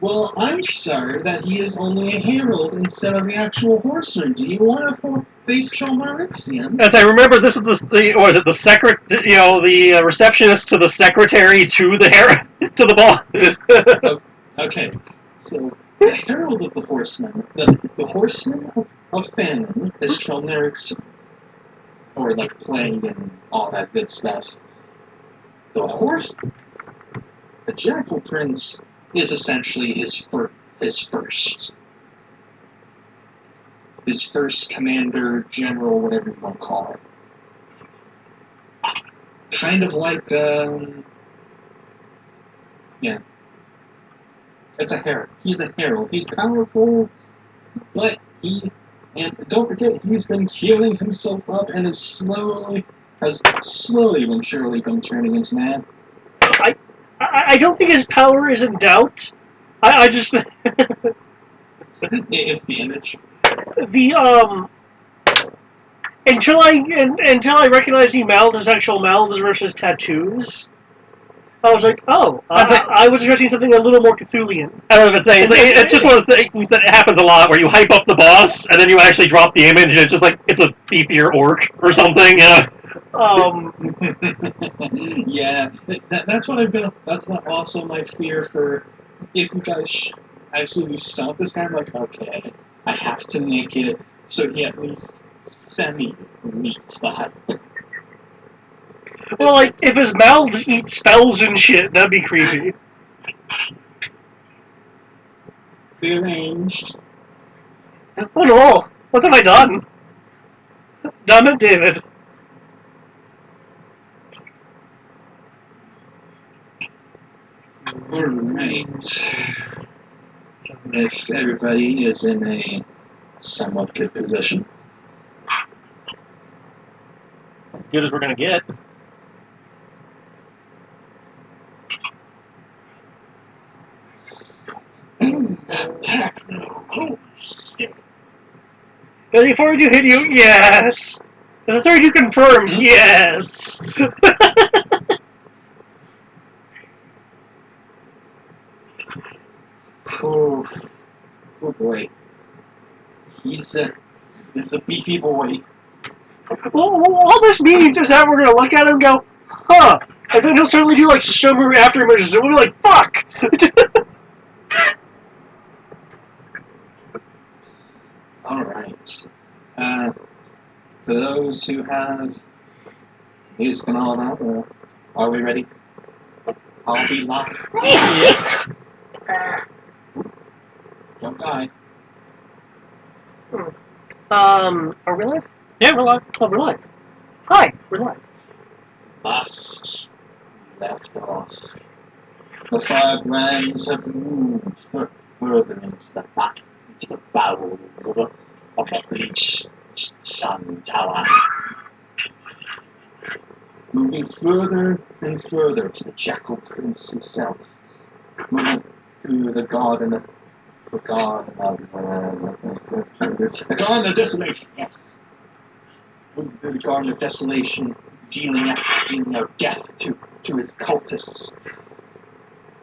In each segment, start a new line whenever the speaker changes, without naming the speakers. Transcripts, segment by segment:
Well, I'm sorry that he is only a herald instead of the actual horseman. Do you want to face Chalmarixian?
As I remember, this is the was it the the receptionist to the secretary to to the boss.
Okay, so the herald of the horseman, the horseman of famine is Chalmarixian, or like plague and all that good stuff. The horse, the Jackal Prince, is essentially his first commander, general, whatever you want to call it. Kind of like, yeah, it's a herald. He's a herald. He's powerful, but and don't forget, he's been healing himself up and has slowly but surely been turning into man.
I don't think his power is in doubt. I just
It's the image.
the until I recognized he mouthed his actual mouth versus tattoos. I was like, oh, I was expecting something a little more Cthulhian.
I was saying it's just one of those things that happens a lot where you hype up the boss and then you actually drop the image and it's just like it's a beefier orc or something. Yeah.
Yeah, that's what I've been. That's not also my fear for if you guys absolutely stomp this guy. I'm like, okay, I have to make it so he at least semi meets the hype.
Well, like if his mouths eat spells and shit, that'd be creepy.
Be arranged.
Oh no! What have I done? Damn it, David.
Alright. If everybody is in a somewhat good position.
As good as we're gonna get.
Attack now. Oh, shit.
Before you hit you, yes. The third you confirm, yes.
Oh, oh boy. He's a beefy boy.
Well, all this means is that we're gonna look at him and go, huh. And then he'll certainly do like show me after images and we'll be like, fuck.
Alright. For those who have music and all that, are we ready? I'll be locked. Don't die.
Are we live?
Yeah, we're live.
Oh, we're live. Hi, we're live.
Last left off. The Firebrands have moved further into the bowels of the bleached sun tower. Moving further and further to the Jackal Prince himself. Moving through the garden of the garden of desolation, yes. Moving through the garden of desolation, dealing out death to his cultists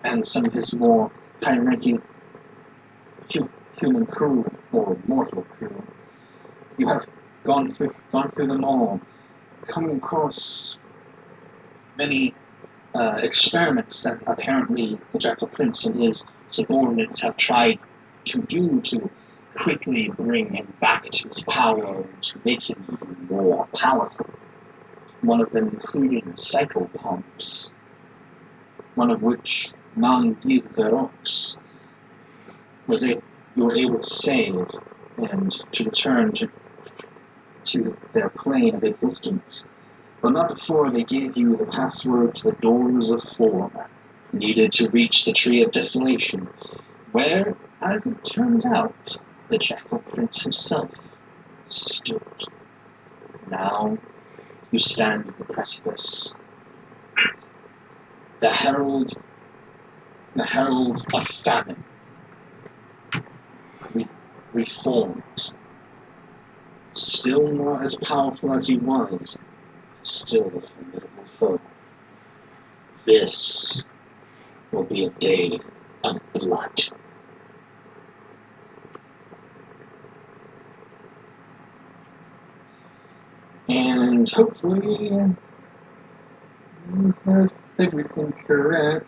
and some of his more high-ranking human crew or mortal crew. You have gone through them all, coming across many experiments that apparently the Jackal Prince and his subordinates have tried to do to quickly bring him back to his power and to make him even more powerful. One of them including psychopumps, one of which non-Guy Verox you were able to save and to return to their plane of existence, but not before they gave you the password to the doors of form needed to reach the Tree of Desolation, where, as it turned out, the Jackal Prince himself stood. Now you stand at the precipice. The herald of famine, reformed, still not as powerful as he was, still a formidable foe. This will be a day of blood. And hopefully you have everything correct.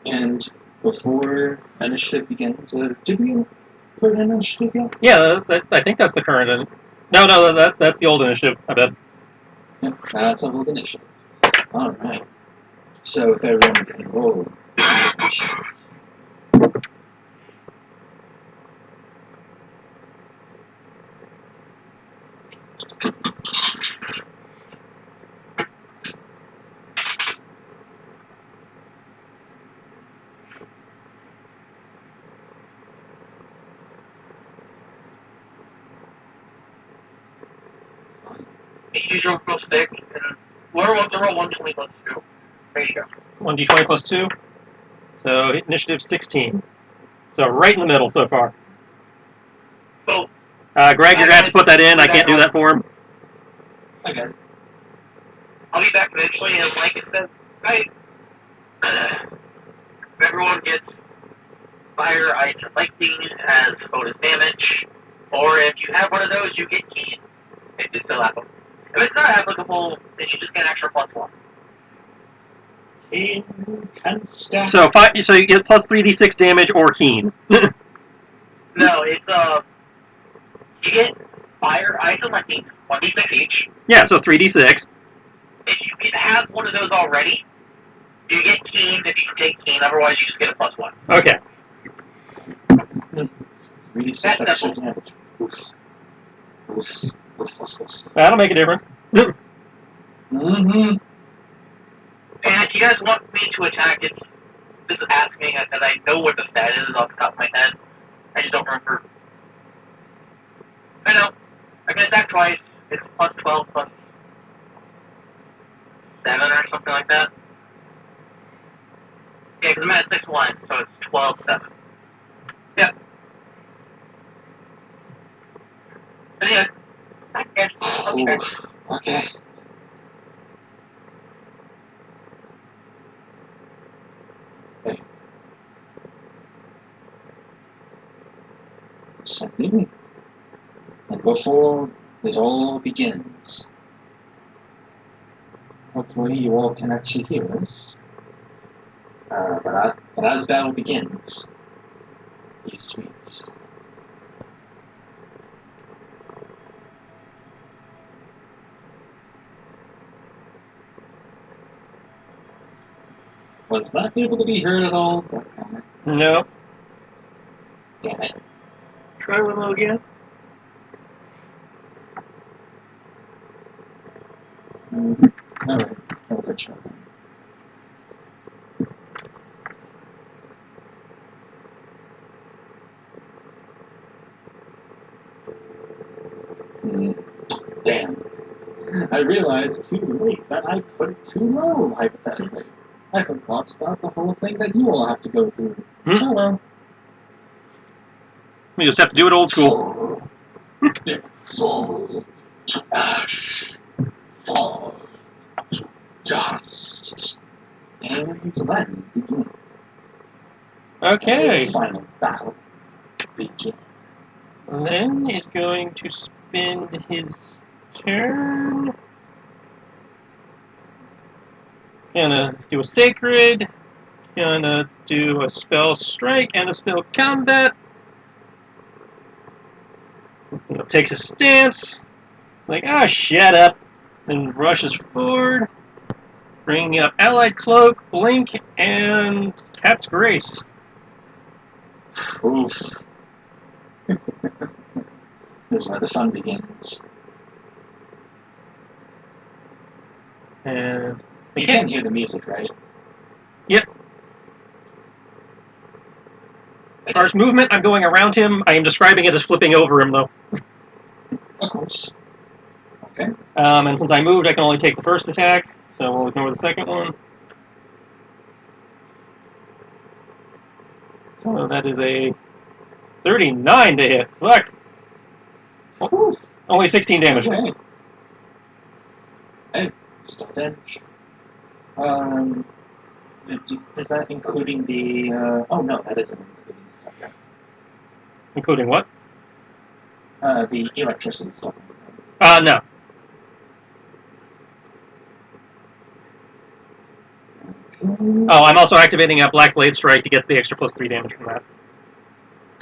And before initiative begins, did we put in initiative yet?
Yeah, I think that's the current. No, that's the old initiative. I bet.
Yeah, that's a old initiative. Alright. So if everyone can roll initiative.
Use your real stick and roll 120 plus 2. There you go.
1d20 plus 2. So initiative 16. So right in the middle so far.
So,
Greg, you're going to have to put that in. I can't do that for him.
Okay.
I'll be back eventually, and like it says, everyone gets fire ice and lightning as bonus damage, or if you have one of those, you get keen. If it's still applicable. If it's not applicable, then you just get an extra +1.
Keen can stack.
So you get plus 3d6 damage or keen.
No, it's you get fire, ice, and lightning, 1d6 each.
Yeah, so 3d6.
If you have one of those already, you get keen if you can take keen. Otherwise, you just get a +1.
Okay.
3d6
That's
extra
simple.
damage. Oof. Oof. Oof, oof, oof.
That'll make a difference.
Mm-hmm.
And if you guys want me to attack it, just ask me, because I know what the stat is off the top of my head. I just don't remember. I know. I can attack twice. It's +12 plus 7 or something like that. Yeah, because I'm at 6-1, so it's 12-7. Yep. But yeah. Okay.
Okay. Hey. Sending. And before it all begins, hopefully you all can actually hear us. But as battle begins, he speaks. Was that able to be heard at all?
No.
Damn it.
Try one again.
Alright, I'll let you. Damn. I realized too late that I put it too low, hypothetically. I forgot about the whole thing that you all have to go through. Oh well.
We just have to do it old school.
Fall to ash. Fall to dust. And then begin.
Okay.
The final battle begins.
Len is going to spend his turn. Gonna do a sacred. Gonna do a spell strike and a spell combat. Takes a stance. It's like, shut up. Then rushes forward. Bringing up Allied Cloak, Blink, and Cat's Grace.
Oof. This is where the fun begins.
And
You can't hear the music, right?
Yep. As far as movement, I'm going around him. I am describing it as flipping over him, though.
Of course. Okay.
And since I moved, I can only take the first attack, so we'll ignore the second one. So that is a 39 to hit. Look! Oh, only 16 damage.
Okay. Hey, still damage. Is that including the? Oh no, that isn't including stuff.
Including what?
The electricity stuff.
No. Oh, I'm also activating a Black Blade Strike to get the extra +3 damage from that.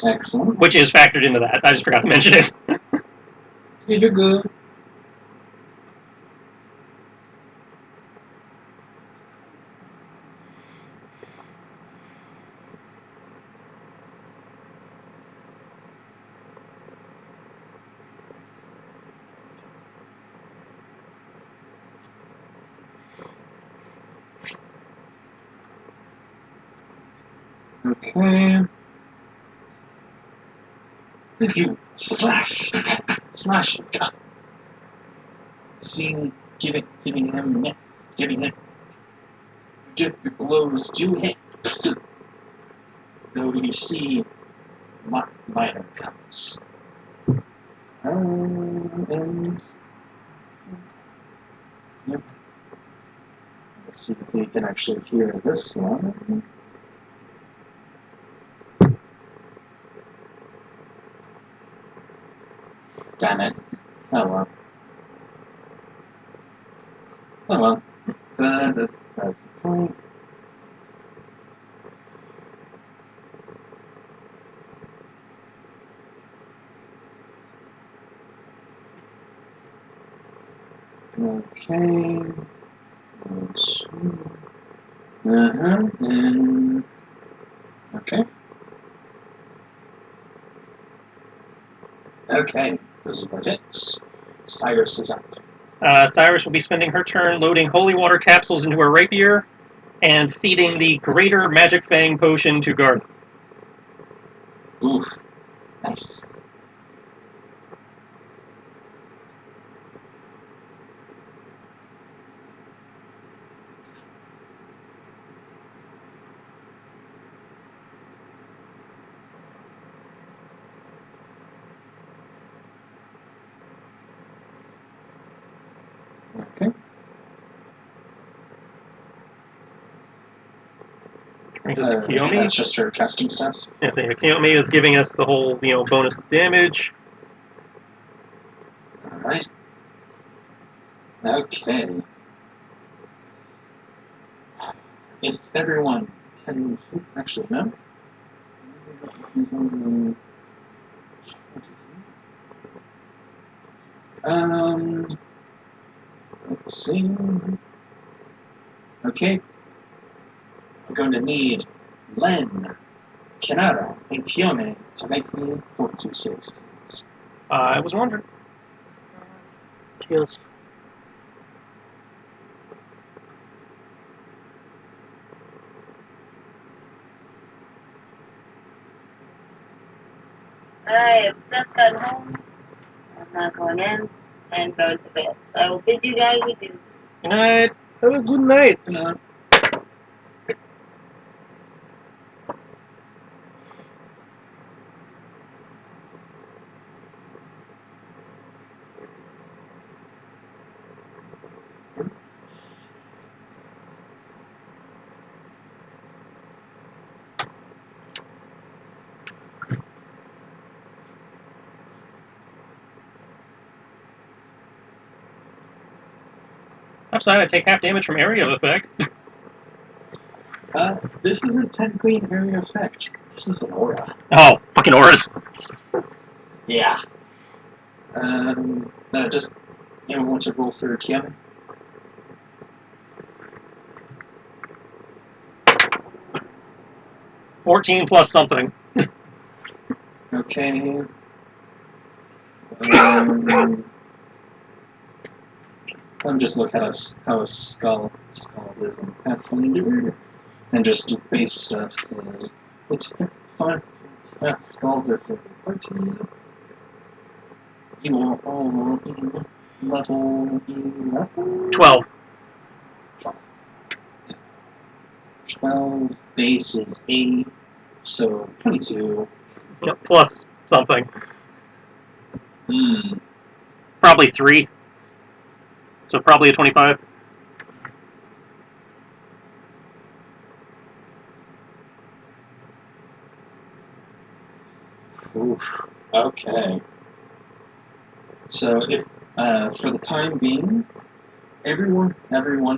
Excellent.
Which is factored into that. I just forgot to mention it.
Yeah, you're good. Okay. If you slash, cut, seeing, giving him, your blows do hit. Though you see minor cuts. And yep. Let's see if we can actually hear this one. Damn it. Oh well. Oh well. That's the point. Okay. And okay. Okay. Those are hits. Cyrus is up.
Cyrus will be spending her turn loading holy water capsules into her rapier and feeding the Greater Magic Fang potion to Garth.
Ooh. Nice. Okay.
Brings us to Kiyomi.
That's just her casting stuff.
Yeah, so Kiyomi is giving us the whole, bonus damage.
Alright. Okay. If everyone can actually no. Let's see. Okay. I'm going to need Len, Kanata, and Kiyomi to make me fortitude saves.
I was wondering.
Kills.
I have just got home. I'm not going in and going to bed. I will bid you guys adieu.
Good night.
Have a good night.
Upside, I take half damage from area effect.
This isn't technically an area effect. This is an aura.
Oh, fucking auras.
Yeah. Just want to roll through Kiyomi.
$14 plus something.
Okay. Let me just look at how a skull is in Pathfinder, and just do base stuff. It's fine. Skulls are 14. You are all in level 11?
12.
12, base is 8, so 22.
Yep, plus something.
Hmm.
Probably 3. So probably a 25.
Oof. Okay. So if for the time being, everyone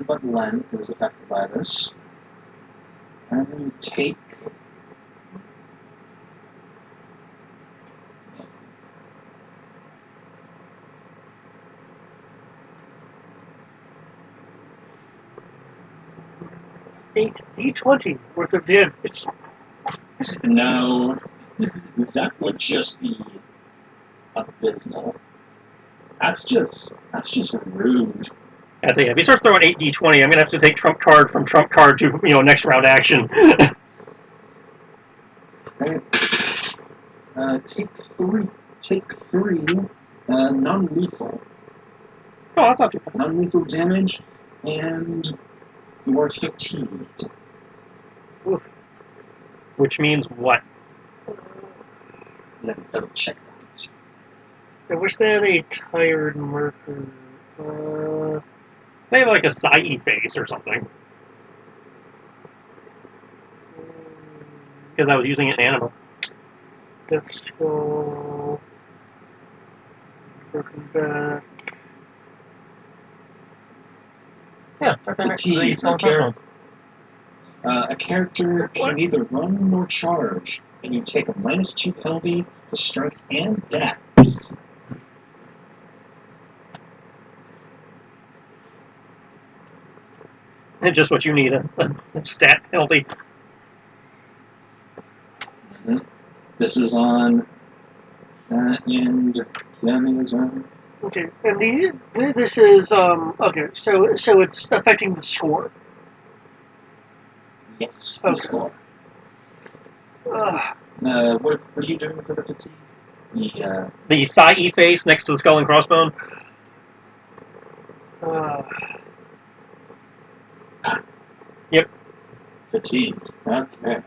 but Len who is affected by this, take
Eight D20 worth of damage.
no. That would just be abysmal. That's just rude.
I'd say if he starts throwing 8d20, I'm gonna have to take trump card from trump card to next round action.
Right? Take three non-lethal.
Oh, that's not too bad.
Non-lethal damage, and you are fatigued.
Which means what?
Let me double check that.
I wish they had a tired marker.
They have like a Sai face or something. Because I was using it in animal.
Death skull. Broken back.
Yeah,
Fatigue. A character can neither run nor charge, and you take a -2 penalty to strength and dex.
It's just what you need, a stat penalty.
Mm-hmm. This is on and Fleming as well.
Okay, and this is okay. So it's affecting the score.
Yes, the
Okay.
score.
Ugh.
What are you doing for the fatigue?
The Sai face next to the skull and crossbone. Yep.
Fatigue. Okay.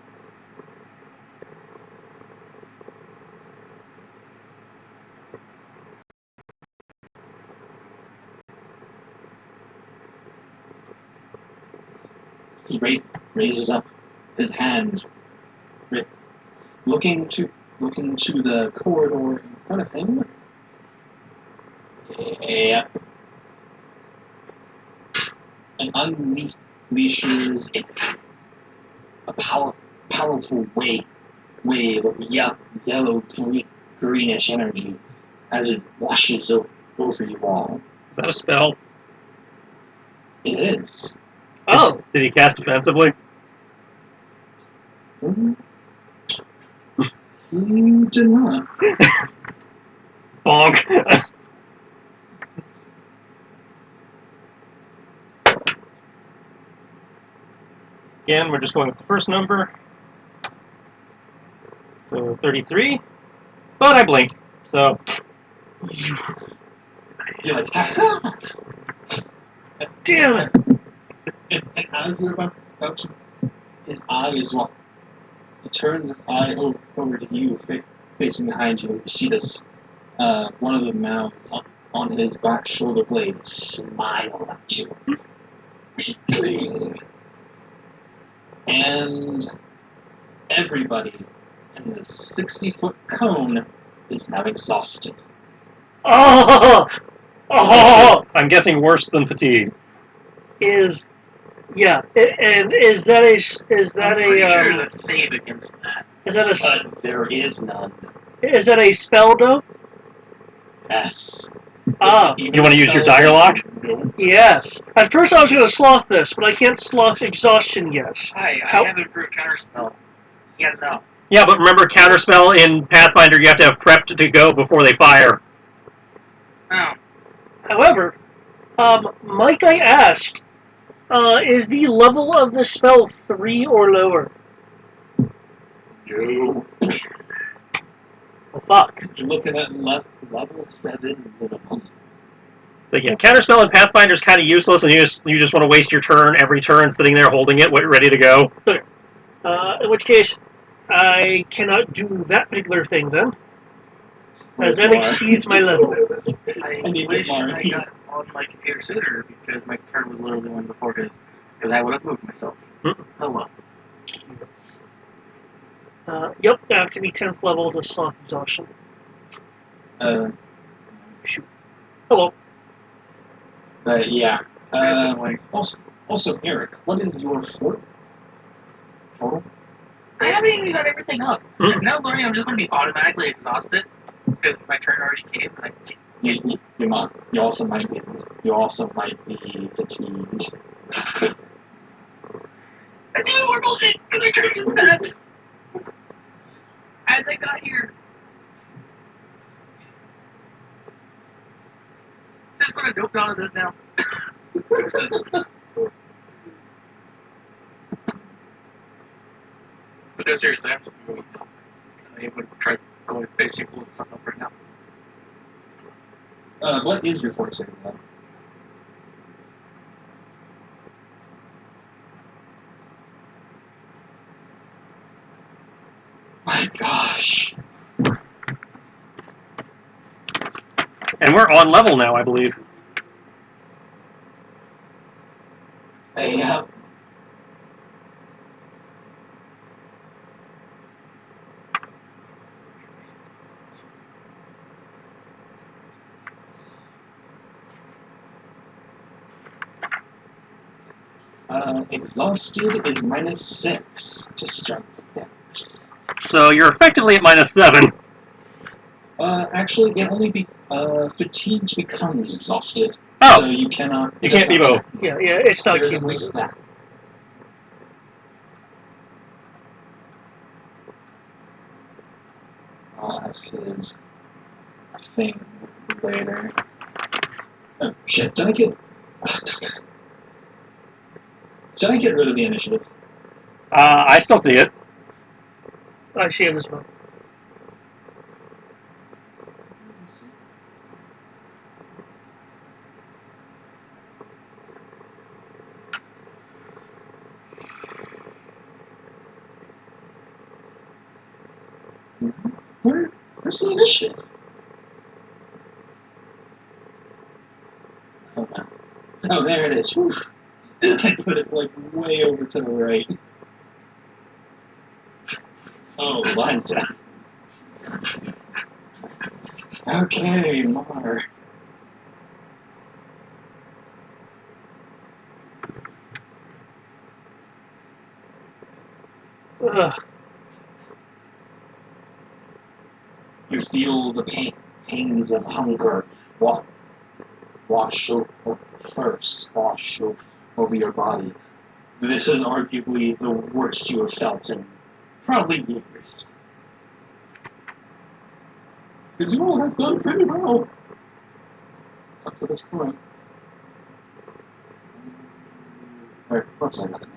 He raises up his hand, looking to the corridor in front of him. Yep. And unleashes a powerful wave of yellow greenish energy as it washes over you all.
Is that a spell?
It is.
Oh,
Did he cast defensively?
He did not.
Bonk. Again, we're just going with the first number. So 33. But I blinked, so.
You're like,
damn it!
And as you're about to, his eyes, he turns his eye over to you, facing behind you. You see this, one of the mouths on his back shoulder blade smile at you. And everybody in the 60-foot cone is now exhausted.
Oh,
I'm guessing worse than fatigue.
Yeah, and is that
I'm pretty sure there's a save against that.
Is that a
But there is none.
is that a spell though?
Yes.
Ah,
You want to use your dagger lock?
No.
yes. At first I was going to sloth this, but I can't sloth exhaustion yet.
I have a group counterspell. Yeah, no.
Yeah, but remember counterspell in Pathfinder, you have to have prepped to go before they fire.
Oh.
However, might I ask, is the level of the spell 3 or lower?
No.
Oh, fuck.
You're looking at level 7 minimum.
So yeah, counterspell in Pathfinder is kind of useless, and you just want to waste your turn every turn sitting there holding it, ready to go.
Okay. In which case, I cannot do that particular thing then, as that exceeds my level.
I
need
wish
more.
I got on my computer sooner because my turn was literally one before his. Because I would have moved myself. Oh well.
Yep, I have to be 10th level to sloth exhaustion.
Uh,
Shoot. Hello.
But yeah.
Basically.
Also, Eric, what is your fort? Total?
I haven't even got everything up.
Hmm.
And now learning I'm just going to be automatically exhausted because my turn already came. And
You also might be fatigued.
That's even more bullshit because my turn is fast. As I got here. Just going to dope down to this now. But no, seriously, I'm just going to I would try going basic and stuff up right now.
What is your fort saving though? My gosh.
And we're on level now, I believe.
Yeah. Exhausted is -6 to strength dex.
So you're effectively at -7.
Actually, it only fatigued becomes exhausted.
Oh.
So you cannot.
You can't be both.
Yeah, it's not
There's at
cumulative.
least that. I'll ask his thing later. Oh shit! Did I get rid of the initiative?
I still see it.
I see it as well.
Where's the initiative? Oh, no. Oh, there it is. Whew. I put it like way over to the right. Oh, line's down. Okay, Mar.
Ugh.
You feel the pains of hunger wash over your body. This is arguably the worst you have felt in probably years. Because you all have done pretty well up to this point. Or, oops, I got it.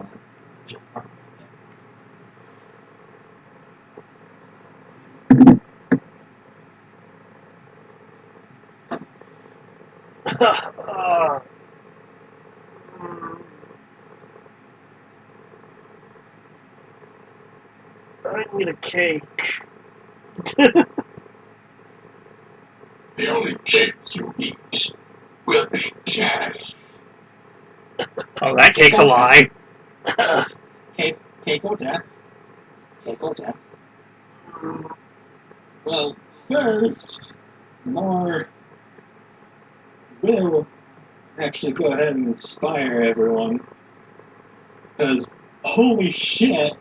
I need a cake.
The only cake you eat will be death.
Oh, that cake's a lie.
Cake or death? Cake or death? Well, first, Mar will actually go ahead and inspire everyone. Because, holy shit!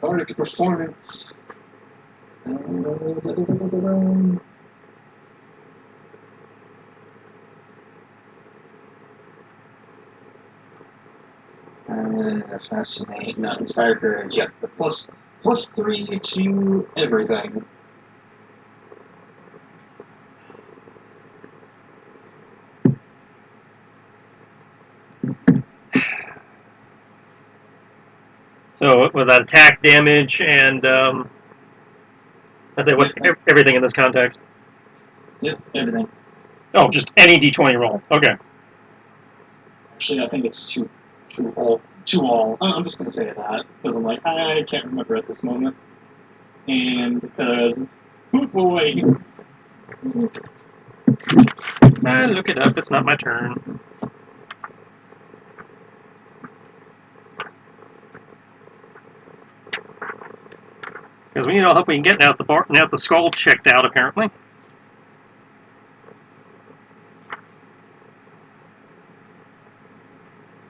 Bardic performance. Fascinate. No, inspire courage. Yeah, the +3 to everything.
So was that attack damage and I say what's everything in this context?
Yep, everything.
Oh, just any d20 roll. Okay.
Actually, I think it's two all. I'm just gonna say that because I'm like I can't remember at this moment, and because oh boy.
Look it up. It's not my turn. we need all help we can get now that the skull checked out, apparently.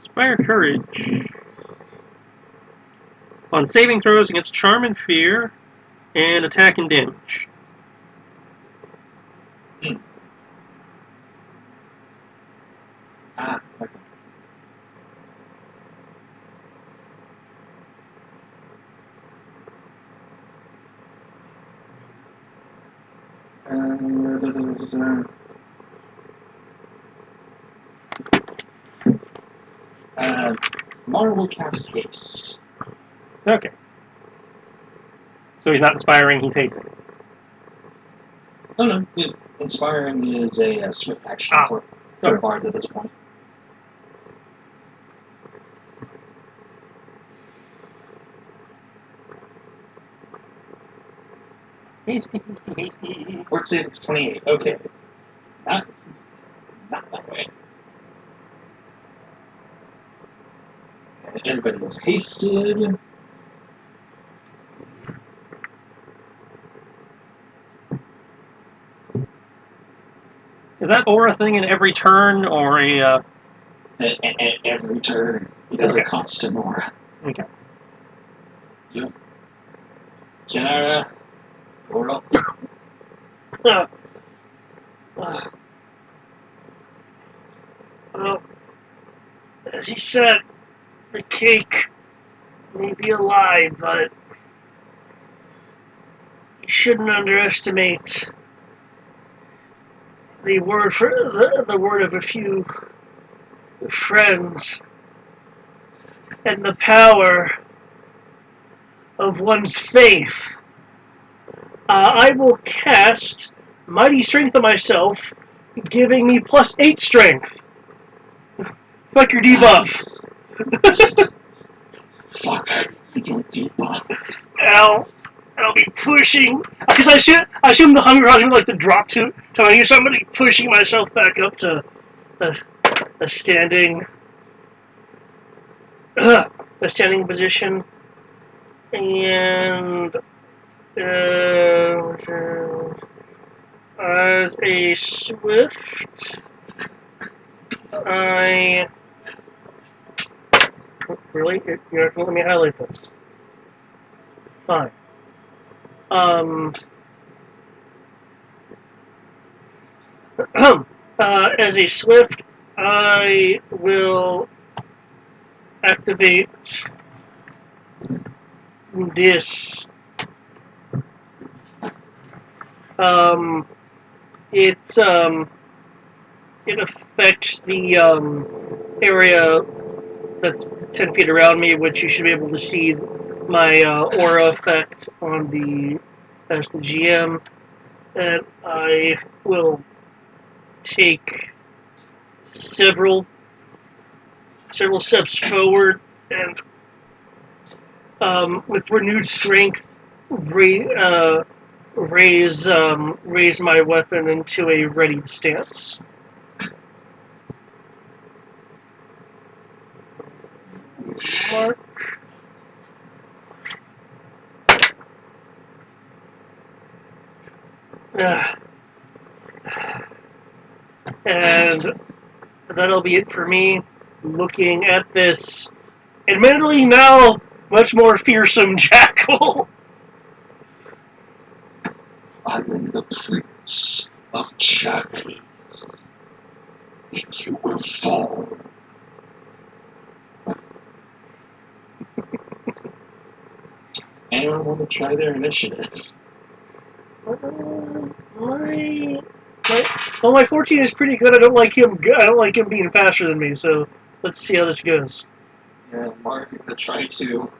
Inspire courage. On saving throws against charm and fear, and attack and damage.
Ah, okay. Mara will cast haste.
Okay. So he's not inspiring, he's hasting.
No, inspiring is a swift action for bards at this point.
Hasty, hasty, hasty.
Fort save is 28. Okay. Not that way. Everybody's hasted.
Is that aura thing in every turn, or a...
Every turn, it has a constant aura.
Okay.
You. Janara. Aura.
Well, as he said, the cake may be alive, but you shouldn't underestimate the word of a few friends and the power of one's faith. I will cast Mighty Strength on myself, giving me +8 strength. Fuck your debuff.
Fuck your debuff.
I'll be pushing, because I assume the hunger is like the drop to I use somebody pushing myself back up to the standing position, and as a swift, I really you're not gonna let me highlight this. Fine. As a swift, I will activate this. It affects the area that's 10 feet around me, which you should be able to see my aura effect on as the GM, and I will take several steps forward and with renewed strength raise my weapon into a readied stance. Mark. And that'll be it for me. Looking at this, admittedly now much more fearsome jackal.
I am the Prince of Chinese, and you will fall. Anyone want to try their initiative?
My 14 is pretty good. I don't like him being faster than me. So let's see how this goes.
Yeah, Mark's gonna try to.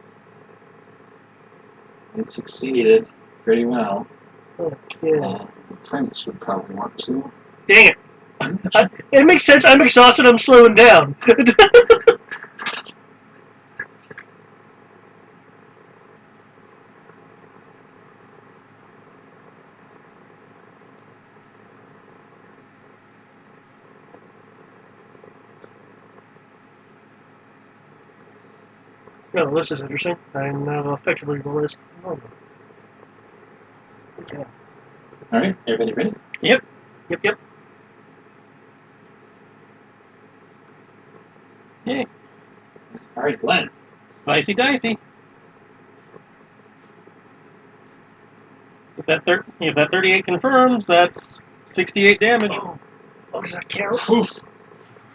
It succeeded pretty well.
Okay.
Prince would probably want to.
Dang it! It makes sense. I'm exhausted. I'm slowing down. Oh, this is interesting. I'm now effectively the list. Okay.
All right, everybody ready?
Yep.
Yay.
All right, Glenn.
Slicey dicey. If that 38 confirms, that's 68 damage.
Oh, does that count?
Oof.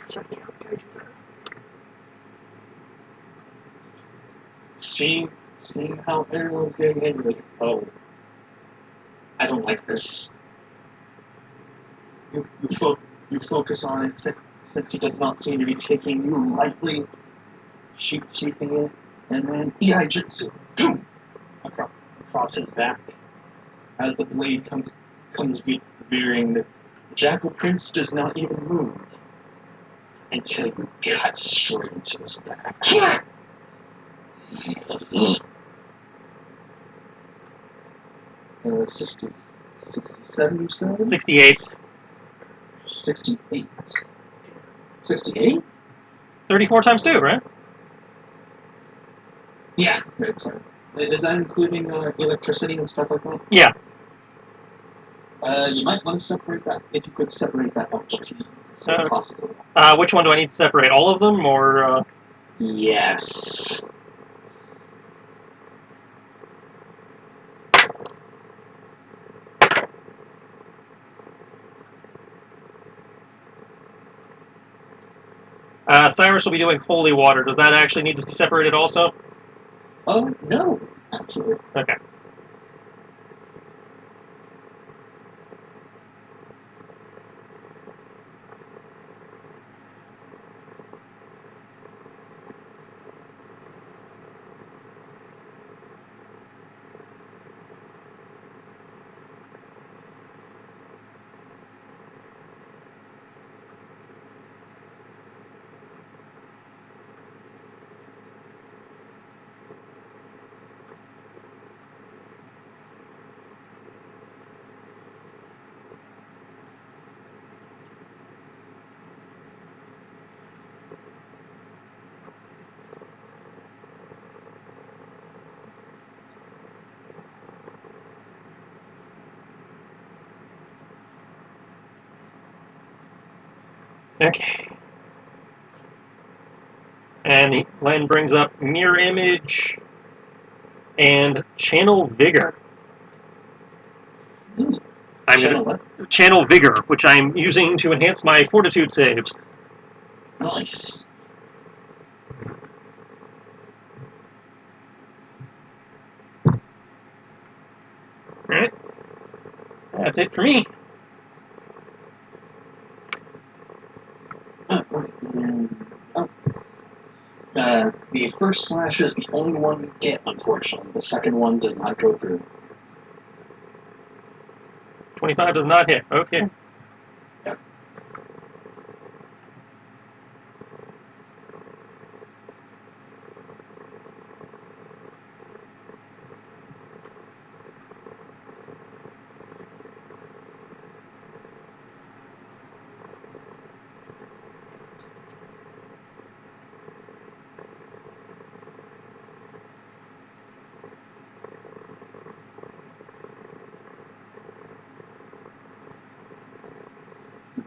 Does that count? Can I do that?
Seeing how everyone's getting in, like, oh, I don't like this. You focus on it since he does not seem to be taking you lightly, keeping it, and then Iaijutsu, boom, across his back. As the blade comes veering, the Jackal Prince does not even move until you cut straight into his back. 67, you said?
68.
68. 68?
34 times 2, right?
Yeah, that's right. Is that including electricity and stuff like that?
Yeah.
You might want to separate that, if you could separate that out, it's possible.
Which one do I need to separate? All of them, or?
Yes.
Cyrus will be doing holy water. Does that actually need to be separated also?
Oh, no, actually.
Okay. Okay. And Len brings up Mirror Image and Channel Vigor. Channel Vigor, which I'm using to enhance my Fortitude saves.
Nice.
Alright. That's it for me.
The first slash is the only one you get, unfortunately. The second one does not go through.
25 does not hit. Okay.
Yep.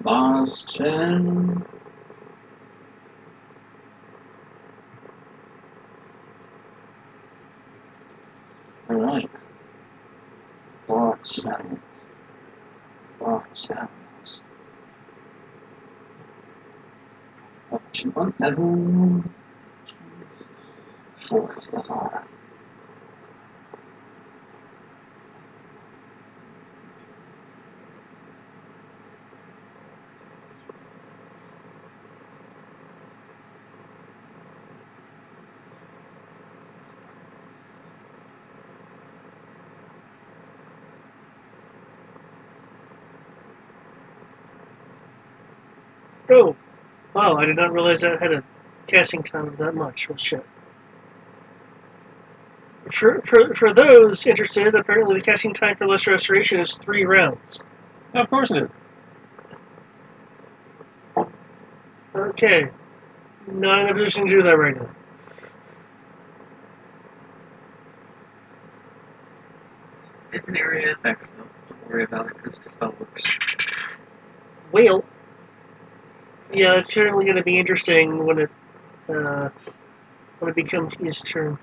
Boston. Alright. Boston. Up to 1 level. 4th level.
Oh, wow! I did not realize that had a casting time of that much. Oh shit. For those interested, apparently the casting time for Lesser Restoration is 3 rounds.
Of course it is.
Okay. Not in a position to do that right now.
It's an area effect, so don't worry about it because the spell works.
Well, yeah, it's certainly going to be interesting when it becomes his turn.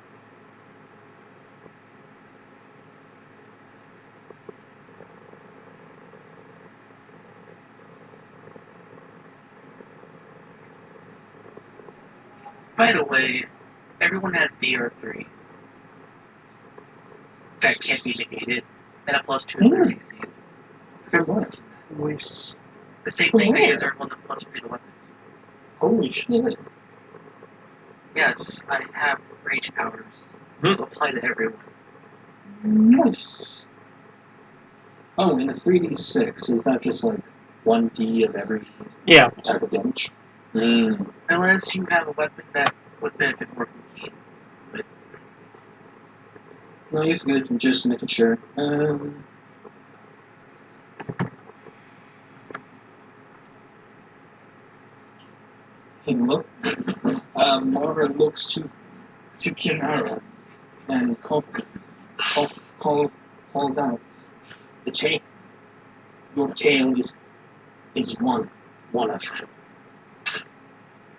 By the way, everyone has DR3. That can't be negated. And a plus 2 to their AC. For what?
Nice.
The same thing they use everyone the plus 3 to weapons.
Holy shit.
Yes, I have rage powers.
Hmm.
Those apply to everyone.
Nice. Oh, in a 3d6, is that just like 1d of every
Yeah.
type of damage?
Unless you have a weapon that would benefit more from heat.
No, it's good. I'm just making sure. He look. Mara looks to Kinara and calls out. The tail. Your tail is one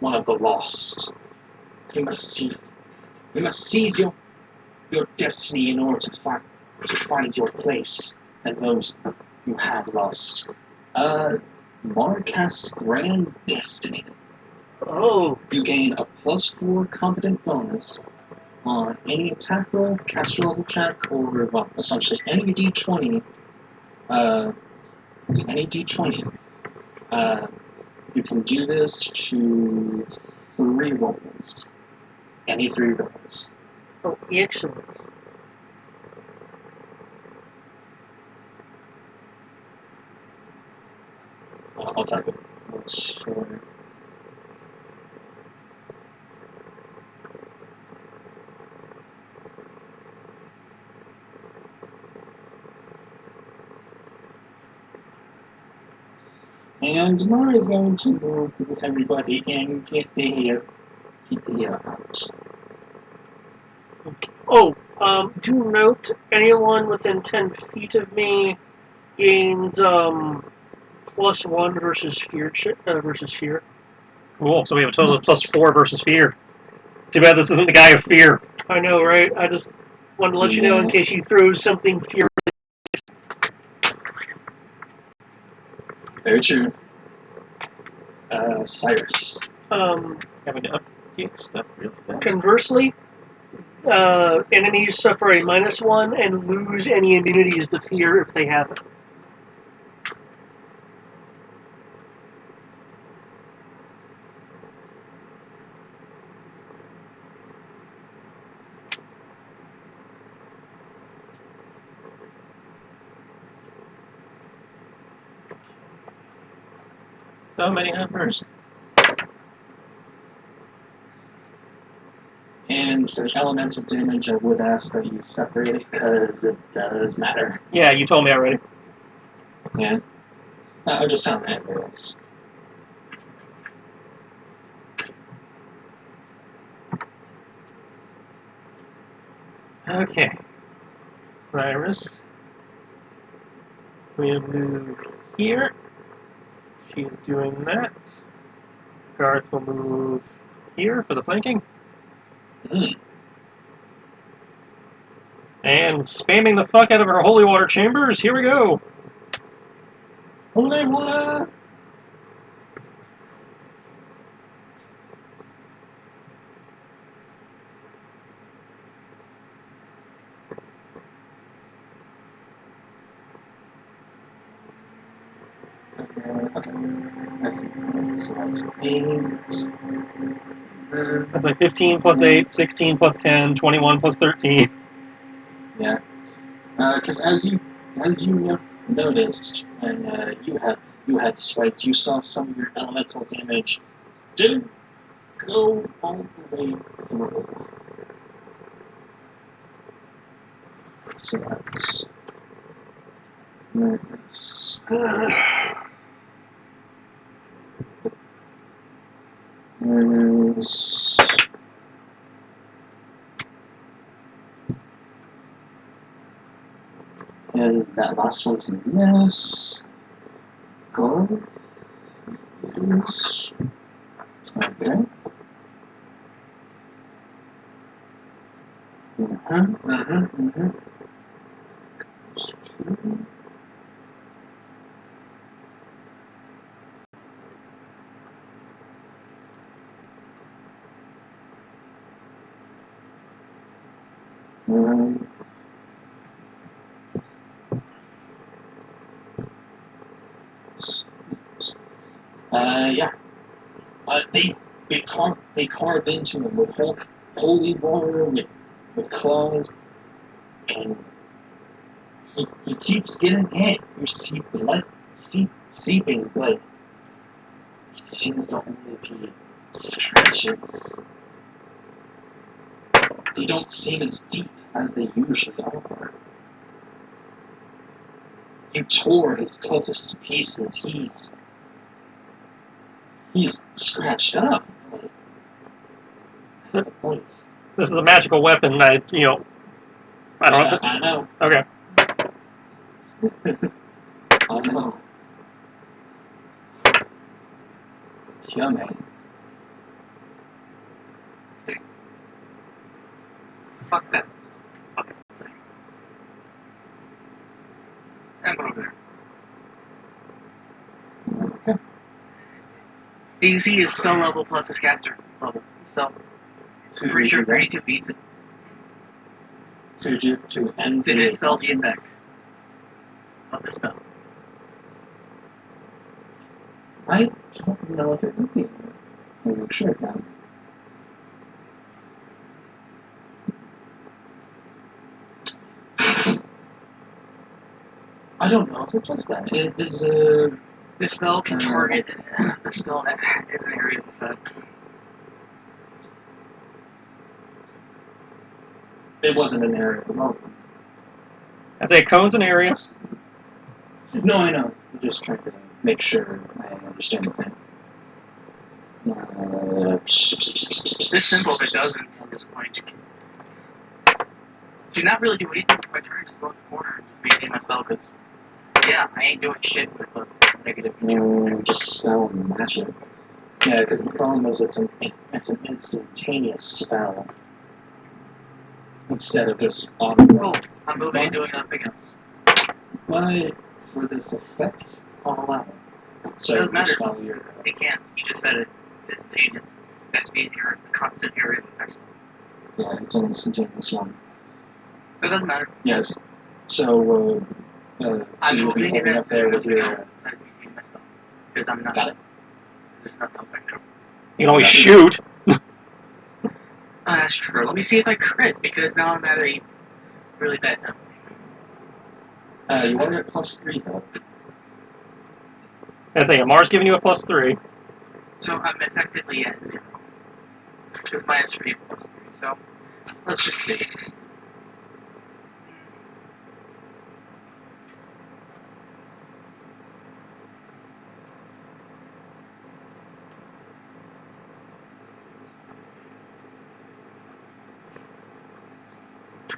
of the lost. You must seize your destiny in order to find your place and those you have lost. Marcas Grand Destiny.
Oh,
You gain a +4 competent bonus on any attack roll, caster level check, or well, essentially any d20. Any d20. You can do this to 3 rolls. Any 3 rolls.
oh, excellent.
I'll type it. Sure. And Mara's going to move through everybody and get the out.
Oh, do note, anyone within 10 feet of me gains, +1 versus fear.
Cool. So we have a total of
Nice.
+4 versus fear. Too bad this isn't the guy of fear.
I know, right? I just wanted to let you know in case you throw something fear.
Very true. Cyrus.
Having to update stuff really fast.
Conversely, enemies suffer a -1 and lose any immunities to fear if they have it.
So many numbers.
And for elemental damage, I would ask that you separate it because it does matter.
Yeah, you told me already.
Yeah. I'll just tell my rules.
Okay. Cyrus. We'll move here. She's doing that. Garth will move here for the flanking. And spamming the fuck out of our holy water chambers. Here we go.
Holy water! Okay. So that's 8.
That's like 15 plus 8, 16 plus 10, 21 plus 13.
Yeah. Because as you noticed when you had swiped, you saw some of your elemental damage didn't go all the way through. So that's minus. Minus. That last one's a miss. Go. Yes. Okay. Yeah. They carved into him with holy water with claws, and he keeps getting hit. You see blood seeping, but it seems to only be scratches. They don't seem as deep as they usually are. You tore his cultist to pieces. He's scratched up. That's the point.
This is a magical weapon. I don't know.
I know.
Okay.
I know. Yeah, man.
Fuck that. Fucking thing. I'm going over there.
Okay.
AC is spell level plus his caster level. So, I'm pretty sure 32 beats it.
To end
It is spell the effect of the spell.
I don't know if it would be. I'm sure it can. I don't know if it does that. It is
The spell can target the spell that is an area of effect.
it wasn't an area remote.
I'd say cone's an area.
No, I know. I'm just trying to make sure I understand the thing.
This symbol, if it doesn't, I'm just going to not really do anything for my turn, just go in the corner and just maintain my spell, because, yeah, I ain't doing shit with a negative feature.
Just spell magic. Yeah, because the problem is it's an instantaneous spell instead of just auto.
I'm moving and doing nothing else.
But for this effect, I'll allow it. So
It doesn't matter.
spell your
It can't. You just said it. It's instantaneous. It has to be in your constant area of effect.
yeah, it's an instantaneous one.
So it doesn't matter.
Yes. So
I'm
you'll be
moving
holding
and
up there with your.
instead of maintaining my spell. Because I'm not.
Got it.
There's nothing else I can do.
You can always shoot.
That's true. Let me see if I crit, because now I'm at a really bad number.
You are at +3 though.
I'd say Amar's giving you a +3.
So I'm effectively at 0. Because minus 3 plus 3. So let's just see.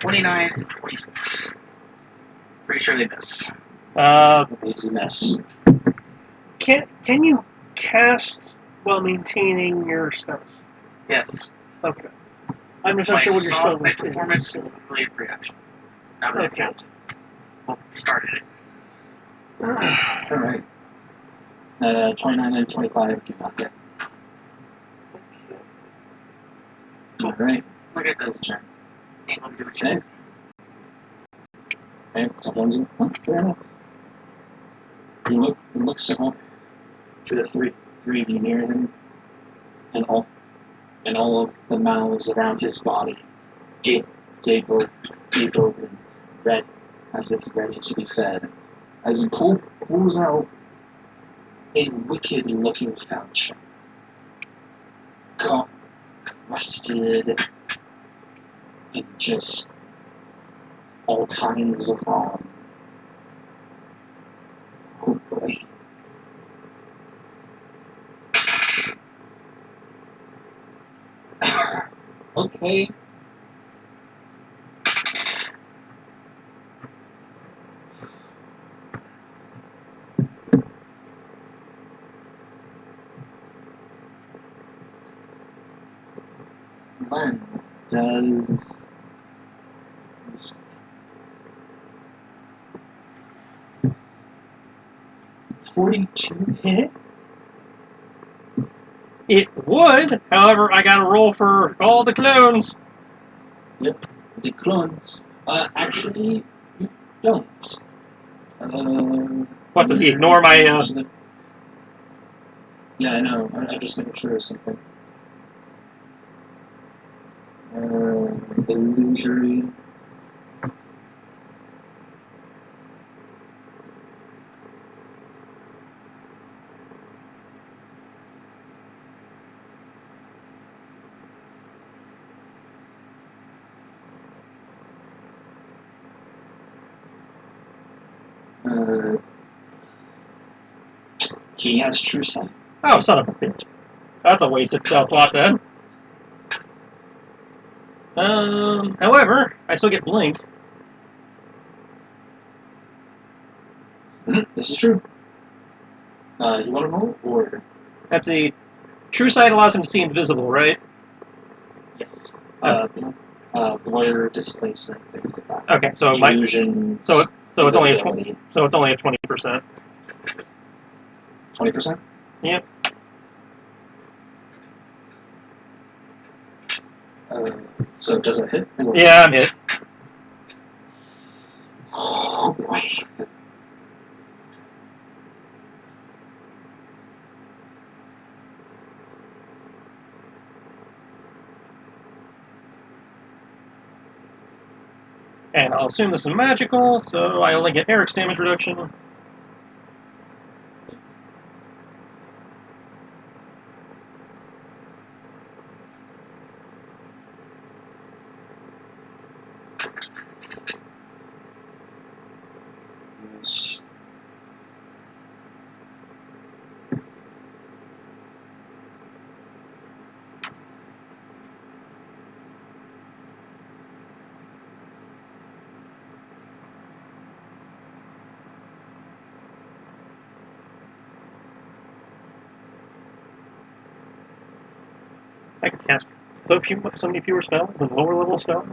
$29 and 26. Pretty sure they miss.
They do miss.
Can you cast while maintaining your spells?
Yes.
Okay. I'm just not sure what your spell
My
list
performance
is.
is really a reaction. Not really
Okay.
casted. Well, started it.
Alright. 29 and 25 do not hit.
Cool.
Alright.
Like I said,
This turn.
ain't gonna do it
Okay.
yet.
Okay, sometimes fair enough. He looks up to the three of you near him, and all of the mouths around his body gape open, red, as if ready to be fed. As he pulls out a wicked-looking falchion, caught, rusted, in just all kinds of wrong. Oh boy. Okay. Len, does 42 hit?
It would, however, I got to roll for all the clones.
Yep, the clones. Actually, you don't.
What, does he ignore my,
Yeah, I know. I'm just making sure of something. Illusory. He has true sight.
Oh, son of a bitch. That's a wasted spell slot then. However, I still get blink.
This is true. You want to roll, or
That's a true sight allows him to see invisible, right?
yes? Blur, displacement, things like that.
Okay, so my
Illusions.
so it's only a
invisibility.
so it's only a 20%.
20%.
Yep.
So does it hit? Or-
Yeah, I'm hit.
Oh boy.
And I'll assume this is magical, so I only get Eric's damage reduction. I can cast so many fewer spells and lower level spells.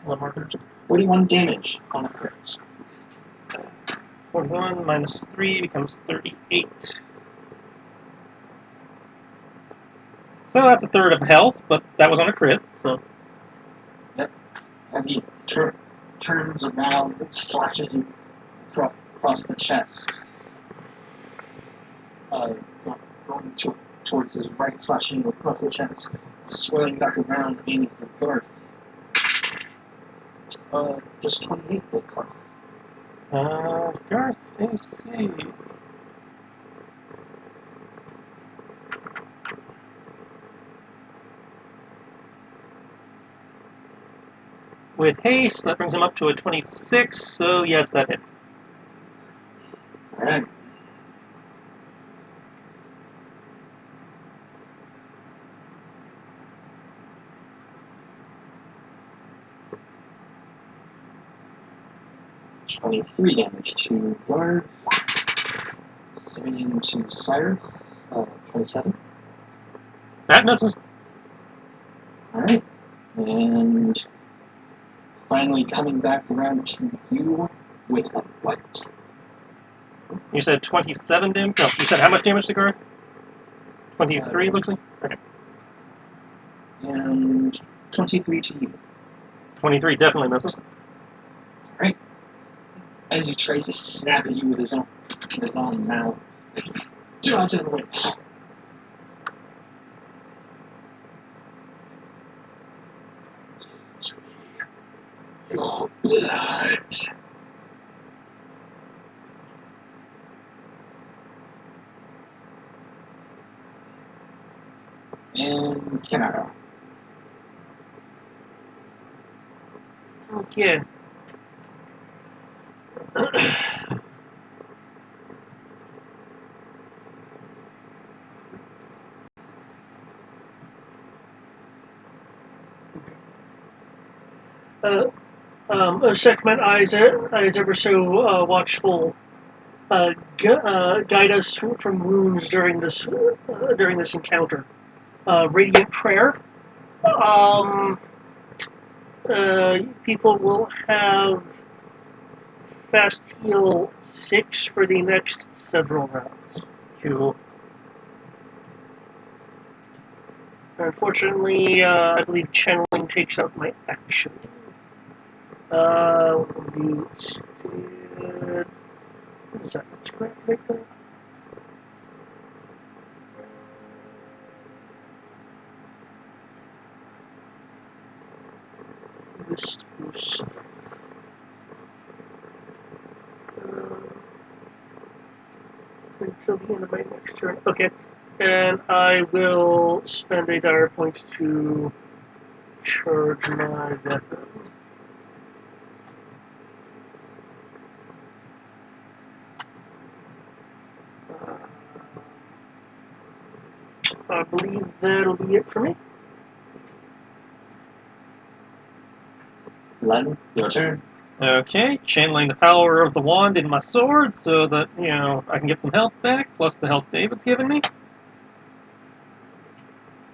Telemarkers.
41 damage on a crit.
41 minus 3 becomes 38. So that's a third of health, but that was on a crit, so.
As he turns around, slashes you across the chest. Going towards his right, slashing you across the chest, swirling back around, aiming for Garth. Just 28 hit Garth.
Garth AC. With haste, that brings him up to a 26, so yes, that hits.
Alright. $23 damage to Garth. 7 to Cyrus. 27.
That misses.
Alright. And finally coming back around to you with a light.
You said 27 damage? No, you said how much damage to Garth? 23, looks like? Okay.
And 23 to you.
23 definitely misses.
Alright. As he tries to snap at you with his own mouth. Dodge out of the way. Your blood. And Canada.
Okay. Check my eyes ever so watchful. guide us from wounds during this encounter. Radiant prayer. Um, People will have fast heal 6 for the next several rounds.
Cool.
Unfortunately, I believe channeling takes out my action. What will be instead? What is that? That's correct right there. Wrist boost. Until the end of my next turn. Okay. And I will spend a dire point to charge my weapon. I believe that'll be it for me.
Len, your turn.
Okay, channeling the power of the wand in my sword so that, I can get some health back, plus the health David's given me.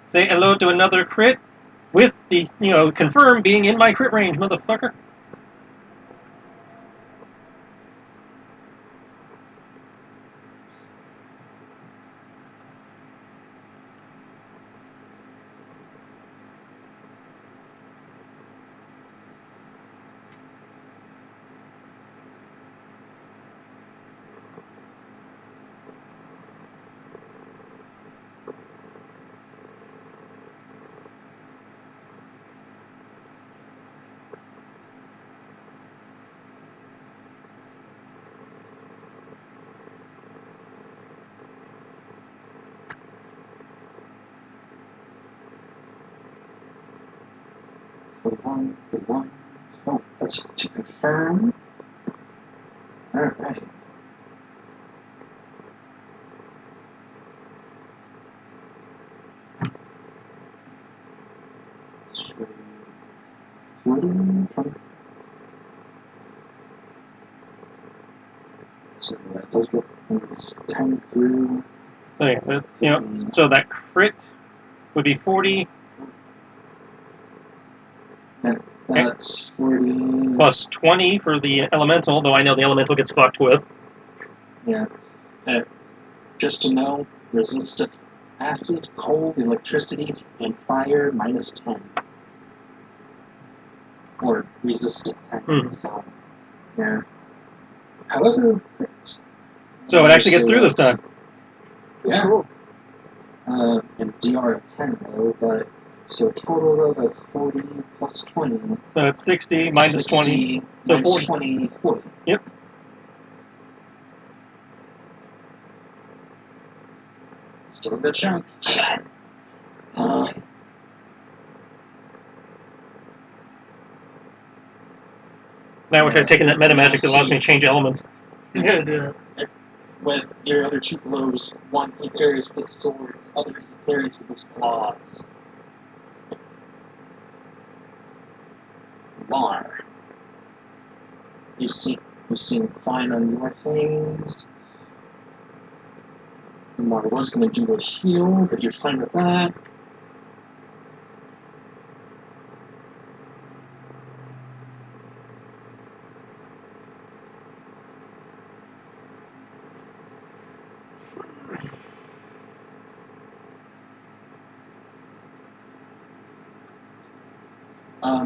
Say hello to another crit with the, confirm being in my crit range, motherfucker.
For one. Oh, that's to confirm. Alright. So let's get things 10 through.
So, so that crit would be 40
That's 40.
plus 20 for the elemental, though I know the elemental gets fucked with.
Yeah. Just to know, resistant acid, cold, electricity, and fire minus 10. Or resistant 10. So, yeah. However,
So it actually gets through this time.
Yeah.
Cool.
And DR of 10 though, but so total though, that's 40 plus 20.
So it's 60 minus
60
20. So
minus
40.
20, 40.
Yep.
Still a good chunk.
Now I wish I'd taken that meta magic that allows me to change elements.
Yeah.
With your other 2 blows, one he parries with his sword, the other he parries with his claws. Mar. You seem fine on your things. Mar was gonna do a heal, but you're fine with that.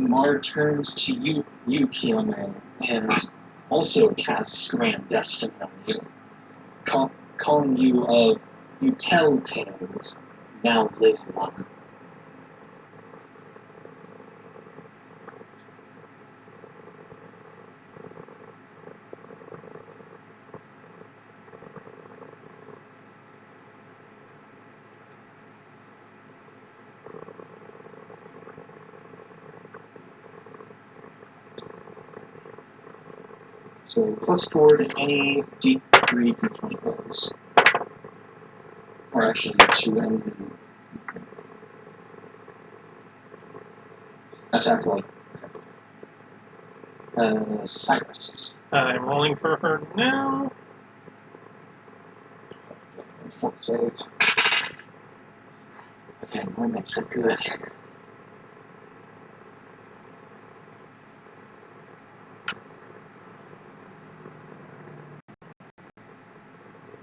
Mar turns to you, Kiyomi, and also casts Grand Destiny on you, calling you of you tell tales, now live one. So plus 4 to any D3, D20 rolls. Or actually, to any attack roll. Cyrus.
I'm rolling for her now.
Fort save. Okay, that makes it good.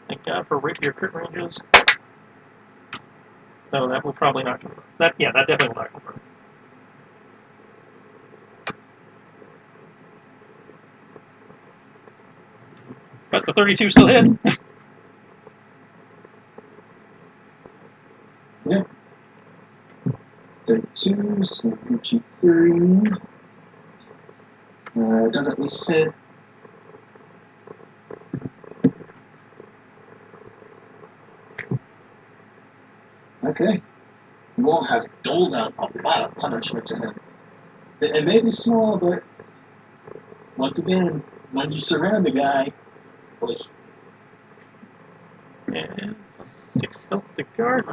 Thank God for rapier crit ranges. No, that will probably not confirm. That definitely will not confirm. But the 32 still hits.
Yep. 32, so 3. Does at least hit. Okay. You all have doled out a lot of punishment to him. It may be small, but once again, when you surround a guy, like,
And 6 health to guard,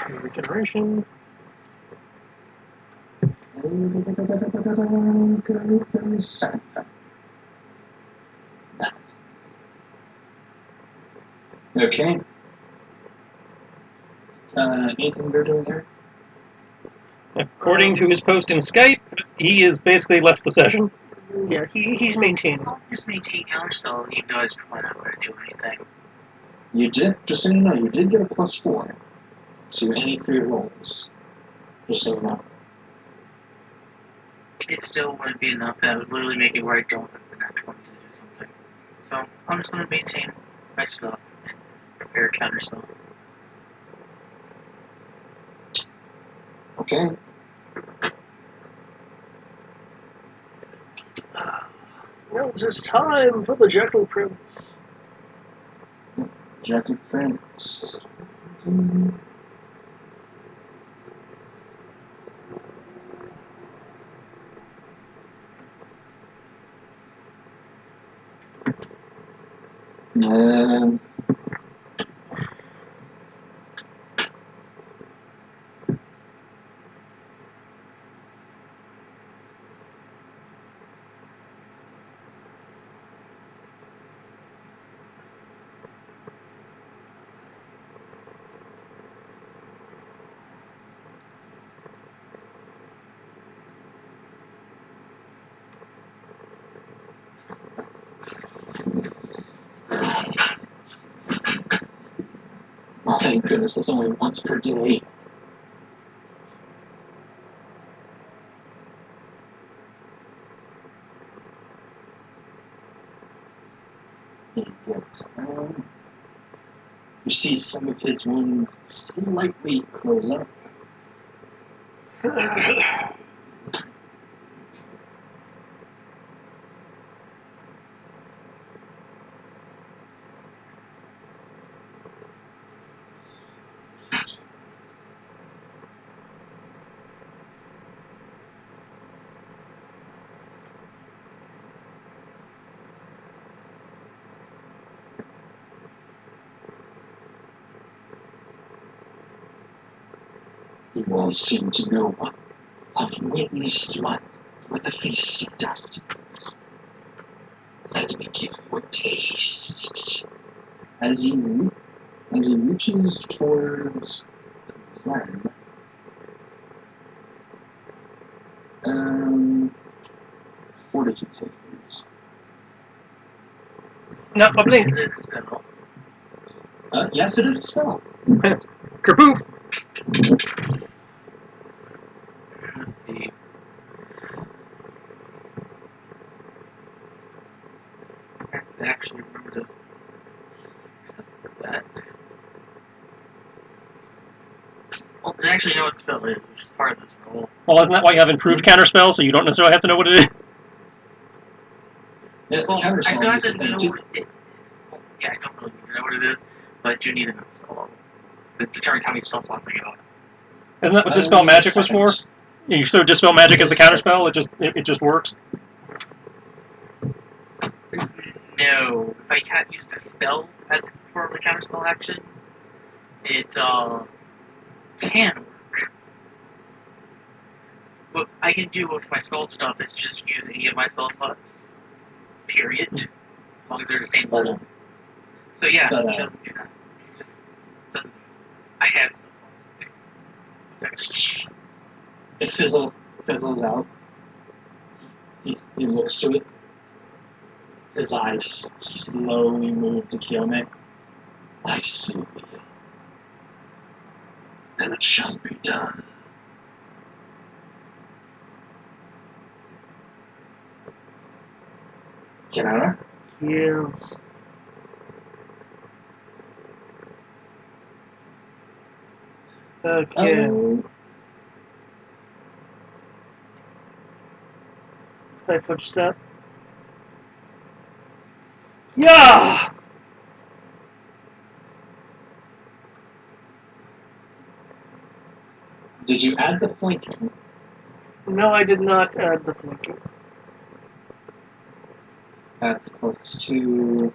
3 regeneration.
go for a second time. Okay. Anything they're doing there?
According to his post in Skype, he has basically left the session.
Yeah, he's maintaining.
I'll just maintain counterspell, even though I was probably not going to do anything.
You did, just so you know, you did get a +4 to any 3 rolls. Just so you know.
It still wouldn't be enough. That would literally make it where I don't have the next one to do something. So I'm just going to maintain my stuff and prepare counterspell.
Okay.
Well, it's time for the Jackal Prince.
Jacket Prince. Oh, thank goodness, that's only once per day. He gets, you see some of his wounds slightly close up. You all seem to know what I've witnessed what the feast of dust is. Let me give you a taste. As he reaches towards Glenn, fortitude save, please.
No, update.
Is it spell?
Yes, it is a spell.
Kerpoof!
Let's see. I have to actually remember to accept that. Well, I actually know what the spell is, which is part of this roll.
Well, isn't that why you have improved counterspell, so you don't necessarily have to know what it is?
Yeah,
Well, I still have to
counterspell
know
is
what it is. Well, yeah, I don't really need to know what it is, but I do need to know the spell level. That determines how many spell slots I get on.
Isn't that what Dispel Magic was for? You throw Dispel Magic as the counterspell, it just works?
No, if I can't use the spell as a form of counterspell action, it can work. What I can do with my spell stuff is just use any of my spell slots. Period. As long as they're the same level. So yeah,
But,
he doesn't do that. He just doesn't I have some things.
It fizzles out. He looks to it. His eyes slowly move to Kiyome. I see. And it shall be done. Kinara?
Yes. Okay. Play footstep. Yeah!
Did you add the flanking?
No, I did not add the flanking.
That's +2.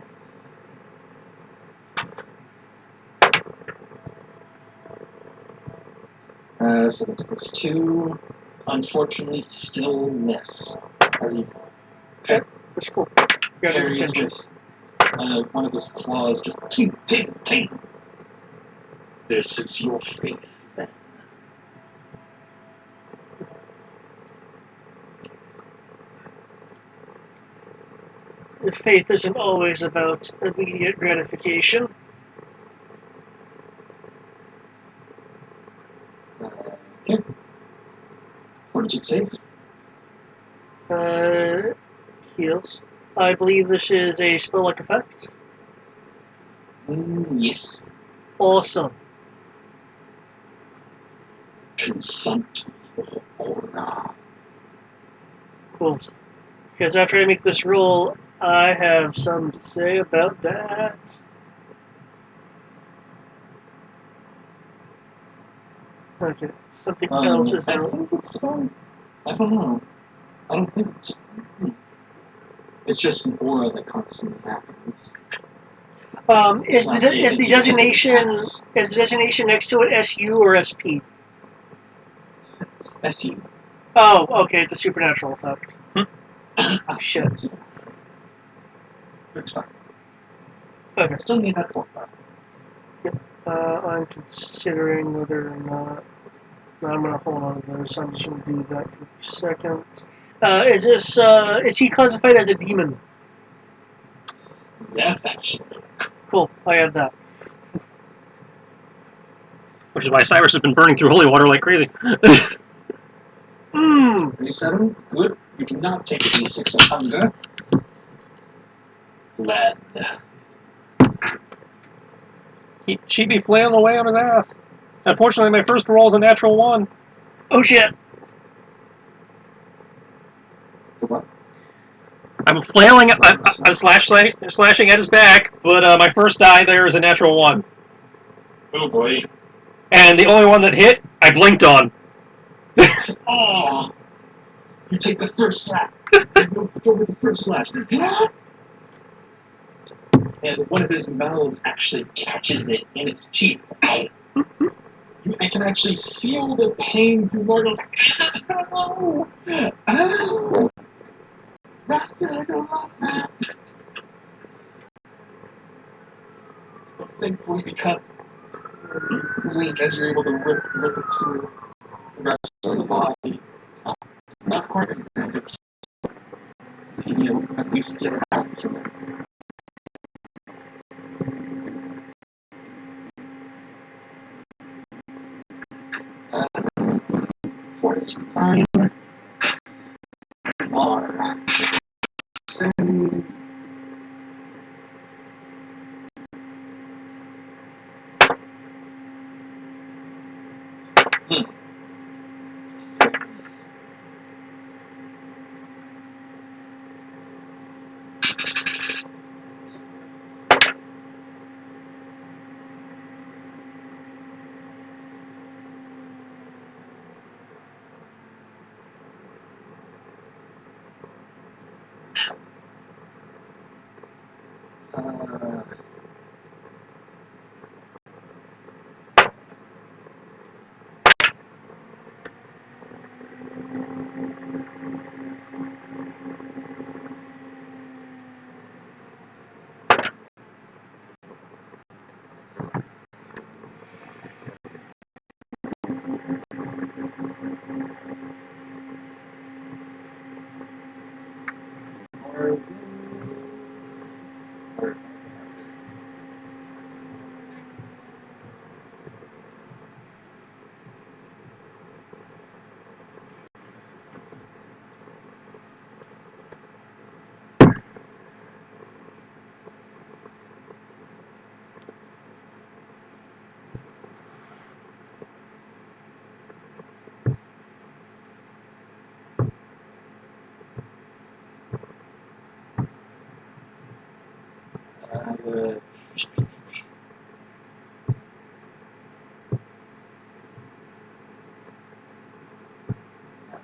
So that's +2. Unfortunately, still miss. As he
That's cool. Got his
parries
attention.
with one of his claws, just ting, ting, ting. This is your faith, then.
Your faith isn't always about immediate gratification.
Okay. Fortitude save.
Heals. I believe this is a spell-like effect.
Yes.
Awesome.
Consent for aura.
Cool. Because after I make this roll, I have something to say about that. Okay. Something else is
I
out.
think it's fine. I don't know. I don't think it's. It's just an aura that constantly happens.
Is the designation next to it SU or SP?
It's SU.
Oh, okay, it's a supernatural effect. Oh, shit.
It's fine.
Okay.
I still need that 4.
I'm considering whether or not. No, I'm gonna hold on to those. I'm just gonna do that for a second. Is he classified as a demon?
Yes, actually.
Cool, I have that.
Which is why Cyrus has been burning through holy water like crazy.
37. Good. You do not take a d6 of hunger. Lead.
She'd be flailing away on his ass. Unfortunately, my first roll is a natural 1.
Oh shit!
What?
I'm flailing. I'm slashing at his back, but my first die there is a natural 1.
Oh boy.
And the only one that hit, I blinked on.
Oh! You take the first slash. You go with the first slash. And one of his mouths actually catches it in its teeth. I can actually feel the pain through Mortal's. Ow! Ow! Bastard, I don't like that. Thankfully, we cut Link as you're able to rip it through the rest of the body. Not quite anything, it's being able to at least get it out from it. Fortitude fine. Mar. Send.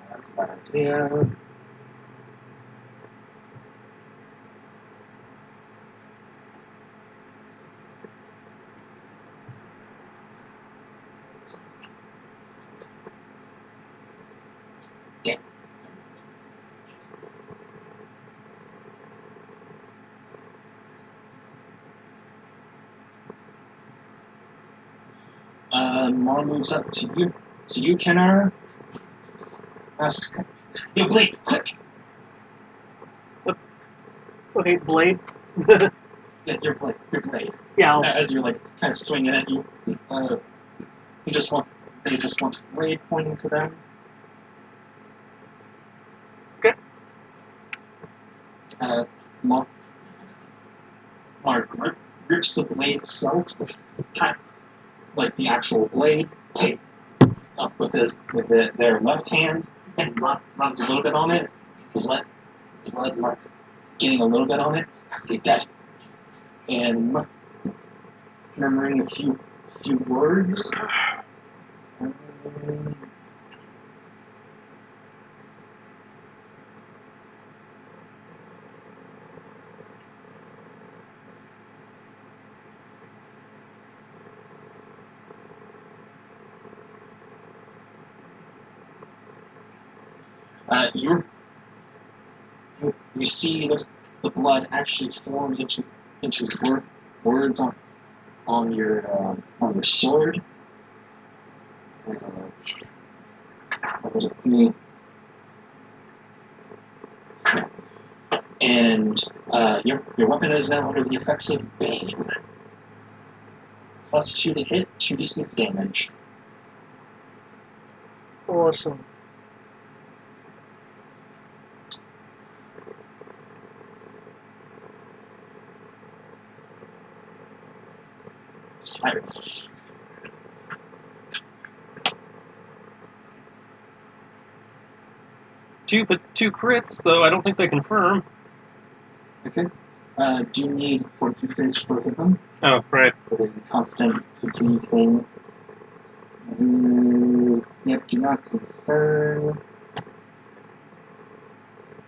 That's a bad idea. Damn. Mom moves up to you. To you, Kenara. Asks, "Yo, Blade, quick!"
Okay, Blade.
Yeah, your blade. Your blade.
Yeah.
As you're like kind of swinging at you, they just want blade pointing to them.
Okay.
Mark grips the blade itself, kind of like the actual blade, take up with their left hand and runs a little bit on it. Blood Mark getting a little bit on it. I say that, and murmuring a few words. You see the blood actually forms into words on your sword. What would it be? And your weapon is now under the effects of Bane. +2 to hit, 2d6 damage.
Awesome.
Cyrus.
Two crits, though I don't think they confirm.
Okay. Do you need fortitude saves for both of them?
Oh, right.
For the constant fatigue thing. Yep, do not confirm.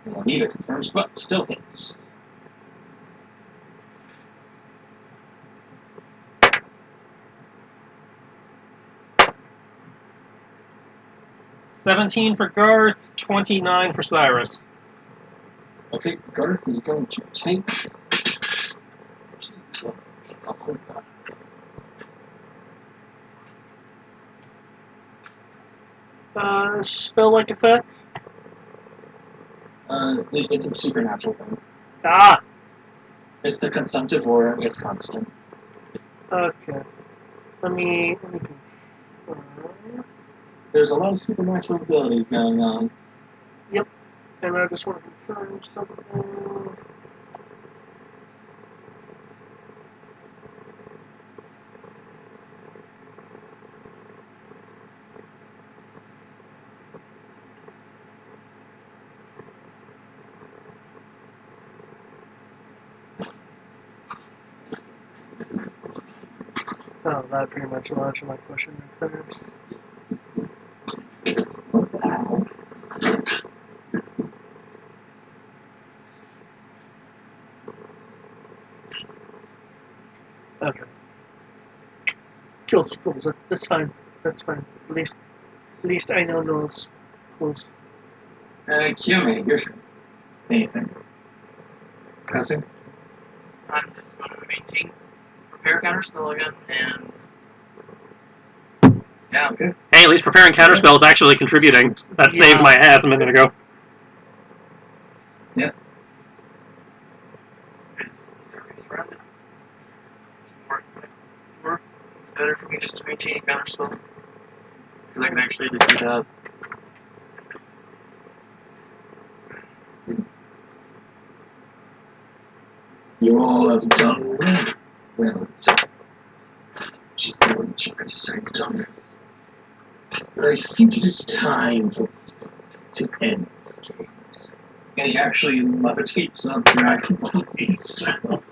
Well, neither confirms, but still hits.
$17 for Garth, $29 for Cyrus.
Okay, Garth is going to take.
Spell-like effect?
It's a supernatural thing.
Ah!
It's the consumptive aura, it's constant.
Okay. Let me confirm.
There's a lot of supernatural abilities going on.
Yep. And I just want to confirm something. Oh, that pretty much answered my question right there.
What the hell?
Okay. Kills. That's fine. That's fine. At least I know those. Close.
Kiyome, your turn. Anything? Passing?
I'm just going to maintain prepare counterspell again, and yeah.
Okay.
Hey, at least preparing counterspell is actually contributing. That saved my ass a minute ago.
better for me just to maintain counter spell? Because I can actually do that.
You all have done well. Well, my sanctum. But I think it is time to end this game. And he actually levitates up Dragon Ball Z style.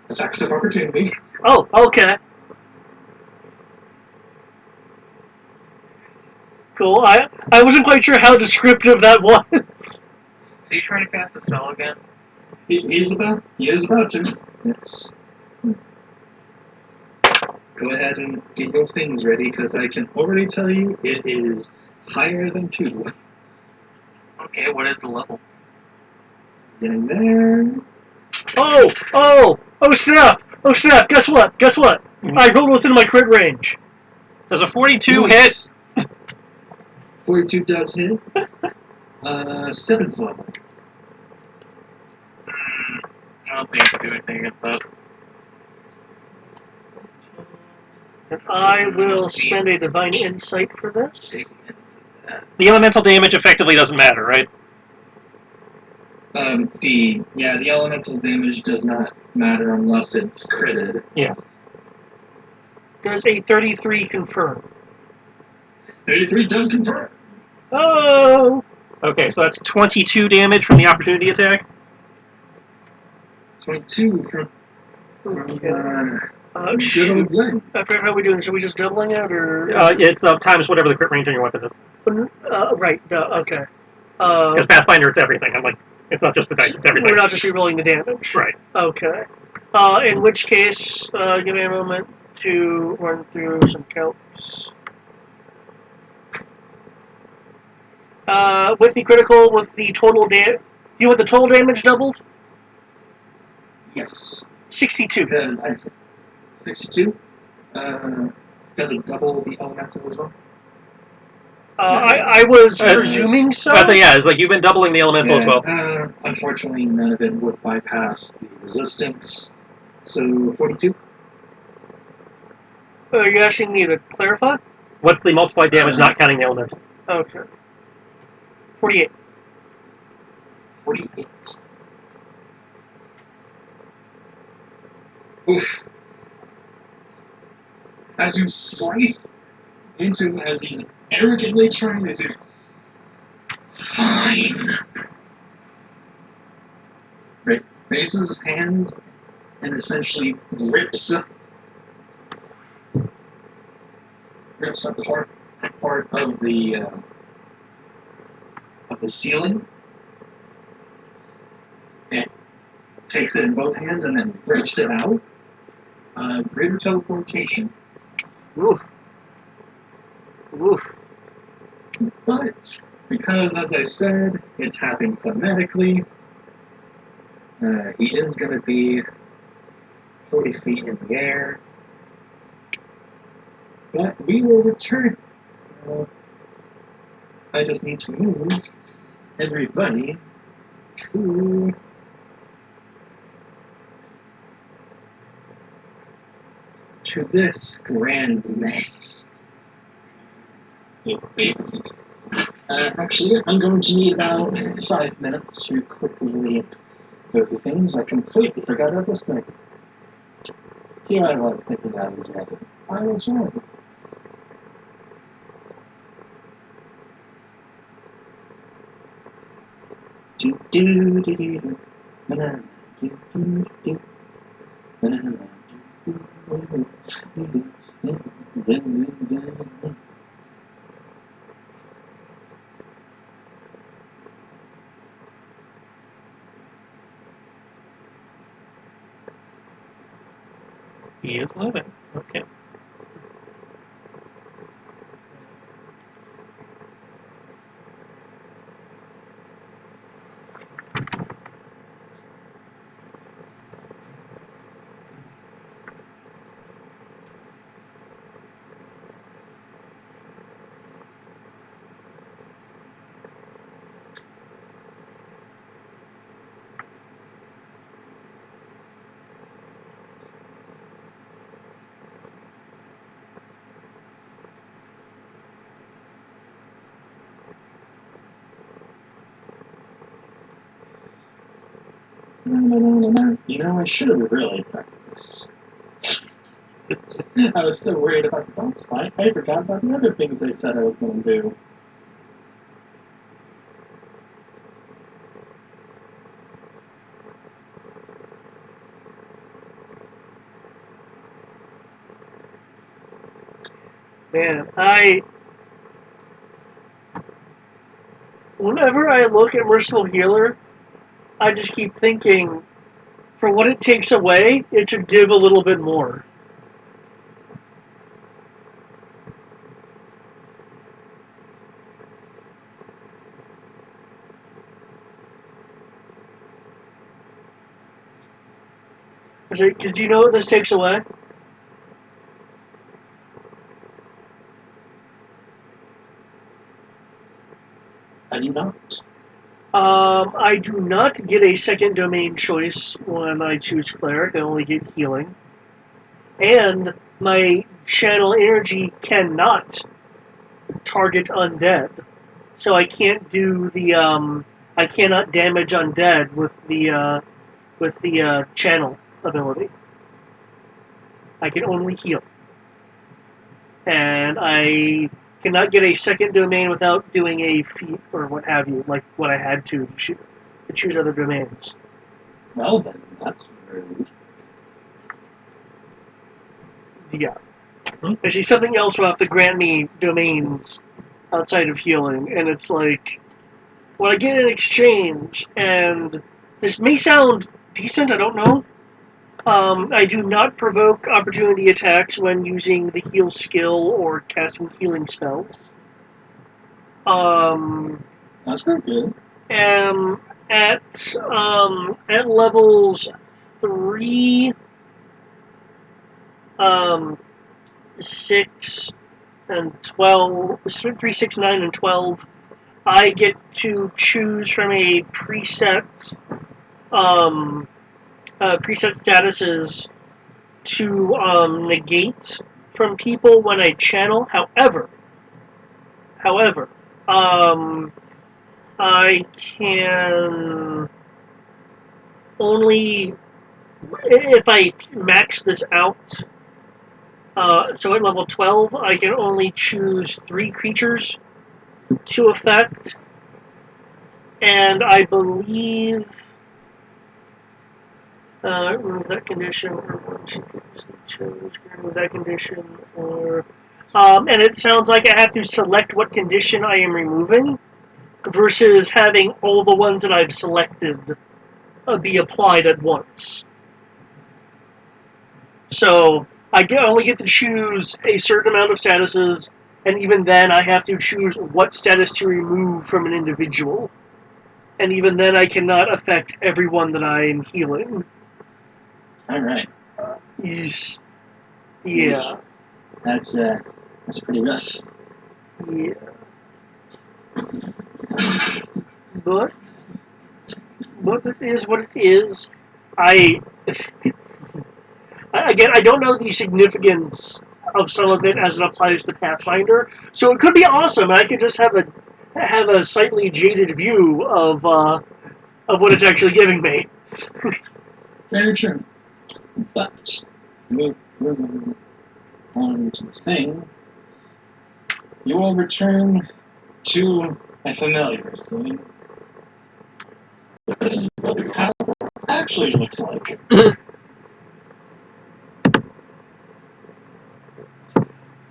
Attacks of opportunity.
Oh, okay. Cool. I wasn't quite sure how descriptive that was.
Are you trying to cast a spell again?
He is about to. Yes. Go ahead and get your things ready, because I can already tell you it is higher than 2.
Okay, what is the level?
Getting there.
Oh snap! Oh snap! Guess what? I rolled within my crit range.
Does a 42 hit?
Yes. 42 does hit. 7th level.
I don't think I can do anything against that.
And I will spend a divine insight for this.
The elemental damage effectively doesn't matter, right?
The elemental damage does not matter unless it's critted.
Yeah.
Does a 33 confirm?
33 does confirm.
Oh!
Okay, so that's 22 damage from the opportunity attack.
22 from
Okay.
good
Shoot.
old Glenn.
I forget how we doing. Should we just doubling it or?
It's times whatever the crit range on your weapon is.
Right. Okay.
Because Pathfinder, it's everything. I'm like, it's not just the dice, it's everything.
We're not just re-rolling the damage.
Right.
Okay. In which case, give me a moment to run through some counts. With the critical, with the total damage, you want the total damage doubled?
Yes.
62.
Because 62. Does it double the elemental as well?
I was presuming so.
It's like you've been doubling the elemental as well.
Unfortunately, none of it would bypass the resistance. So 42.
You actually need to clarify?
What's the multiplied damage not counting the elemental?
Okay. 48.
48. Oof. As you slice into him, as he's arrogantly trying to say, fine. Raises his hands and essentially rips up part of the ceiling, and takes it in both hands and then rips it out. Greater teleportation.
Oof. Oof.
But because, as I said, it's happening phonetically, he is going to be 40 feet in the air. But we will return. I just need to move everybody to this grand mess. Actually, I'm going to need about 5 minutes to quickly go through things. I completely forgot about this thing. Here I was thinking I was ready. I was wrong.
He is living. Okay.
You know, I should have really practiced. I was so worried about the boss fight, I forgot about the other things I said I was going to do.
Man, whenever I look at Merciful Healer, I just keep thinking, for what it takes away, it should give a little bit more. Because do you know what this takes away?
I do not.
I do not get a second domain choice when I choose Cleric. I only get healing. And my channel energy cannot target undead. So I can't do the, I cannot damage undead with the channel ability. I can only heal. And I cannot get a second domain without doing a feat or what have you, like what I had to choose other domains.
Well then, that's rude.
Yeah. Actually, something else will have to grant me domains outside of healing, and it's like, what I get in exchange, and this may sound decent, I don't know. I do not provoke opportunity attacks when using the heal skill or casting healing spells.
That's pretty good.
At levels 3, 6, and 12, 3, 6, 9, and 12, I get to choose from a preset statuses to negate from people when I channel. However, I can only, if I max this out, so at level 12, I can only choose 3 creatures to affect, and I believe remove that condition, or one should previously chose, remove that condition, or and it sounds like I have to select what condition I am removing versus having all the ones that I've selected be applied at once. So I only get to choose a certain amount of statuses, and even then I have to choose what status to remove from an individual. And even then I cannot affect everyone that I am healing.
Alright.
Yeah.
That's pretty rough.
Yeah. But it is what it is. Again, I don't know the significance of some of it as it applies to Pathfinder, so it could be awesome. I could just have a slightly jaded view of what it's actually giving me.
Very true. But moving on to the thing, you will return to a familiar scene. This is what it actually looks like.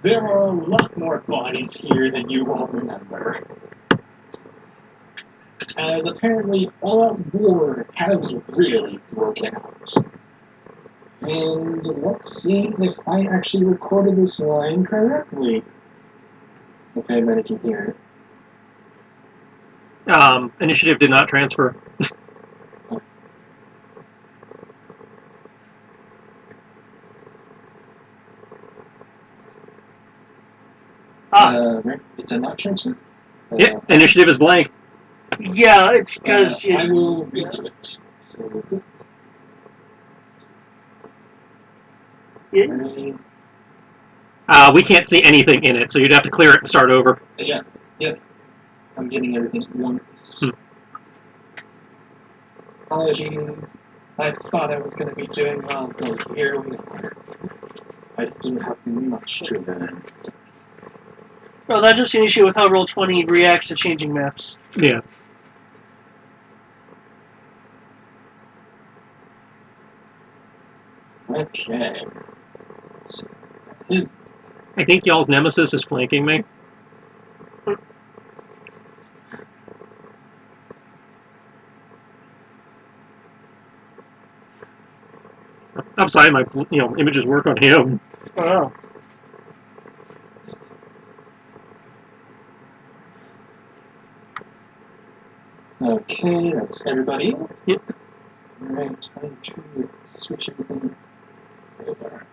There are a lot more bodies here than you all remember. As apparently all-out war has really broken out. And let's see if I actually recorded this line correctly. Okay, then I can hear it.
Initiative did not transfer.
It did not transfer?
Yep, initiative is blank.
Yeah, it's because
I will redo it. So,
We can't see anything in it, so you'd have to clear it and start over.
yeah. I'm getting everything at once. Apologies. I thought I was going to be doing well, but here we are. I still have much to learn.
Well, that's just an issue with how Roll20 reacts to changing maps.
Yeah.
Okay. So,
I think y'all's nemesis is flanking me. I'm sorry, my images work on him.
Oh.
okay, that's everybody.
Yep.
Alright, time to switch everything over.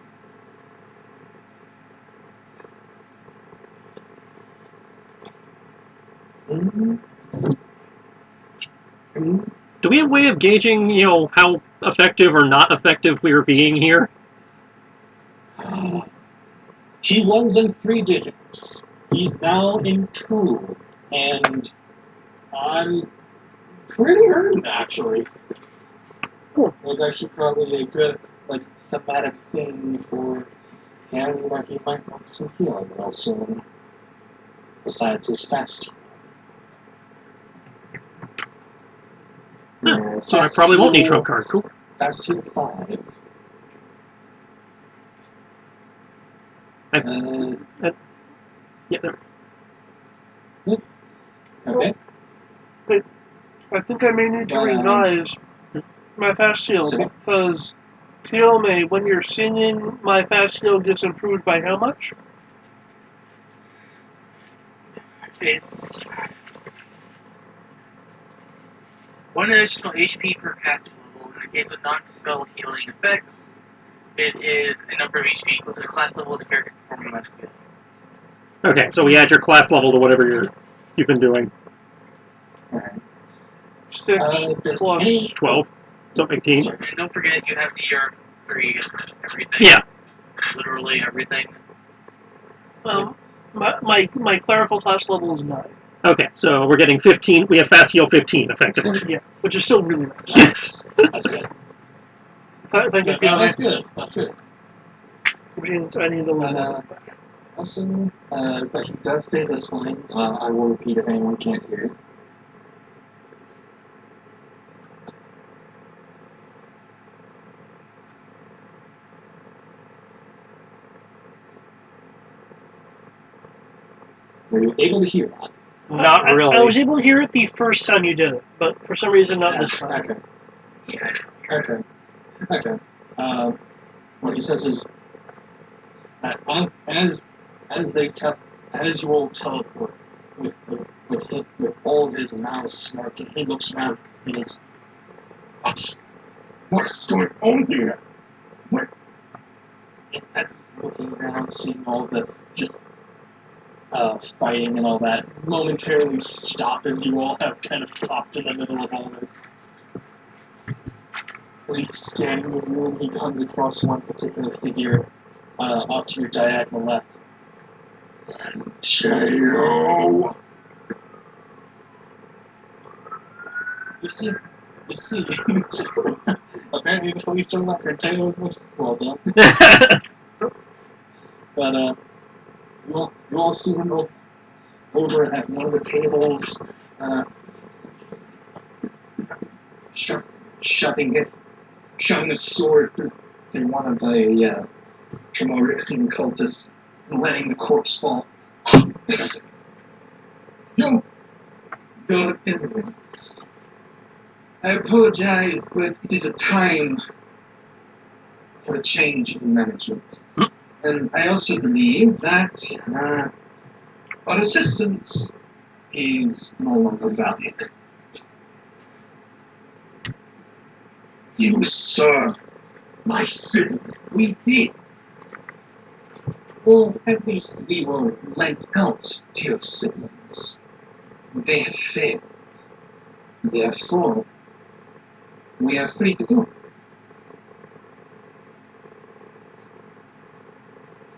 Do we have a way of gauging, how effective or not effective we are being here?
He was in 3 digits. He's now in 2. And I'm pretty hurt, actually.
Cool.
It was actually probably a good, thematic thing for him, where he might want some healing real soon. Besides his fast heal.
So I probably won't need trump card. Cool.
Fast heal 5.
Yeah, there.
Okay.
I think I may need to revise my fast heal
Okay.
because Kiome, when you're singing, my fast heal gets improved by how much?
It's 1 additional HP per cast level. In the case of non-spell healing effects, it is a number of HP equal to the class level of the character performing magic healing.
Okay, so we add your class level to whatever you've been doing.
Alright.
6 plus
12. So 18.
And don't forget, you have DR3 and everything.
Yeah.
Literally everything.
My clerical class level is 9.
Okay, so we're getting 15. We have fast heal 15, effectively.
Yeah, which is still really nice.
Yes. That's good.
Thank you,
No, that's
Kiome.
good. That's good.
Which means I need to level up.
Also, but he does say this line. I will repeat if anyone can't hear it. Were you able to hear that?
Not really.
I was able to hear it the first time you did it, but for some reason not this time.
Okay. Okay. What he says is, as you all teleport with all his mouth smirking, he looks around and is, what's going on here? What? And as he's looking around, seeing all the just fighting and all that, momentarily stop as you all have kind of popped in the middle of all this. As he's scanning the room, he comes across one particular figure off to your diagonal left. Teo! You see, apparently the police don't like her Teo as much as well done. But, you all see him over at one of the tables, shoving a sword through one of the Tremorixian cultists and letting the corpse fall. Your Eminence, I apologize, but it is a time for a change in management. And I also believe that our assistance is no longer valued. You serve my siblings. We did. Or at least we were lent out to your siblings. They have failed. Therefore, we are free to go.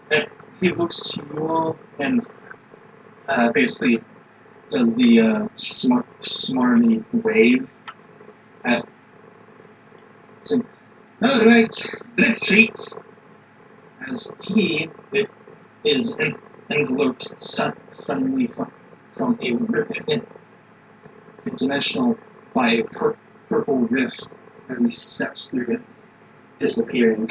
And he looks to you all and basically does the smarmy wave at
So, all right, let's treat. As he is enveloped suddenly from a rip dimensional by a purple rift as he steps through it, disappearing.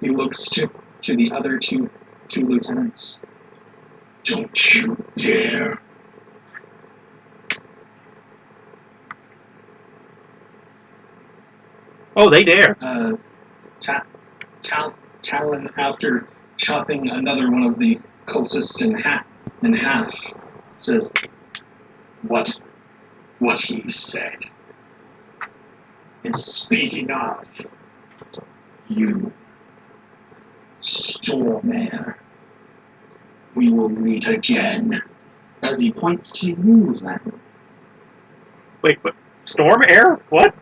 He looks to the other two lieutenants. Don't you dare!
Oh, they dare.
Talon, after chopping another one of the cultists in half, says, What he said. And speaking of, you, Stormare, we will meet again. As he points to you, Len.
Wait, what? Storm air? What?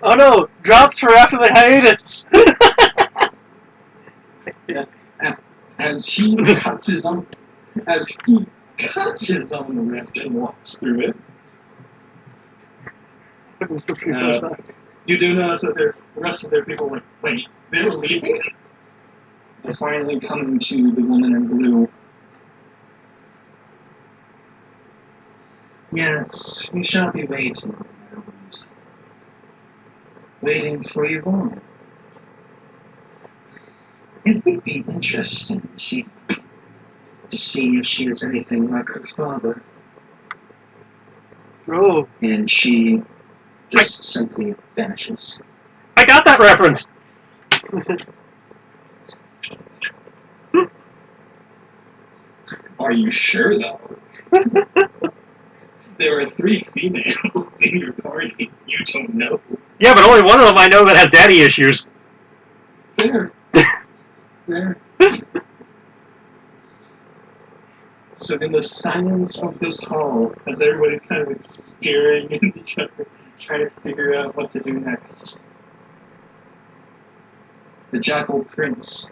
Oh no! Drops for after the hiatus!
As he cuts his own rift and walks through it. You do notice that the rest of their people were, wait, they were leaving? They're finally coming to the woman in blue. Yes, we shall be waiting. Waiting for you all. It would be interesting to see if she is anything like her father.
Oh.
And she just simply vanishes.
I got that reference.
Are you sure, though? There are 3 females in your party. You don't know.
Yeah, but only one of them I know that has daddy issues.
Fair. Fair. So in the silence of this hall, as everybody's kind of like staring at each other, trying to figure out what to do next, the Jackal Prince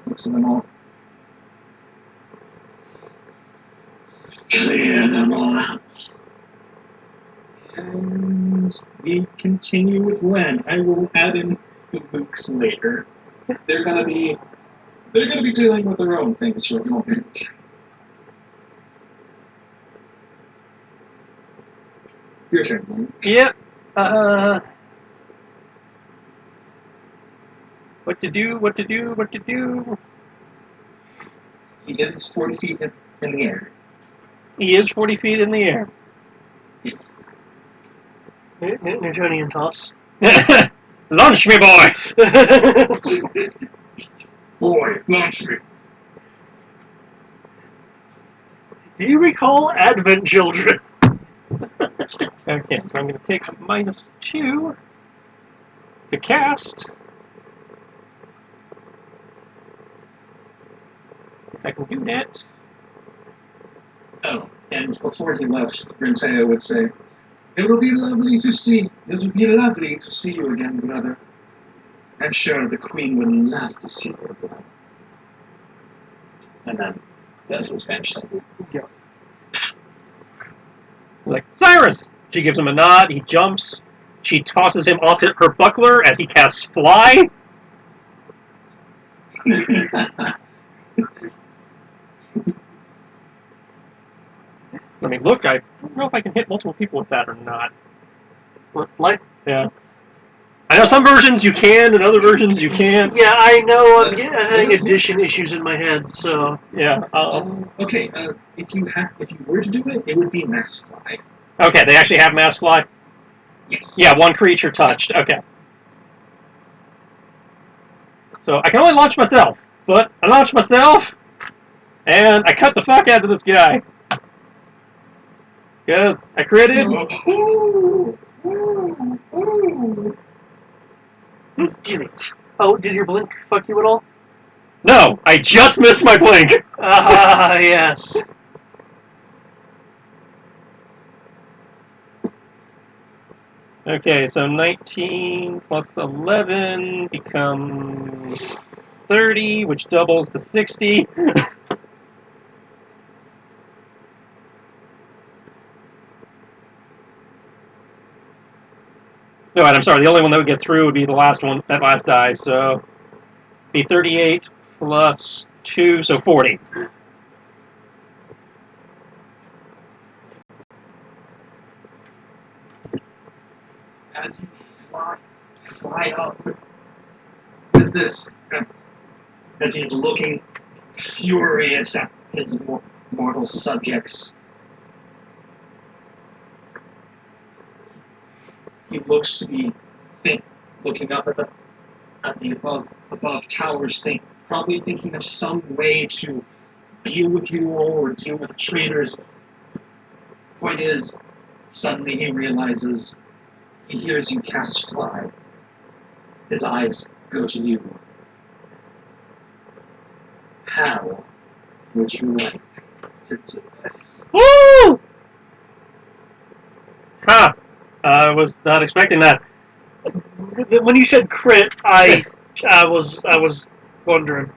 looks at them all. Clear them all out. And we continue with Len. I will add in the Luke's later. They're gonna be dealing with their own things for the moment. Your turn, Len.
Yep. What to do?
He is 40 feet in the air.
He is 40 feet in the air.
Yes.
Newtonian toss.
Launch me, boy!
Boy, launch me.
Do you recall Advent Children?
Okay, so I'm going to take a -2 to cast. If I can do that.
Oh, and before he left, Renteo would say, It will be lovely to see you again, brother. I'm sure the Queen would love to see you again. And then does his bench thing.
Like, Cyrus! She gives him a nod, he jumps. She tosses him off her buckler as he casts Fly. I mean, look, I don't know if I can hit multiple people with that or not.
Like,
Yeah. I know some versions you can, and other versions you can't.
yeah, I know. I'm having addition issues in my head, so
Yeah.
Okay, if you were to do it, it would be Max Fly.
Okay, they actually have Mass Fly?
Yes.
Yeah, one creature touched. Okay. So I can only launch myself, but I launch myself, and I cut the fuck out of this guy. Because I critted.
damn it. Oh, did your blink fuck you at all?
No, I just missed my blink.
Ah, yes.
Okay, so 19 plus 11 becomes 30, which doubles to 60. No, I'm sorry. The only one that would get through would be the last one, that last die. So, be 38 plus 2, so 40.
As you fly up with this, as he's looking furious at his mortal subjects, he looks to be looking up at the above towers, probably thinking of some way to deal with you all or deal with the traitors. Point is, suddenly he realizes he hears you cast fly. His eyes go to you. How would you like to do this?
Woo! Huh. I was not expecting that.
When you said crit, I was wondering.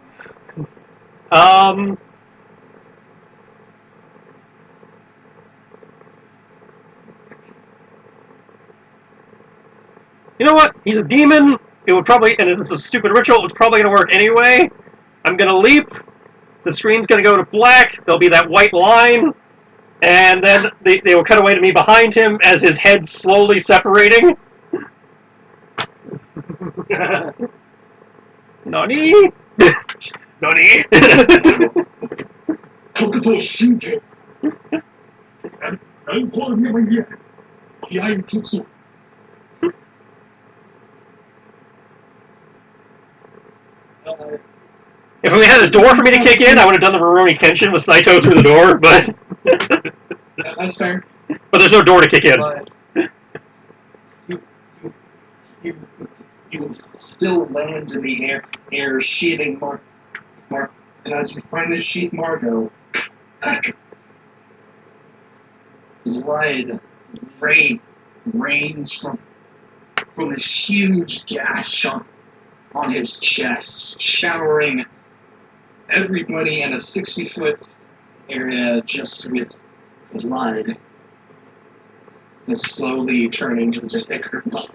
You know what? He's a demon. It would probably, and it's a stupid ritual. It's probably going to work anyway. I'm going to leap. The screen's going to go to black. There'll be that white line. And then they will cut away to me behind him as his head's slowly separating. Nani?
Nani?
If we had a door for me to kick in, I would have done the Rurouni Kenshin with Saito through the door, but
That's fair.
but there's no door to kick in.
But you still land in the air sheathing Mark. And as you finally sheath Margot, blood rains from this huge gash on his chest, showering everybody in a 60-foot area just with blood. And slowly turning into thicker blood.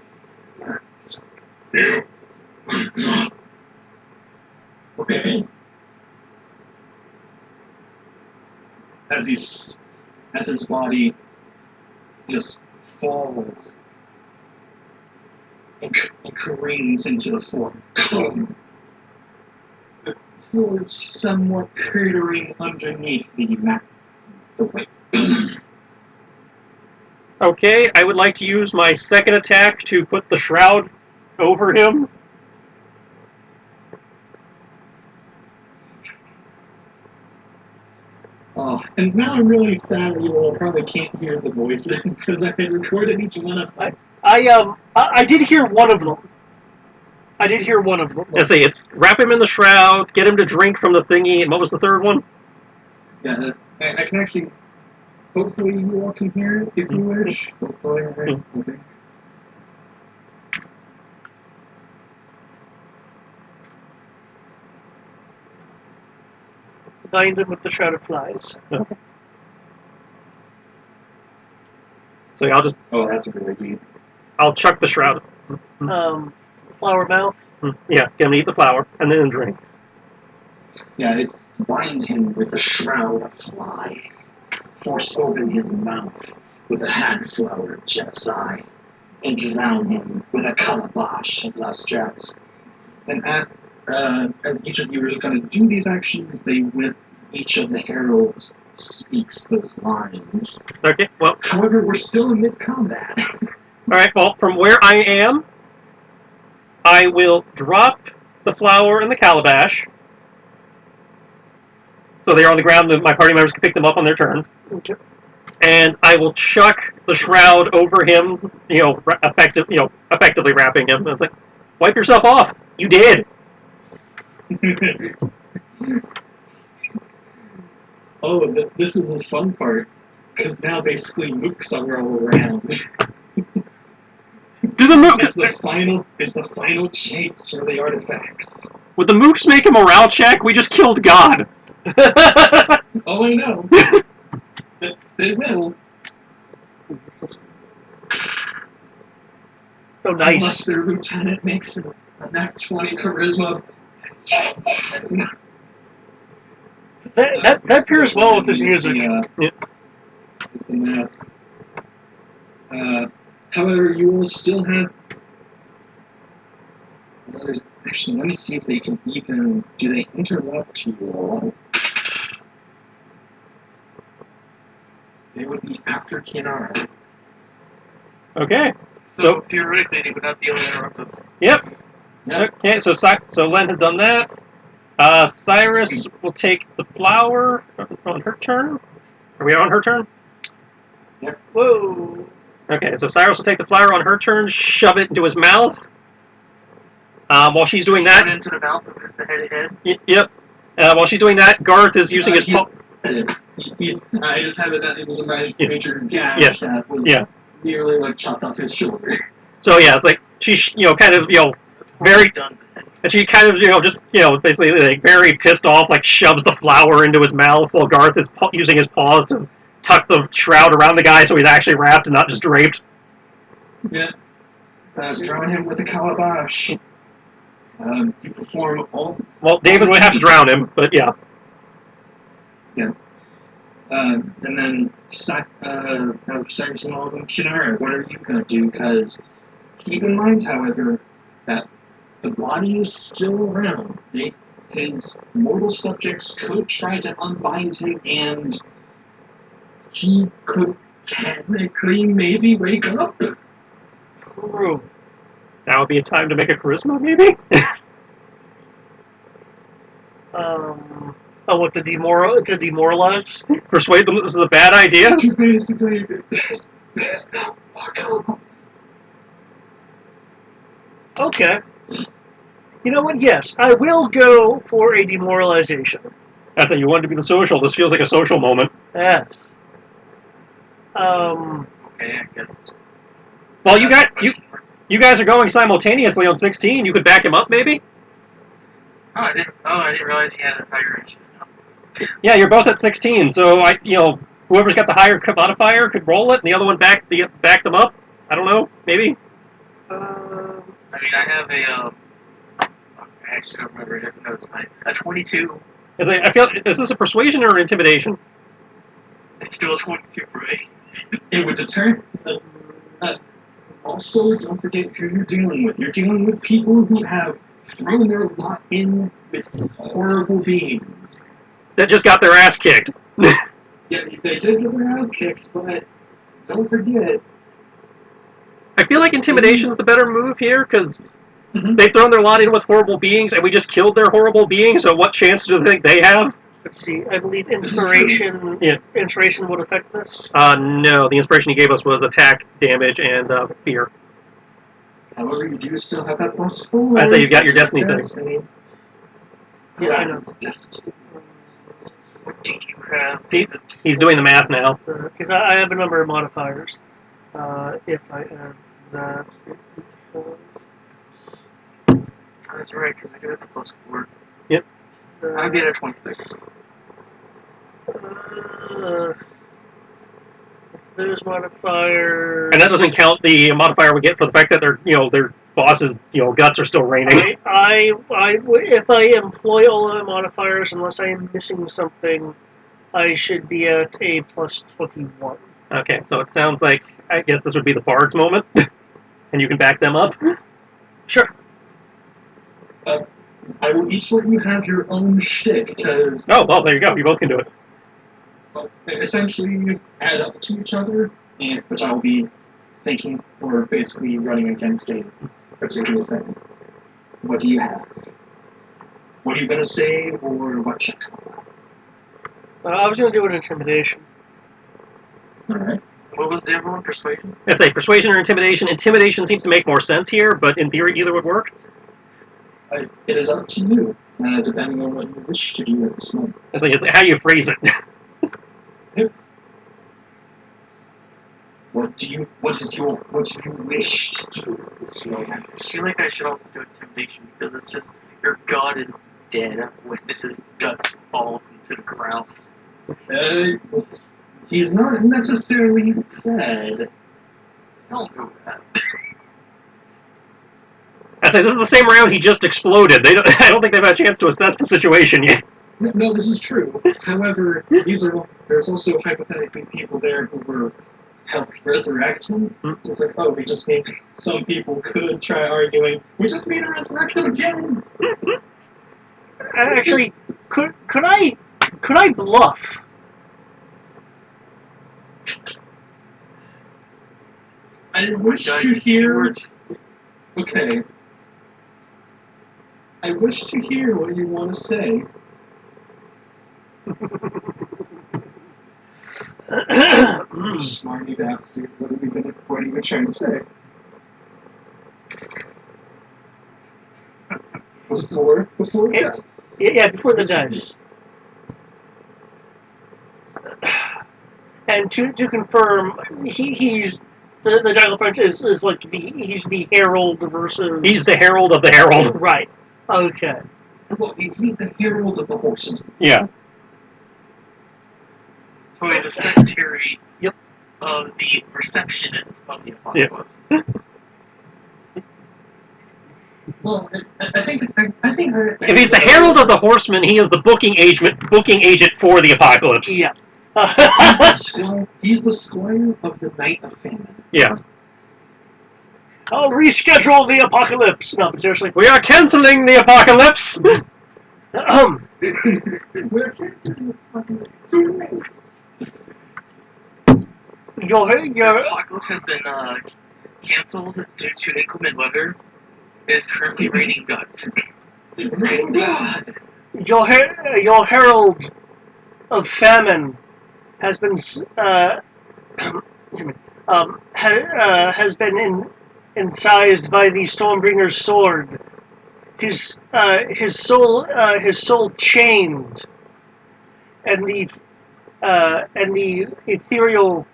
Okay. As his body just falls and careens into the floor. The floor somewhat cratering underneath the weight.
Okay, I would like to use my second attack to put the shroud over him.
Oh, and now I'm really sad that you all probably can't hear the voices because I had recorded each one of them.
I did hear one of them.
Let's see, it's wrap him in the shroud, get him to drink from the thingy, and what was the third one?
Yeah, I can actually. Hopefully, you all can hear it if you wish. Hopefully, okay.
Bind him with the shroud of flies.
Okay. So yeah, I'll just
That's a really deep.
I'll chuck the shroud.
Flower mouth.
Yeah, get him to eat the flower and then drink.
Yeah, it's bind him with a shroud of flies. Force open his mouth with a hand flower of genocide, and drown him with a calabash of lustrats. And as each of you are going to do these actions, each of the heralds speaks those lines.
Okay, well,
However, we're still in mid-combat.
alright, well, from where I am, I will drop the flower and the calabash. So they're on the ground, and my party members can pick them up on their turns.
Okay.
And I will chuck the shroud over him, effectively wrapping him. It's like, wipe yourself off. You did.
This is the fun part, because now basically mooks are all around.
Do the mooks?
It's the final chase for the artifacts.
Would the mooks make a morale check? We just killed God.
Oh, I know. They will.
So
Unless
nice.
their lieutenant makes a nat 20 charisma.
That pairs well with this music.
The mask. However, you will still have. Actually, let me see if they can even. Do they interrupt you all? They would be after Kianara.
Okay.
So theoretically, they would not be able to interrupt us.
Yep.
Yep.
Okay, so Len has done that. Cyrus will take the flower on her turn. Are we on her turn?
Whoa.
Okay, so Cyrus will take the flower on her turn, shove it into his mouth. While she's doing
Shove it
that,
into the mouth of his beheaded head.
yep. While she's doing that, Garth is using his paw.
I just have it that it was a major
Yeah.
gash that was
Yeah.
nearly like chopped off his shoulder.
So yeah, it's like she's kind of very,
Done.
and she kind of just basically like very pissed off, like shoves the flower into his mouth while Garth is using his paws to tuck the shroud around the guy so he's actually wrapped and not just draped.
Yeah. Drown him with a calabash. You perform all.
Well, David would have to drown him, but yeah.
And then Cyrus and all of them, Kianara, what are you going to do? Because keep in mind, however, that the body is still around. His mortal subjects could try to unbind him, and he could technically maybe wake up.
True.
That would be a time to make a charisma, maybe?
What, to demoralize?
Persuade them this is a bad idea?
To basically, best now, fuck off.
Okay. You know what? Yes, I will go for a demoralization.
That's it, you wanted to be the social. This feels like a social moment.
Yes.
Okay, I guess.
Well, you guys are going simultaneously on 16. You could back him up, maybe?
I didn't realize he had a higher range.
Yeah, you're both at 16, so whoever's got the higher modifier could roll it, and the other one back them up. I don't know, maybe.
I mean, I have a. I actually don't remember. It doesn't know it's mine. A 22.
Is this a persuasion or an intimidation?
It's still a 22, right?
It would deter. Also, don't forget who you're dealing with. You're dealing with people who have thrown their lot in with horrible beings.
That just got their ass kicked.
Yeah, they did get their ass kicked, but don't forget.
I feel like intimidation is the better move here, because they've thrown their lot in with horrible beings, and we just killed their horrible beings, so what chance do they think they have?
Let's see. I believe inspiration.
Yeah.
Inspiration would affect this.
No. The inspiration he gave us was attack, damage, and fear.
However, you do still have that +4.
I'd say you've got your destiny thing.
Yeah, I know.
Destiny.
What do you have?
He's doing the math now.
Because I have a number of modifiers. If I add that, it becomes.
That's right, because I do have the +4.
Yep.
I'll get a 26.
Those modifiers.
And that doesn't count the modifier we get for the fact that their boss's guts are still raining.
If I employ all of the modifiers, unless I am missing something, I should be at a +21.
Okay, so it sounds like I guess this would be the bard's moment, and you can back them up.
Sure.
I will each let you have your own shtick, because
Oh, well, there you go. You both can do it.
essentially you add up to each other, and which I'll be thinking or basically running against a particular thing. What do you have? What are you going to say, or what should come up?
I was going to do an intimidation.
Alright.
What was the other one? Persuasion?
It's a persuasion or intimidation. Intimidation seems to make more sense here, but in theory, either would work.
It is up to you, depending on what you wish to do at this moment.
It's how you phrase it.
What do you wish to do at this moment?
I feel like I should also do intimidation because it's just your god is dead. Witnesses guts fall into the ground.
He's not necessarily dead.
Don't do that.
say, this is the same round he just exploded. I don't think they've had a chance to assess the situation yet.
No, this is true. However, there's also hypothetically people there who were helped resurrect him. It's like, oh, we just need, some people could try arguing, we just need to resurrect him again.
Actually, could I bluff?
I wish to hear. Okay. I wish to hear what you want to say. You smarty bastard. What are you trying to say? Before the dice.
Yeah, before the dice. And to confirm, he's the Jungle Prince is like he's the herald versus.
He's the herald of the herald.
Right. Okay.
Well, he's the herald of the horseman.
Yeah.
So he's a secretary
Yep.
of the receptionist of the apocalypse.
Yeah.
Well, I think
If he's the herald of the horseman, he is the booking agent for the apocalypse.
Yeah.
He's the squire of the Night of Famine.
Yeah.
I'll reschedule the apocalypse. No, but seriously.
We are canceling the apocalypse.
We're canceling the apocalypse. Too late.
The apocalypse has been canceled due to inclement weather. It is currently raining guts.
Rain God.
Your herald of famine has been has been incised by the Stormbringer's sword. His soul chained, and the ethereal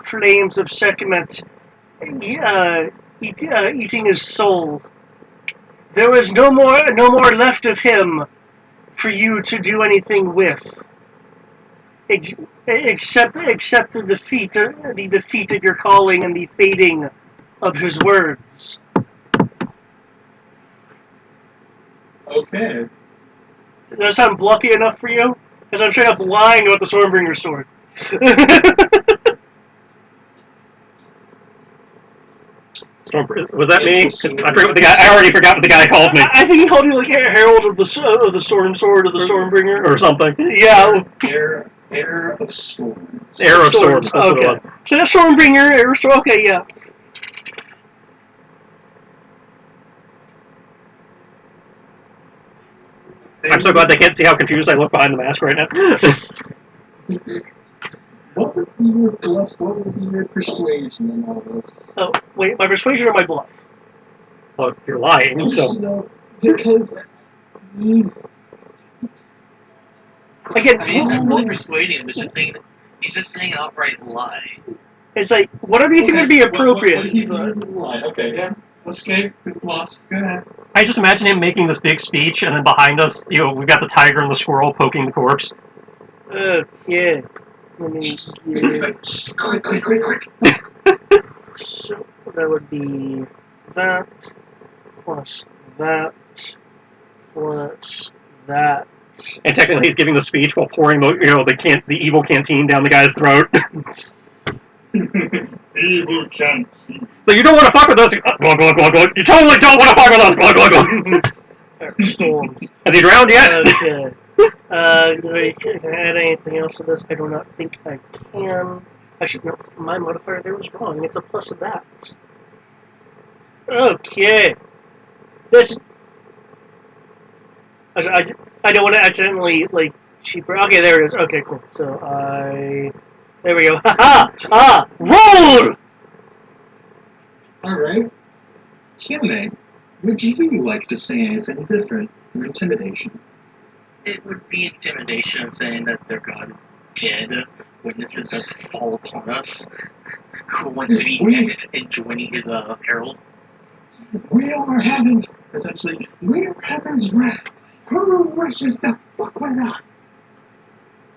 flames of Sekhmet eating his soul. There is no more left of him for you to do anything with, except the defeat of your calling and the fading of his words.
Okay.
Does that sound bluffy enough for you? Because I'm straight up lying about the Stormbringer's sword.
Was that me? I already forgot what the guy called me.
I think he called you like Herald of the Storm Sword of the Stormbringer
or something.
Yeah.
Heir of Storms.
Heir of Swords. That's
okay.
what it was.
So that's Stormbringer, Heir of Storm. Okay, yeah.
I'm so glad they can't see how confused I look behind the mask right now.
What would be your bluff? What would be your persuasion in all this?
Oh, wait, my persuasion or my bluff?
Well, you're lying, so...
No, because...
Again,
I mean, he's not really persuading him, he's just saying an outright lie.
it's like, whatever you think would be appropriate.
What he views as a lie. Okay, yeah. Let's go. Good bluff. Go ahead.
I just imagine him making this big speech, and then behind us, we've got the tiger and the squirrel poking the corpse.
Yeah. Let me... Yeah.
Quick.
So, that would be that, plus that, plus that.
And technically, he's giving the speech while pouring the evil canteen down the guy's throat.
Evil canteen.
So you don't want to fuck with us. Glug, glug, glug, glug. You totally don't want to fuck with us. Glug, glug, glug.
Storms.
Has he drowned yet?
Okay. Can I add anything else to this? I do not think I can. Actually, no, my modifier there was wrong. It's a plus of that. Okay. This... I don't want to accidentally, like, cheaper. Okay, there it is. Okay, cool. So, there we go. Ha-ha! Roll!
Alright. Kiane, would you like to say anything different or intimidation?
It would be intimidation of saying that their god is dead. Witnesses must fall upon us. Who wants to be next in joining his herald?
We are heaven's wrath. Who wishes to fuck with us?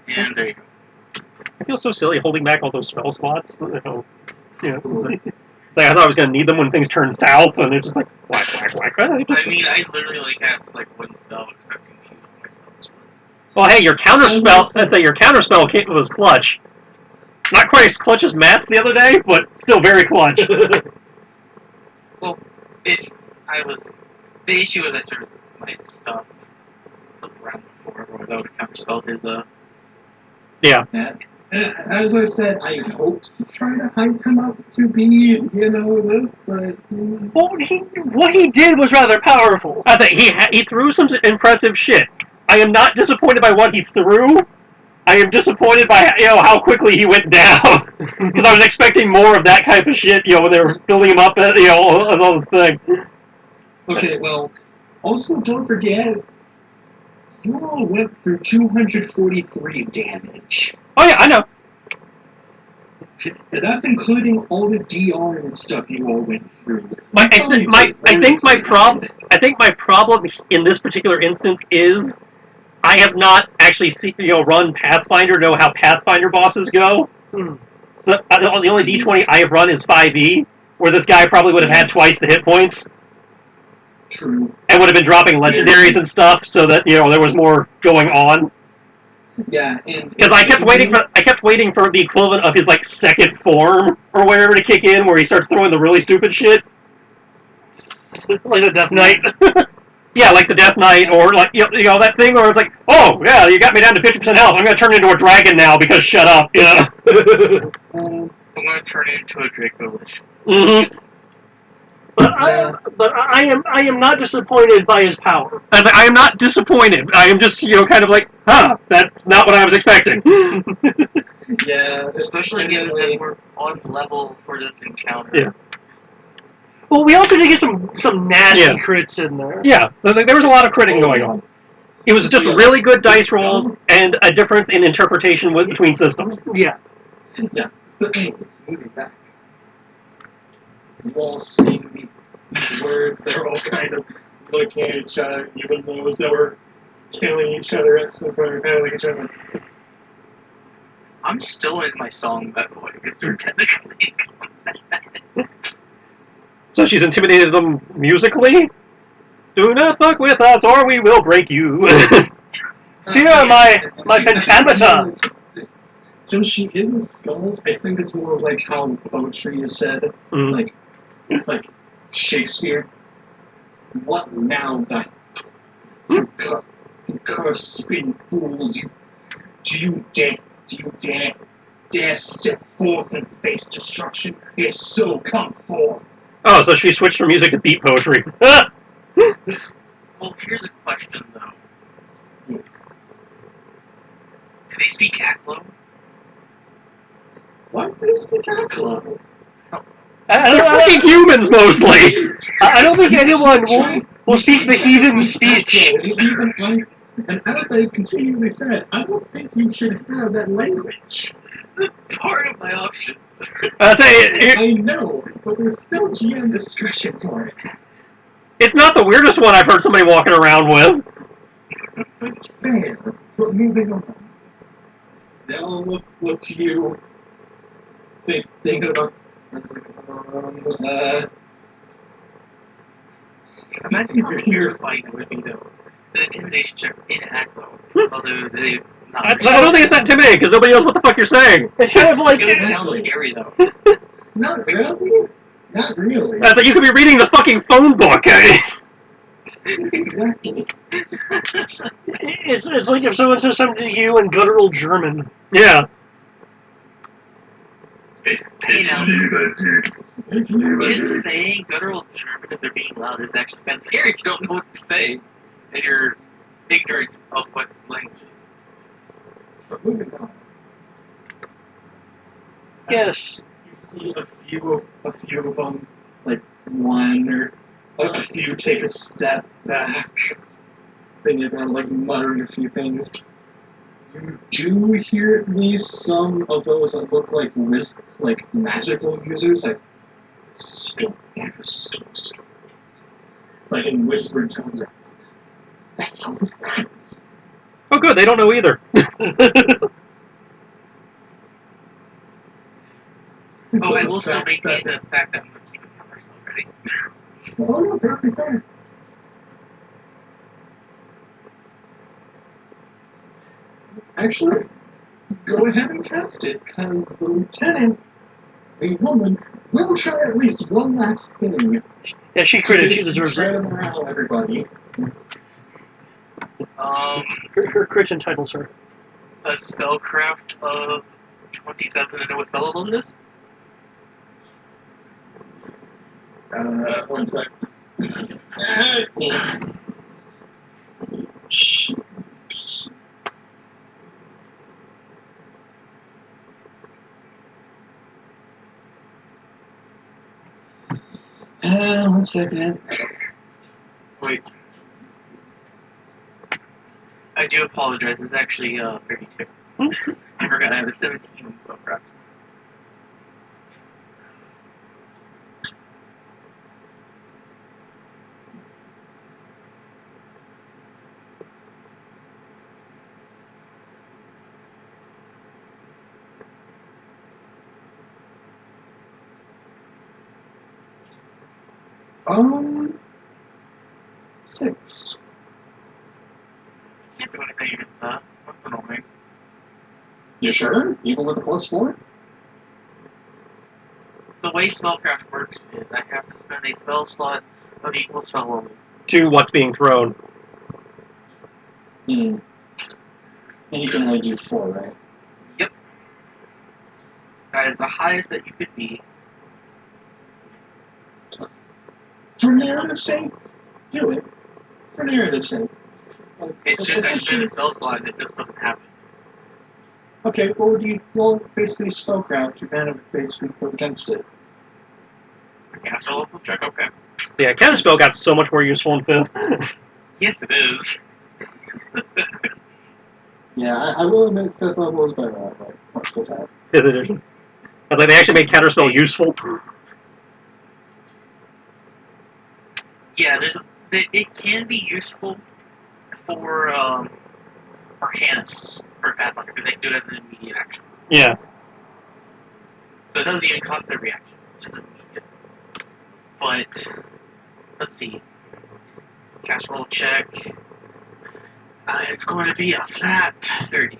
And there you go.
I feel so silly holding back all those spell slots. It's I thought I was going to need them when things turn south, and it's just like, whack.
I mean, I literally cast like one spell expecting to use my spells.
Well, hey, your counterspell, I'd say your counterspell was clutch. Not quite as clutch as Matt's the other day, but still very clutch.
Well, if I was, the issue is I sort of my stuff around before, without a counterspell his
Yeah.
As I said, I hoped to try to hype him up to be, this, but...
Well, what he did was rather powerful.
I'd say he threw some impressive shit. I am not disappointed by what he threw. I am disappointed by how quickly he went down. Because I was expecting more of that type of shit. When they were building him up, all this thing.
Okay, well, also don't forget, you all went through 243 damage.
Oh yeah, I know.
That's including all the DR and stuff you all went through.
I think my problem in this particular instance is I have not actually run Pathfinder, know how Pathfinder bosses go. So the only D20 I have run is 5e, where this guy probably would have had twice the hit points.
True.
And would have been dropping legendaries and stuff, so that there was more going on.
Yeah, and
because I kept waiting for the equivalent of his second form or whatever to kick in, where he starts throwing the really stupid shit,
Like the Death Knight.
Yeah, like the Death Knight, or that thing where it's like, oh yeah, you got me down to 50% health. I'm gonna turn into a dragon now because shut up.
I'm gonna turn it into a Draco Lich.
Mm-hmm.
But I am not disappointed by his power.
I am not disappointed. I am just kind of like, that's not what I was expecting.
Yeah,
Especially given that we're on level for this encounter.
Yeah.
Well, we also did get some nasty crits in there.
Yeah, there was a lot of critting going on. It was just really good dice rolls and a difference in interpretation between systems.
Yeah.
Yeah, but anyways, moving back. You all seeing these words, they're all kind of looking at each other, even those that were killing each other at some point, killing each other.
I'm still in my song, by the way, because they're technically in combat.
So she's intimidated them musically? Do not fuck with us, or we will break you. Fear my pentameter.
Since she is a skull, I think it's more like how poetry is said, like Shakespeare. What now, you cursed spitting fools? Do you dare step forth and face destruction? If so, come forth.
Oh, so she switched from music to beat poetry.
Well, here's a question, though.
Yes.
Do they speak Aklo?
Why do they speak Aklo?
They're fucking humans, mostly.
I don't think anyone will speak the heathen speech.
And as I continually said, I don't think you should have that language.
Part of my options.
I'll tell you,
I know, but there's still GM discretion for it.
it's not the weirdest one I've heard somebody walking around with.
It's fair, but moving on. They'll look to you, think about.
Imagine how terrifying it would be, though. The intimidation check in Aklo, although they not.
I don't think it's that intimidating because nobody knows what the fuck you're saying.
It's kind of like
It sounds scary, though.
Not really. Not really.
That's like you could be reading the fucking phone book.
Exactly.
it's like if someone says something to you in guttural German.
Yeah.
Hey, now, just saying guttural German if they're being loud is actually kind of scary if you don't know what you're saying and you're ignorant of what language is.
But moving on.
Yes.
You see a few of them, like one or a few take a step back, thinking about muttering a few things. You do hear at least some of those that look like magical users, storm, in whispered tones. The hell is that?
Oh, good. They don't know either.
Oh, I will still maintain the fact that I'm going to me.
Oh, no, perfectly fair. Actually, go ahead and cast it, because the lieutenant, a woman, will try at least one last thing.
Yeah, she
to
critted. She
basically
deserves
try
it.
to morale everybody.
Her crit entitles her.
A spellcraft of 27 and know what spell level it is?
1 sec. One second.
Wait. I do apologize. It's actually 32. I forgot I have a 17 in spellcraft.
Um, 6.
Can't do anything against that. That's annoying.
You sure? Even with a +4?
The way spellcraft works is I have to spend a spell slot of equal spell level.
To what's being thrown.
And you can only do 4, right?
Yep. That is the highest that you could be.
For narrative's sake, do it. For narrative's sake.
It's just I spend a spell slot and it just doesn't happen.
Okay, well, well, basically spellcraft, your mana basically go against it.
Caster level check, okay.
Yeah, counterspell got so much more useful in 5th.
Yes, it is.
Yeah, I will admit 5th level is better at it, like, 5th.
5th edition. I was like, they actually made counterspell useful.
Yeah, it can be useful for Arcanus for Pathfinder because they can do it as an immediate action.
Yeah.
So it doesn't even cost a reaction, which is immediate. But let's see. Cast roll check. It's going to be a flat 30.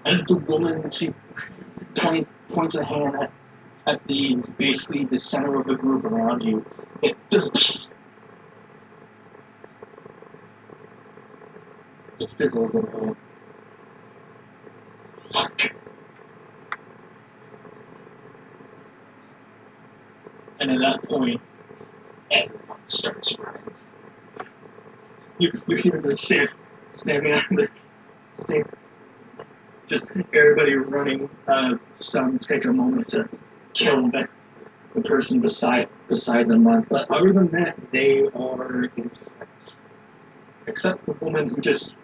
As the woman, she points a hand at the basically the center of the group around you. It just it fizzles away. Fuck. And at that point, everyone starts running. You hear the snapping on the snake. Just everybody running. Some take a moment to kill the person beside them. But other than that, they are in fight. Except the woman who just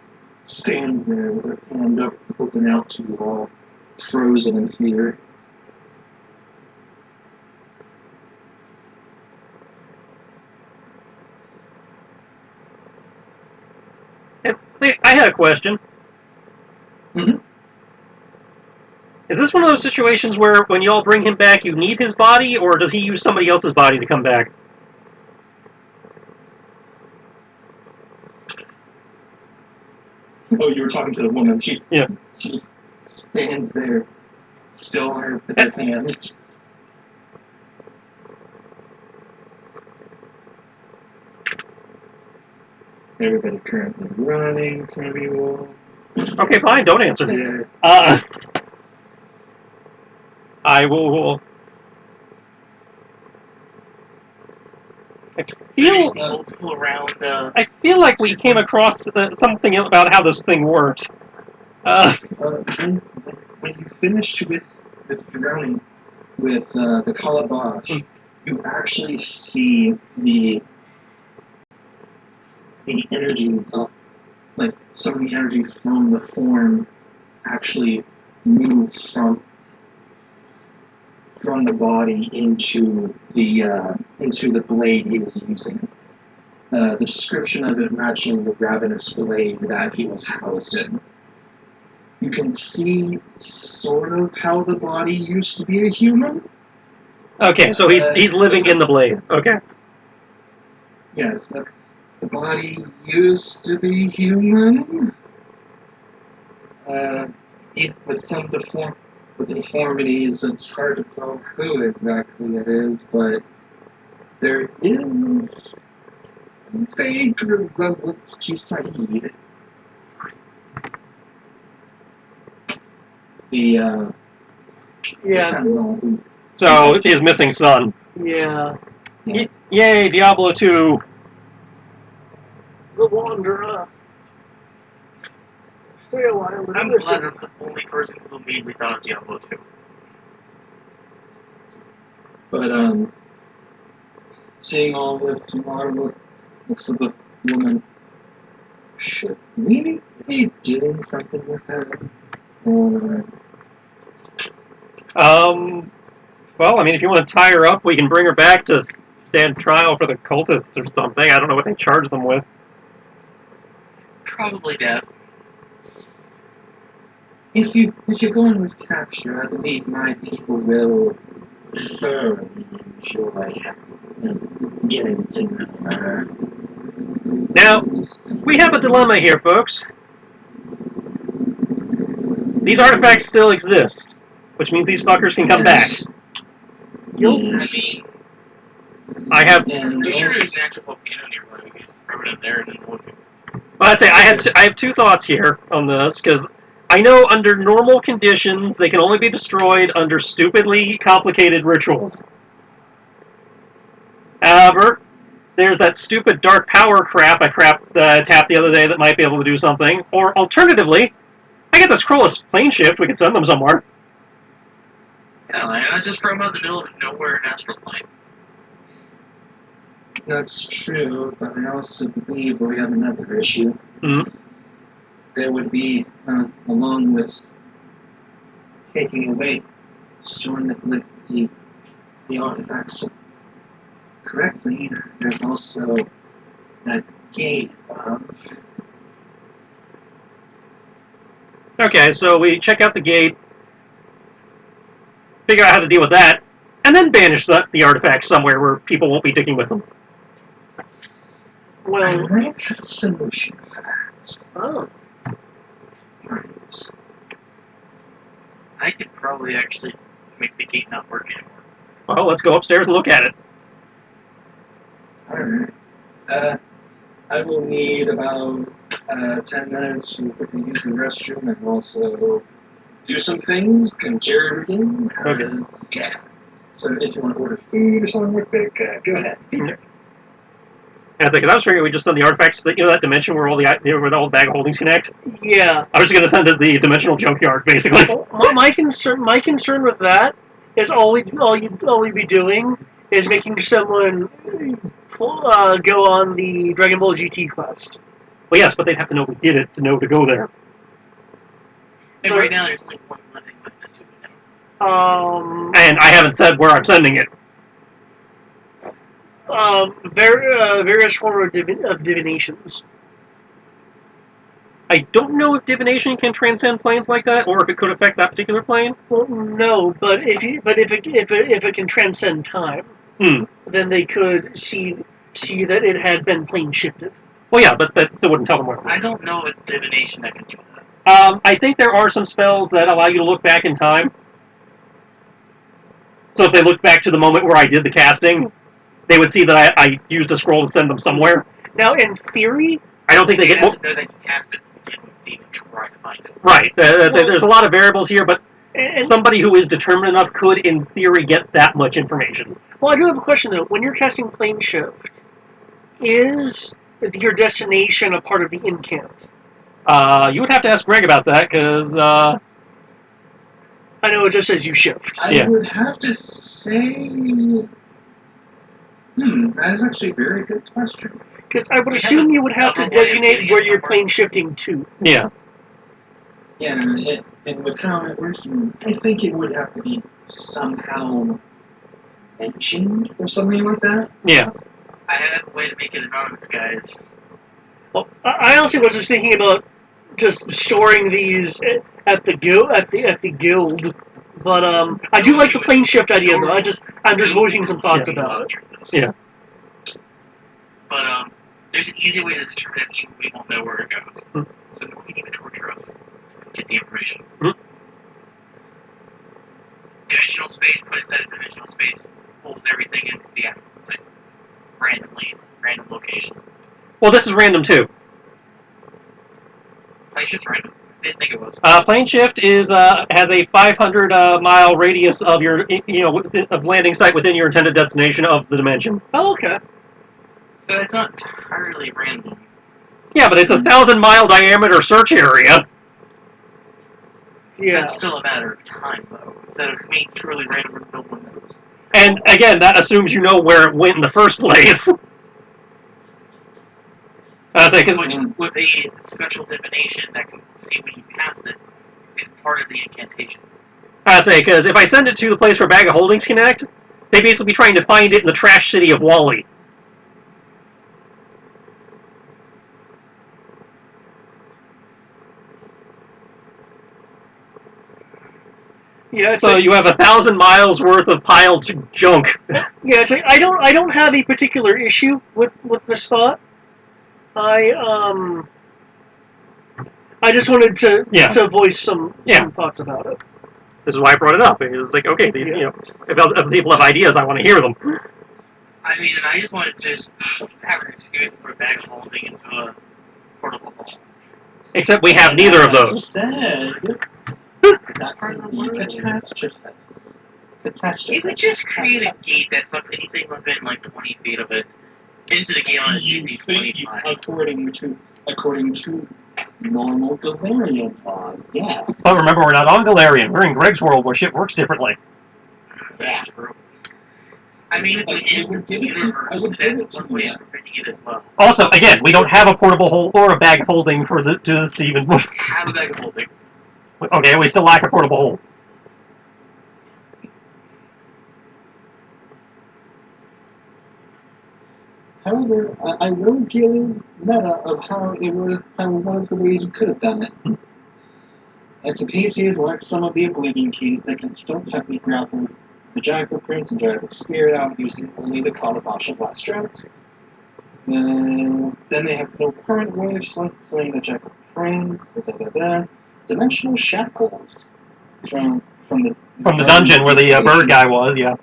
stands there with her hand up, open out to you all, frozen in fear.
I had a question.
Mm-hmm.
Is this one of those situations where when y'all bring him back, you need his body, or does he use somebody else's body to come back?
Oh, you were talking to the woman. She just stands there, still with her hand. Everybody currently running from you all.
Okay, fine, don't answer me.
Yeah.
I will.
There's multiple around.
I feel like we came across something about how this thing works.
When you finish with drowning with the calabash, you actually see the energies of, like, some of the energy from the form actually moves from the body into the blade he was using. The description of it matching the ravenous blade that he was housed in. You can see sort of how the body used to be a human,
Okay, so he's living in the blade. Okay.
Yes, the body used to be human. With some with the deformities, it's hard to tell who exactly it is, but there is vague resemblance to Saeed. The
Yeah.
Sentinel who
So his missing son.
Yeah.
Yay, Diablo 2.
The Wanderer. Stay a while.
I'm glad I'm the only person who immediately thought of Diablo 2.
But seeing all this marvel looks at the woman. Should we be doing something with her? Or
Well, I mean, if you want to tie her up, we can bring her back to stand trial for the cultists or something. I don't know what they charge them with.
Probably death.
if you're going with capture, I believe my people will thoroughly enjoy getting to know her.
Now, we have a dilemma here, folks. These artifacts still exist, which means these fuckers can come back.
Yes.
I have.
And
I'm sure
also,
there's an actual volcano nearby. We can just throw it in there and then we'll
Well, I'd say I have two thoughts here on this because I know under normal conditions they can only be destroyed under stupidly complicated rituals. However, there's that stupid dark power crap I tapped the other day that might be able to do something. Or alternatively, I get this scrollless plane shift. We can send them somewhere.
Yeah, I just throw them out in the middle of nowhere in astral plane.
that's true, but I also believe we have another issue.
Mm-hmm.
There would be, along with taking away, storing the artifacts correctly, there's also that gate above.
Okay, so we check out the gate, figure out how to deal with that, and then banish the artifacts somewhere where people won't be digging with them.
I
Well,
might have a solution for that.
oh,
Right.
I could probably actually make the gate not work anymore.
Well, let's go upstairs and look at it.
Alright. I will need about 10 minutes to quickly use the restroom and also do some things, conjuring. Yeah. So if you want to order food or something real quick, go ahead.
And it's like, 'cause I was figuring we just send the artifacts to that dimension where all where the old bag of holdings connect.
yeah.
I was just gonna send it to the dimensional junkyard, basically.
Well, my concern with that is all we'd be doing is making someone go on the Dragon Ball GT quest.
Well, yes, but they'd have to know we did it to know to go there.
And right now there's only one living witness who would know.
And I haven't said where I'm sending it.
Various forms of divinations.
I don't know if divination can transcend planes like that, or if it could affect that particular plane.
Well, no, but if it can transcend time, then they could see that it had been plane shifted.
Well, yeah, but that still wouldn't tell them where.
I don't know if divination that can do that.
I think there are some spells that allow you to look back in time. So if they look back to the moment where I did the casting, they would see that I used a scroll to send them somewhere.
Now, in theory,
I don't think they get.
have to know that you cast it to begin with to even try to find it.
Right. There's a lot of variables here, but somebody who is determined enough could, in theory, get that much information.
Well, I do have a question though. When you're casting plane shift, is your destination a part of the incant?
You would have to ask Greg about that, because
I know it just says you shift.
I would have to say, that is actually a very good question.
Because I would assume you would have to designate where you're plane shifting to.
Yeah.
Yeah, and with how it works, I think it would have to be somehow mentioned or something like that.
Yeah.
I have a way to make it anonymous, guys.
Well, I honestly was just thinking about just storing these at the guild But I do like the plane shift idea, though. I'm just voicing some thoughts about it.
Yeah.
But there's an easy way to determine if we won't know where it goes.
Hmm.
So you can even torture us. Get the information.
Hmm.
Dimensional space, put inside a dimensional space, pulls everything into the actual thing. Randomly, random location.
Well, this is random too.
It's just random. I didn't think it was.
Plane shift is has a 500 mile radius of your of landing site within your intended destination of the dimension.
Oh, okay.
So it's not entirely random.
Yeah, but it's a 1,000-mile diameter search area.
Yeah.
That's still a matter of time, though. Instead of being truly random and no one knows.
And again, that assumes you know where it went in the first place.
Which, with a special divination that can see when you pass it, is part of the incantation.
I'd say, because if I send it to the place where Bag of Holdings connect, they basically be trying to find it in the trash city of Wally.
Yeah.
So you have 1,000 miles worth of piled junk.
Yeah, it's like, I don't have a particular issue with this thought. I just wanted to voice some thoughts about it.
This is why I brought it up. It was like, okay, if other people have ideas, I want to hear them.
I mean, I just wanted to just have an excuse for a bag of holding into a portable hole.
Except we have neither of those.
Said that could be catastrophes.
You could just create a gate that sucks anything within like 20 feet of it into the gate on a DC 25.
According to normal Galarian laws, yes.
But remember, we're not on Galarian. We're in Greg's world where shit works differently.
That's true. I mean, if we end the universe, that's one way of preventing it as well.
Also, again, we don't have a portable hole or a bag of holding for the Steven.
Have a bag of holding.
Okay, we still lack a portable hole.
However, I will give meta of how one of the ways we could have done it. If the PCs lack some of the Oblivion keys, they can still technically grab the Jackal Prince and drag the spirit out using only the Calabash Blast strats. Then they have no current way of slaying the Jackal Prince. Dimensional shackles from the
dungeon where the bird guy was, yeah.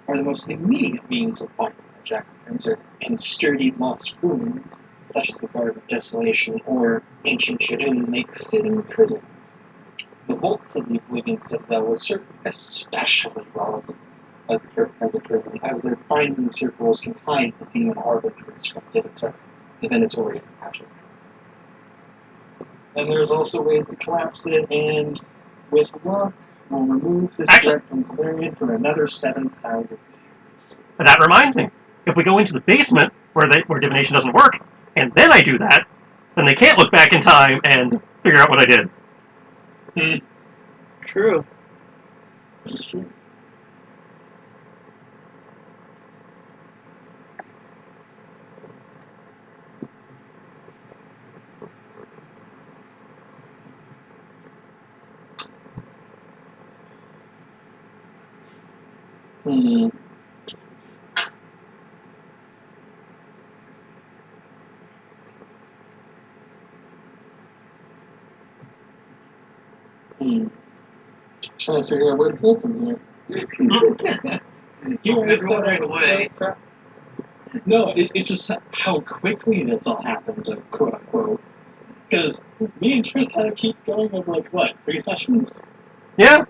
Are the most immediate means of fighting the Jackal Prince, and sturdy moss ruins, such as the Garden of Desolation or ancient Shadun, make fitting prisons. The vaults of the Oblivion Citadel will serve especially well as a prison, as their binding circles can hide the demon arbiters from divinatory magic. And there's also ways to collapse it, and with luck, we'll remove this threat from Galarian for another 7,000 years.
That reminds me, if we go into the basement where divination doesn't work, and then I do that, then they can't look back in time and figure out what I did.
True.
This is true. Trying to figure out where to go from here. You always said I was so crap. No, it's just how quickly this all happened, quote unquote. Because me and Tris had to keep going over, like, what, 3 sessions?
Yeah.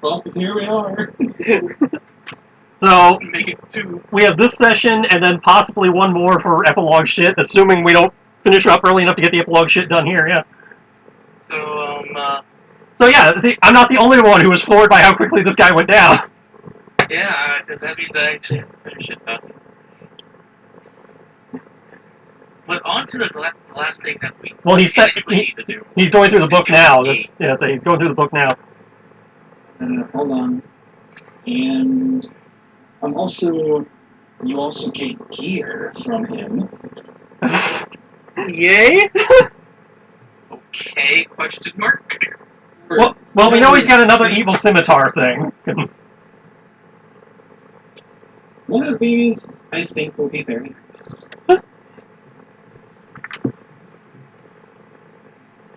Well, here we are.
So,
Make it 2.
we have this session and then possibly one more for epilogue shit, assuming we don't finish up early enough to get the epilogue shit done here, yeah.
So,
So yeah, see, I'm not the only one who was floored by how quickly this guy went down.
yeah, because that means I actually have to finish it faster. But on to the last thing that we
Well,
need to do.
He's going through the book now. Yeah, so he's going through the book now.
Hold on. And you also get gear from him.
Yay?
Okay, question mark.
Well, we know he's got another evil scimitar thing.
One of these, I think, will be very nice.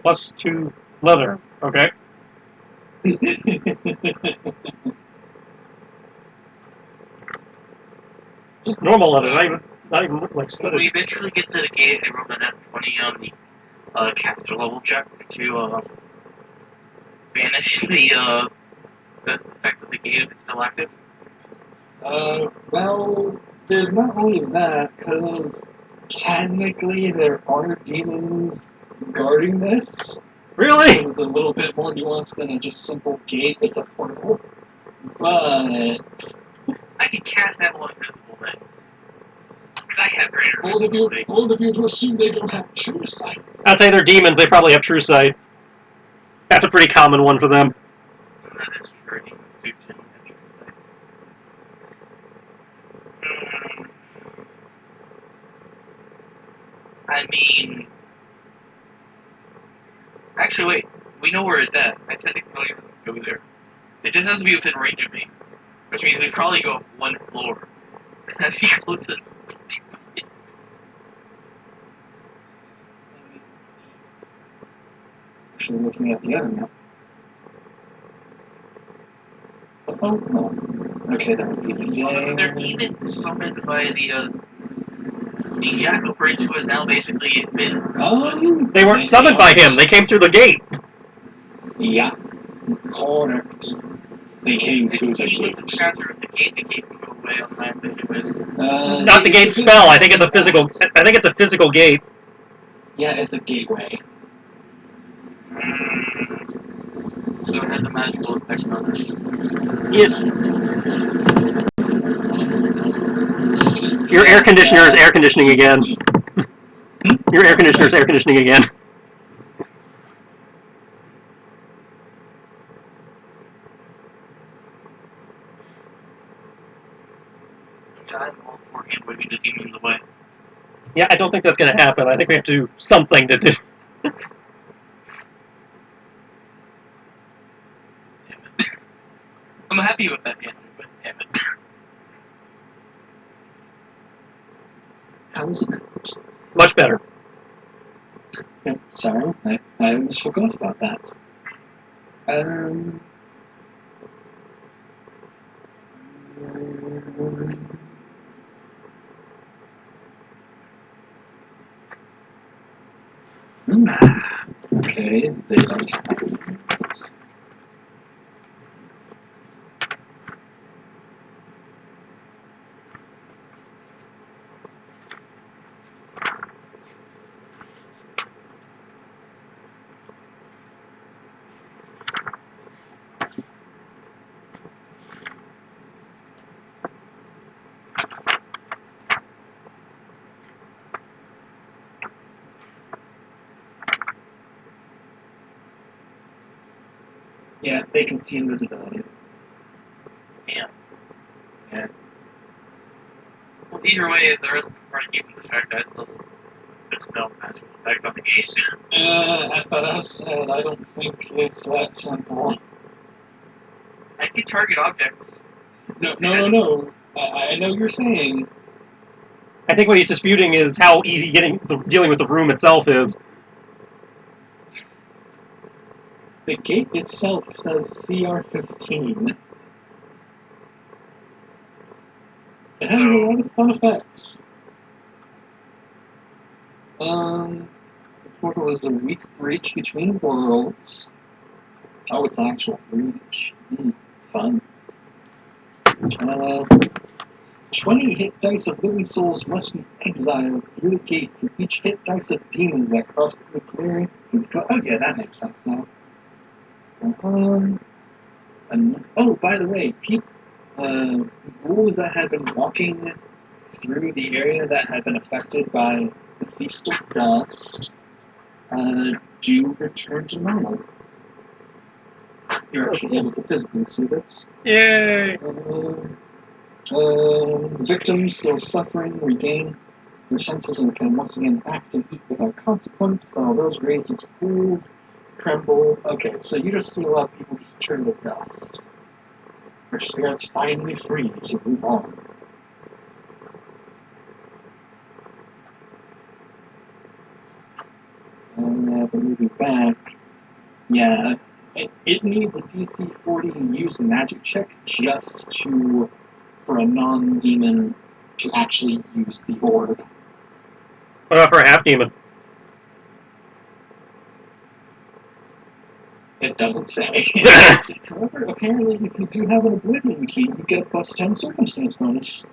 +2 leather. Okay. Just normal leather, not even like
When
studded.
we eventually get to the gate, I rolled a net 20 on the caster level check to banish the effect of the gate if it's still active.
Well, there's not only that, because technically there are demons guarding this.
Really?
It's a little bit more nuanced than a just simple gate. It's a portal. But
I can cast that one invisible then. Because I have greater
bold of
visibility.
you to assume they don't have true sight.
I'd say they're demons. They probably have true sight. That's a pretty common one for them.
That is true. Demons do tend to have true sight. I mean... Actually, wait. We know where it's at. I technically don't even go there. It just has to be within range of me. Which means we probably go up one floor. That'd be close enough.
Actually, looking at the other map. Oh, no. Okay, that would be
They're demons summoned by the Jackal Prince, who has now basically been...
They weren't summoned by him. They came through the gate.
Yeah. Correct. They came through the gate.
The gate can go away on time anyways.
Not the gate spell. I think it's a physical. I think it's a physical gate.
Yeah, it's a gateway.
So it has a magical effect on us.
Yes. Your air conditioner is air conditioning again. Your air conditioner is air conditioning again.
I'm all for hand waving the demons away.
Yeah, I don't think that's going to happen. I think we have to do something to do.
I'm happy with that answer, but damn it.
How is it?
Much better.
Yeah, sorry, I almost forgot about that. Okay, they don't have it. Yeah, they can see invisibility.
Yeah.
Yeah.
Well, either way, if the rest of the party keep the fact that still dispel magical effect on the gate.
But as said, I don't think it's that simple.
I can target objects.
No. I know you're saying.
I think what he's disputing is how easy dealing with the room itself is.
The gate itself says CR15. It has a lot of fun effects. The portal is a weak breach between worlds. Oh, it's an actual breach. Fun. 20 hit dice of living souls must be exiled through the gate for each hit dice of demons that cross through the clearing. Oh yeah, that makes sense now. Oh, by the way, ghouls that had been walking through the area that had been affected by the Feast of Dust do return to normal. You're actually able to physically see this.
Yay!
Victims still suffering regain their senses and can once again act and eat without consequence, while those raised as ghouls
crumble. Okay, so you just see a lot of people just turn to dust. Their spirits finally free to move on. But moving back, yeah, it needs a DC 40 used magic check just for a non-demon to actually use the orb.
What about for a half demon?
It doesn't say. However, apparently, if you do have an Oblivion key, you get a +10 circumstance bonus.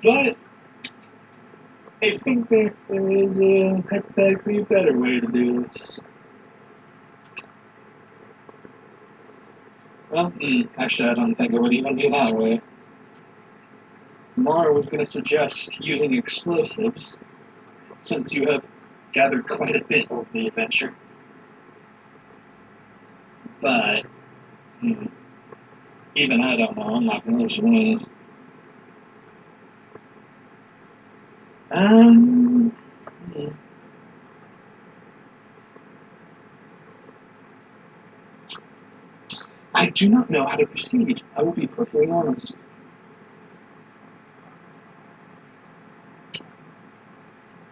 But I think there is a hypothetically better way to do this. Well, actually, I don't think it would even be that way. Mar was going to suggest using explosives, since you have gathered quite a bit over the adventure. But, even I don't know, I'm not going to use it. I do not know how to proceed. I will be perfectly honest.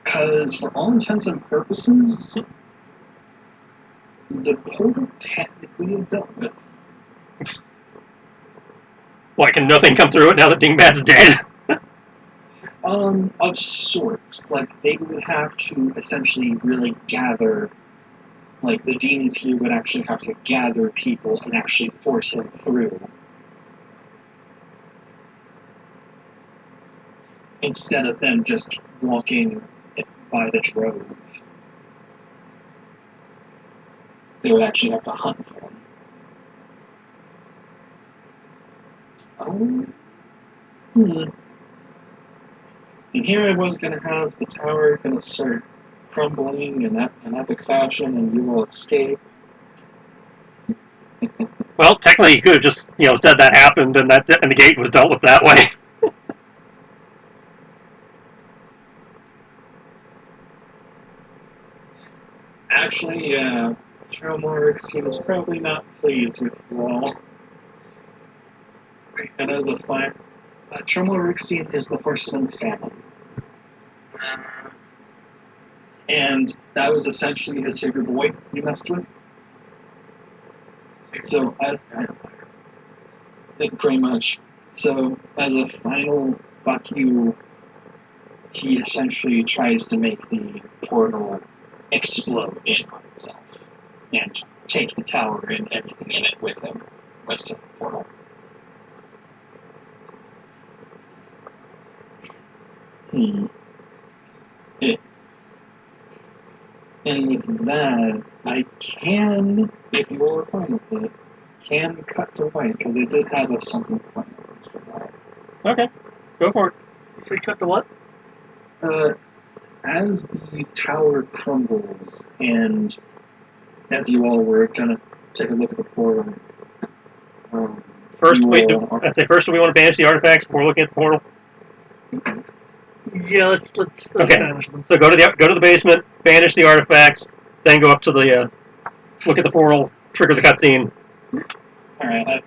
Because for all intents and purposes, the portal technically is dealt with.
Why can nothing come through it now that Dingbat's dead?
Of sorts. Like, they would have to essentially really gather, like, the demons here would actually have to gather people and actually force them through. Instead of them just walking by the drove. They would actually have to hunt for them. And here I was going to have the tower going to start crumbling in epic fashion, and you will escape.
Well, technically, you could have just, said that happened, and the gate was dealt with that way.
Actually, Tromorix seems probably not pleased with you all. And as a fire, Tromorixine is the horseman family. And that was essentially his favorite boy you messed with. So, I think pretty much. So, as a final fuck you, he essentially tries to make the portal explode in on itself. And take the tower and everything in it with him. With the portal. And with that, I can, if you are fine with it, can cut to white, because it did have something planned for that.
Okay, go for it.
So you cut the what?
As the tower crumbles, and as you all were gonna take a look at the portal,
First,
you
wait,
all are,
I'd say first we want to banish the artifacts before looking at the portal.
Yeah, let's
Okay.
banish them.
So go to the basement, banish the artifacts, then go up to the look at the portal, trigger the cutscene.
Alright,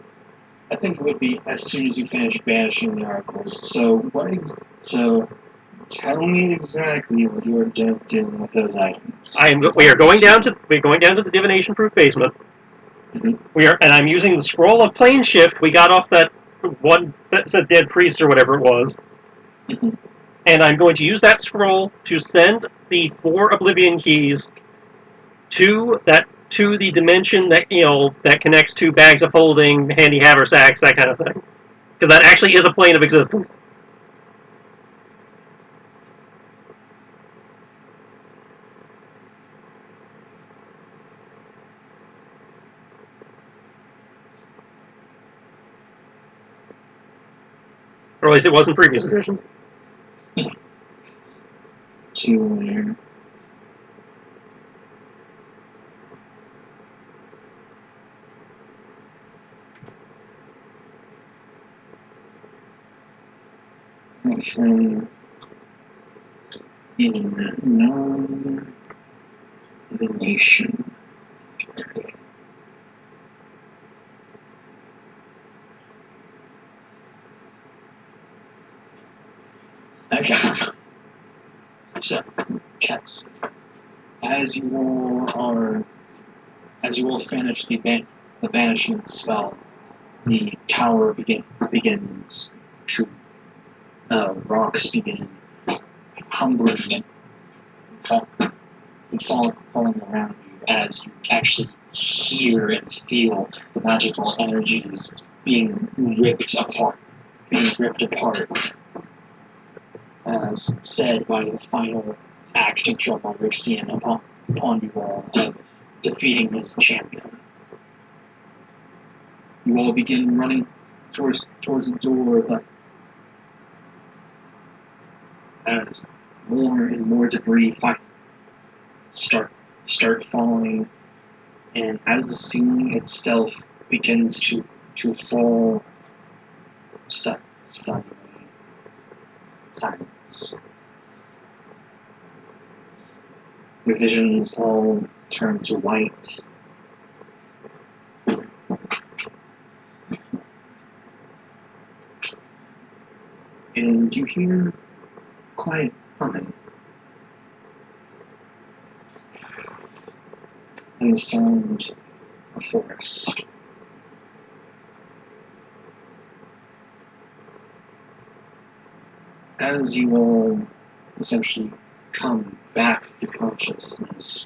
I think it would be as soon as you finish banishing the articles. So so tell me exactly what you are doing with those items.
We are going down to the divination-proof basement.
Mm-hmm.
And I'm using the scroll of plane shift we got off that one that said dead priest or whatever it was.
Mm-hmm.
And I'm going to use that scroll to send the 4 Oblivion keys to the dimension that connects to bags of holding, handy haversacks, that kind of thing. Because that actually is a plane of existence. Or at least it was in previous editions.
To where? Actually,
in non-divination. Okay. So, cats. As you all finish the banishment spell, the tower begins to rocks begin crumbling and falling around you as you actually hear and feel the magical energies being ripped apart, as said by the final act of Dromondrixian upon you all of defeating his champion. You all begin running towards the door, but as more and more debris start falling, and as the ceiling itself begins to fall, suddenly silence. Your visions all turn to white. And you hear quiet humming. And the sound of forest. As you all essentially come back to consciousness,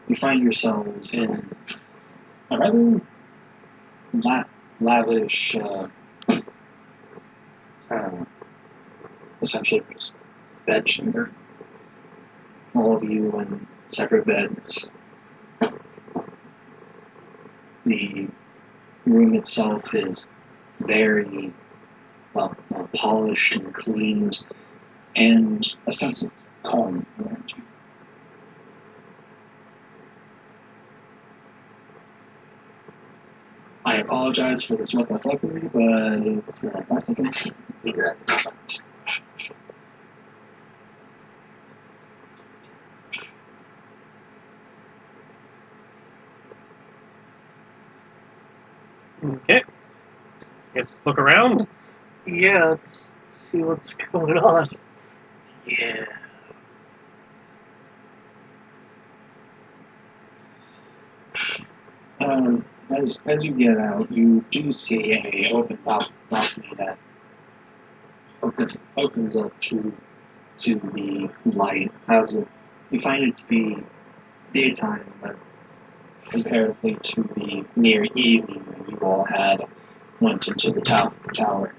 you find yourselves in a rather lavish, essentially bed chamber. All of you in separate beds. The room itself is very polished and cleaned, and a sense of calm around you. I apologize for this weapon, but it's best I can figure out.
Okay. Let's look around.
Yeah, let's see what's going on.
Yeah.
As you get out, you do see a open balcony that opens up to the light. You find it to be daytime, but comparatively to the near evening when you all had went into the tower.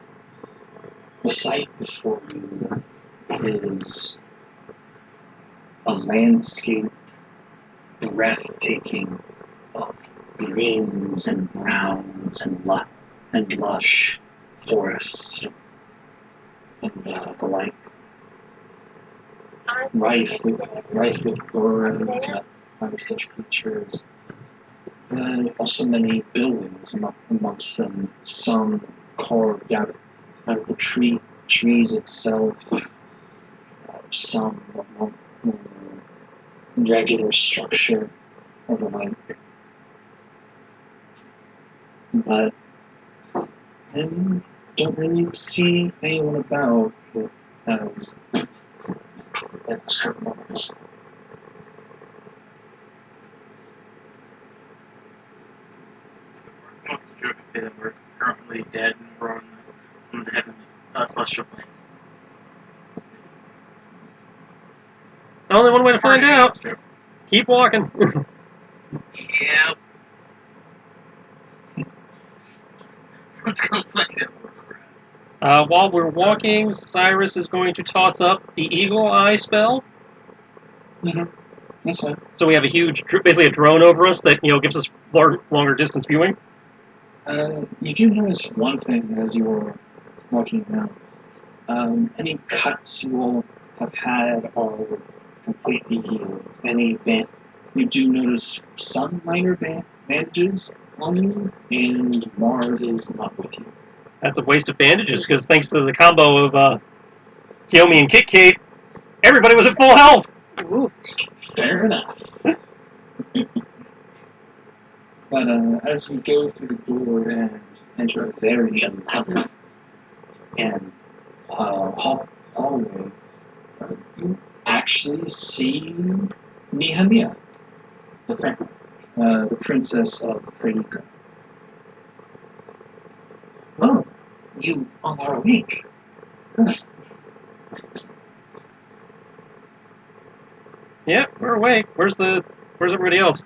The sight before you is a landscape breathtaking of greens and browns and lush forests and the like, rife with birds and other such creatures. Also many buildings amongst them, some carved out of the trees itself, some of more regular structure of the like. But I don't really see anyone about as at this current moment.
Most of the joke is say that we're currently dead and we're on the heavenly celestial planes.
Only one way to find out.
That's true.
Keep walking.
Yep. Let's go find out where we're at.
While we're walking, Cyrus is going to toss up the Eagle Eye spell.
Mm-hmm. That's fine.
So we have a huge, basically a drone over us that gives us longer distance viewing.
You do notice one thing as you were walking around. Any cuts you all have had are completely healed. You do notice some minor bandages on you, and Mar is not with you.
That's a waste of bandages because thanks to the combo of Kiyomi and Kit Kate, Everybody was at full health.
Ooh.
Fair enough. But as you go through the door and enter a very elaborate and hallway, you actually see Nehemiah, the princess of Predica. Oh, you all are awake. Good.
Yeah, we're awake. Where's everybody else?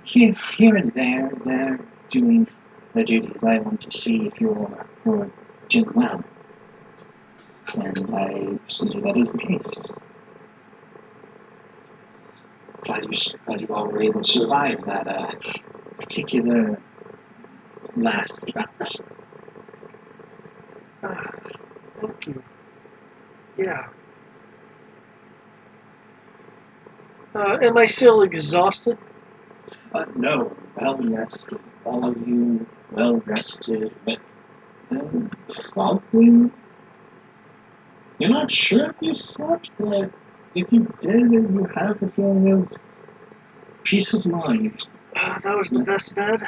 Here and there, they're doing their duties. I want to see if you're doing well. And I see that is the case. Glad you all were able to survive that particular last bout.
Thank you. Yeah. Am I still exhausted?
No, well rested. All of you well rested. But probably, you're not sure if you slept, but if you did, then you have a feeling of peace of mind.
That was the best bed.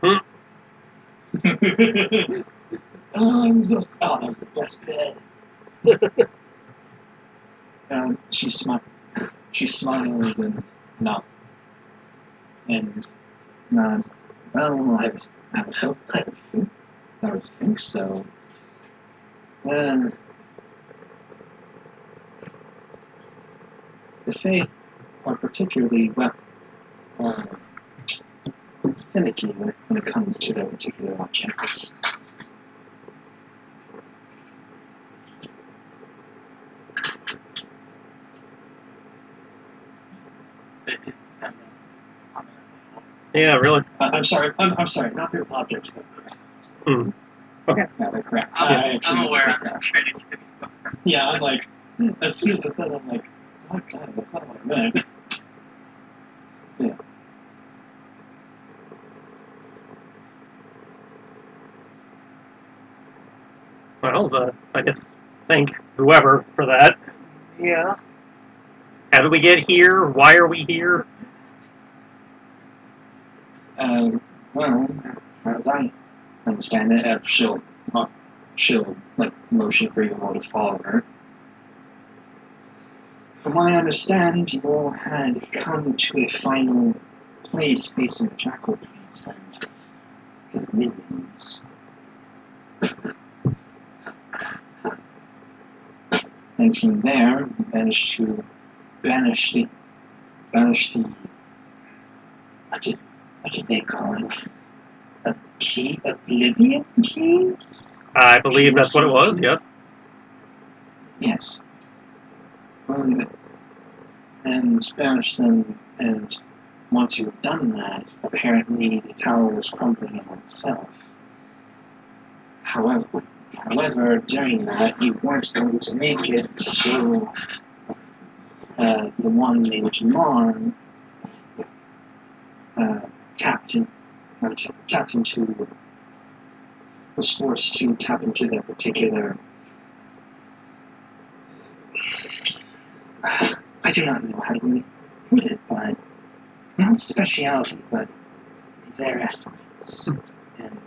That was the best bed. She smiles and nods. And nods. Well, I would hope. I would think so. The Fae are particularly finicky when it comes to their particular objects.
It didn't sound ominous at all.
Yeah, really.
I'm sorry. I'm sorry. Not their objects. Their craft.
Hmm. Okay.
Yeah, their craft.
I'm
I actually meant to
aware.
say
I'm
craft.
trying to get
Yeah, I'm like, as soon as I said it, I'm like, oh god, that's not what I meant. Yeah.
Well, I guess thank whoever for that.
Yeah.
How did we get here? Why are we here?
Well, as I understand it, she'll like motion for you all to follow her. From what I understand, you all had come to a final place facing the Jackal Prince and his minions. And from there, you managed to banish the what did they call it? Oblivion keys?
I believe that's what it was. Yes.
Yes. And banish them, and once you've done that, apparently the tower was crumbling in on itself. However, during that, you weren't going to make it, so the one named Jamar was forced to tap into their particular. I do not know how to really put it, but not speciality, but their essence, and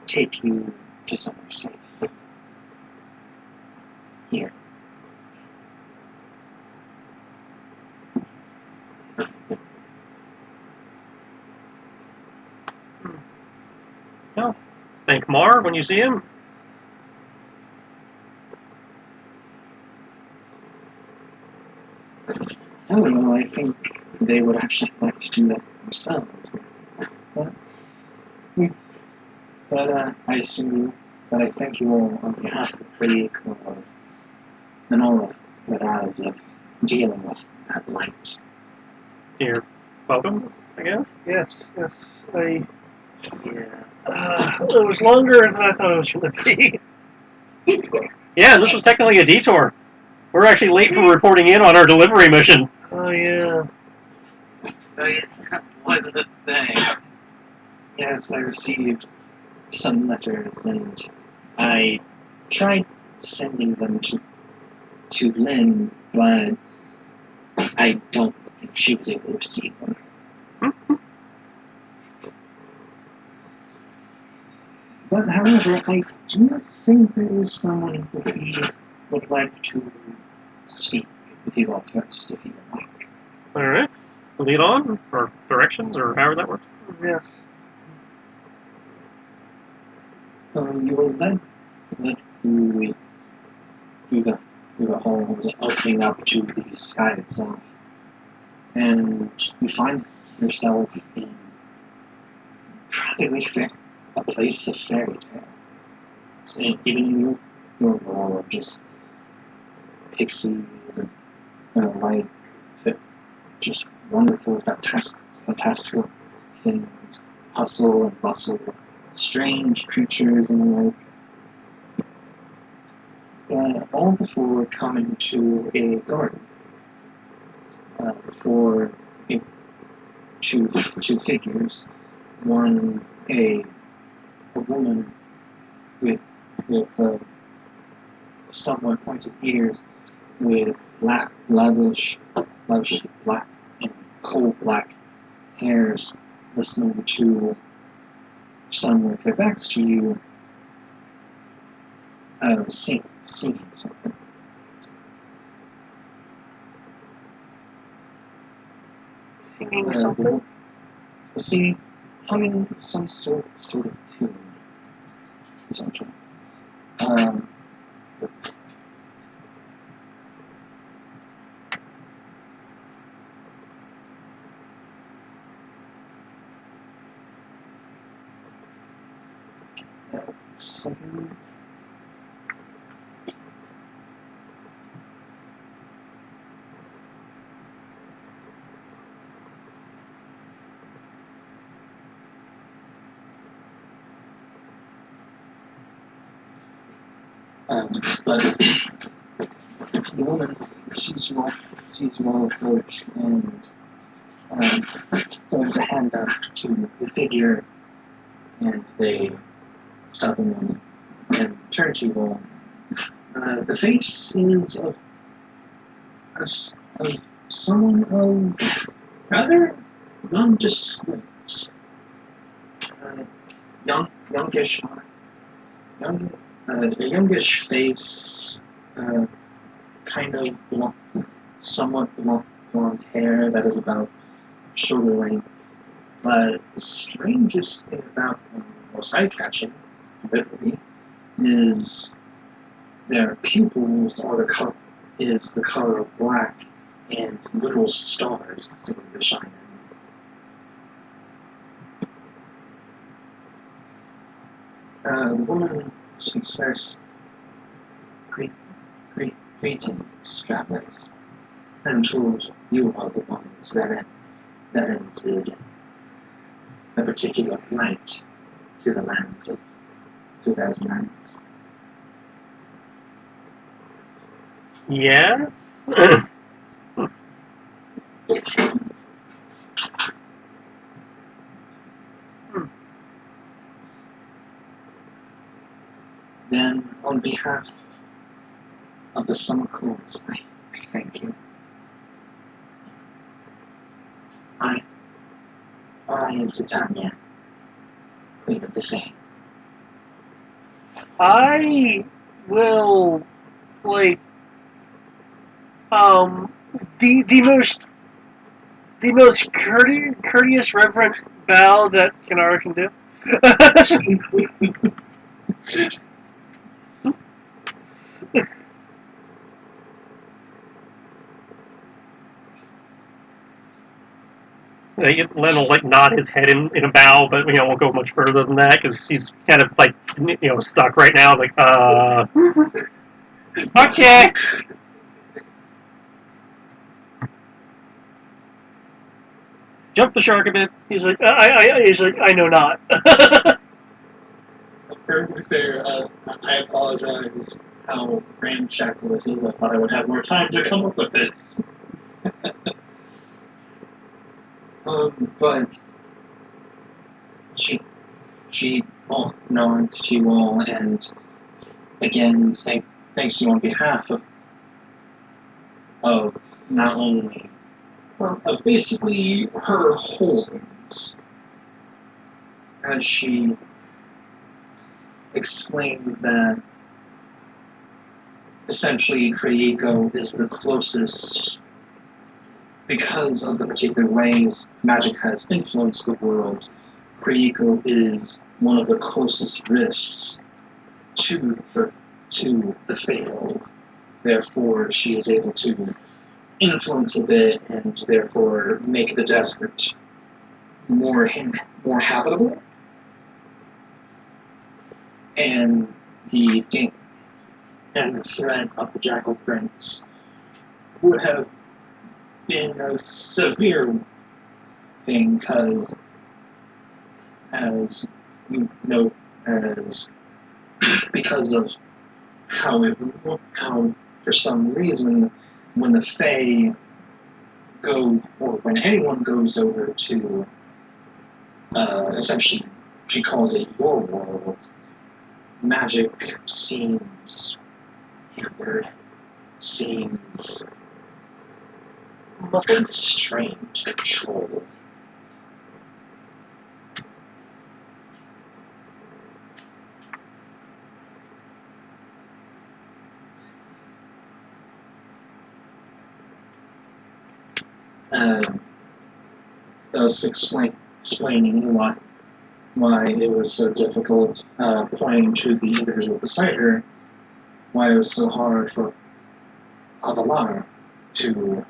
take you to somewhere safe. Here.
Well, thank Mar when you see him.
Oh, well, I think they would actually like to do that themselves. But I thank you all on behalf of Pretty Cause and all of the guys of dealing with that light.
You're welcome, I guess.
Yes. Yeah. It was longer than I thought it was going to be.
Yeah, this was technically a detour. We're actually late for reporting in on our delivery mission.
Oh, yeah.
So yeah, what is the thing?
Yes, I received some letters, and I tried sending them to Lynn, but I don't think she was able to receive them. But however, I do think there is someone who he would like to speak with you all first, if you would like.
Alright. Lead on, or directions, or however that works.
Yes.
You were led through the halls, opening up to the sky itself, and you find yourself in practically a place of fairy tale. So even your world of just pixies and like just wonderful, fantastical things, hustle and bustle, strange creatures and the like. All before coming to a garden. For two figures, one a woman with somewhat pointed ears, with lavish black and coal black hairs, listening to someone with their backs to you, singing something.
Singing something?
Singing, humming some sort of tune, essentially. Something. But the woman sees you all approach and holds a hand up to the figure, and they stop and turn to you all. The face is of someone of rather nondescript, youngish, a youngish face, kind of somewhat blonde hair that is about shoulder length. But the strangest thing about them, most eye-catching, literally, is their pupils are the color of black, and little stars seem to shine. The woman speaks first. Greetings, travelers. I'm told you are the ones that entered a particular flight to the lands of 2000 lands.
Yes?
Then, on behalf of the Summer Court, I thank you. I am Titania, Queen of the Fae.
I will, like, the most courteous, reverent bow that Kinara can do.
Len will like nod his head in a bow, but won't go much further than that because he's kind of like stuck right now. Like, okay. Jump the shark a bit.
He's like, I know not.
Perfectly fair. I apologize how ramshackle this is. I thought I would have more time to come up with this. But she nods to you all, and again, thanks to you on behalf of not only of basically her holdings, as she explains that essentially Krayiko is the closest, because of the particular ways magic has influenced the world. Krayiko is one of the closest rifts to the failed. Therefore, she is able to influence a bit and therefore make the desert more habitable. And the threat of the Jackal Prince would have been a severe thing, because, as you know, as because of how for some reason, when the Fae go, or when anyone goes over to, essentially, she calls it your world, magic seems hampered, seems constrained, controlled. Thus explaining why it was so difficult, pointing to the individual beside her, why it was so hard for Avalar to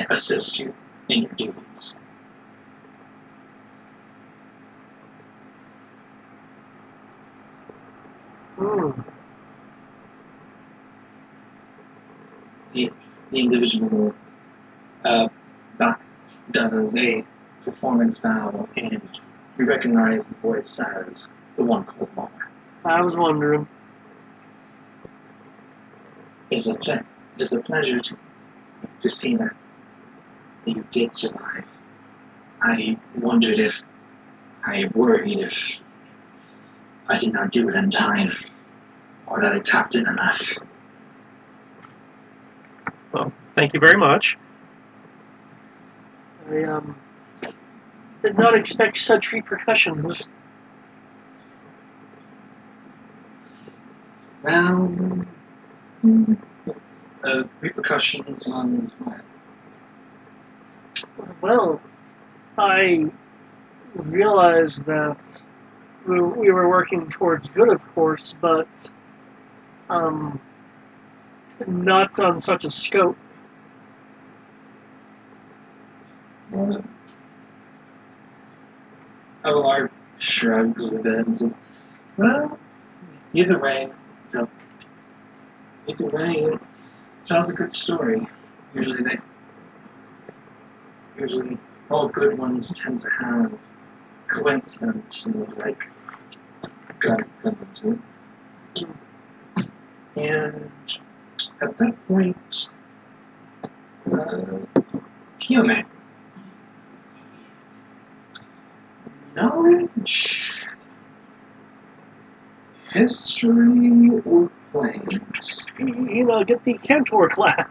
assist you in your duties. The individual does a performance vow, and you recognize the voice as the one called Mar.
I was wondering.
It's a pleasure to see that you did survive. I worried if I did not do it in time, or that I tapped in enough.
Well, thank you very much.
I did not expect such repercussions.
Well, repercussions on what?
Well, I realized that we were working towards good, of course, but not on such a scope.
Abelard shrugs a bit and says, well, either way, it tells a good story. Usually all good ones tend to have coincidence and like come into it. And at that point, human knowledge, history, or planes.
Get the Cantor class.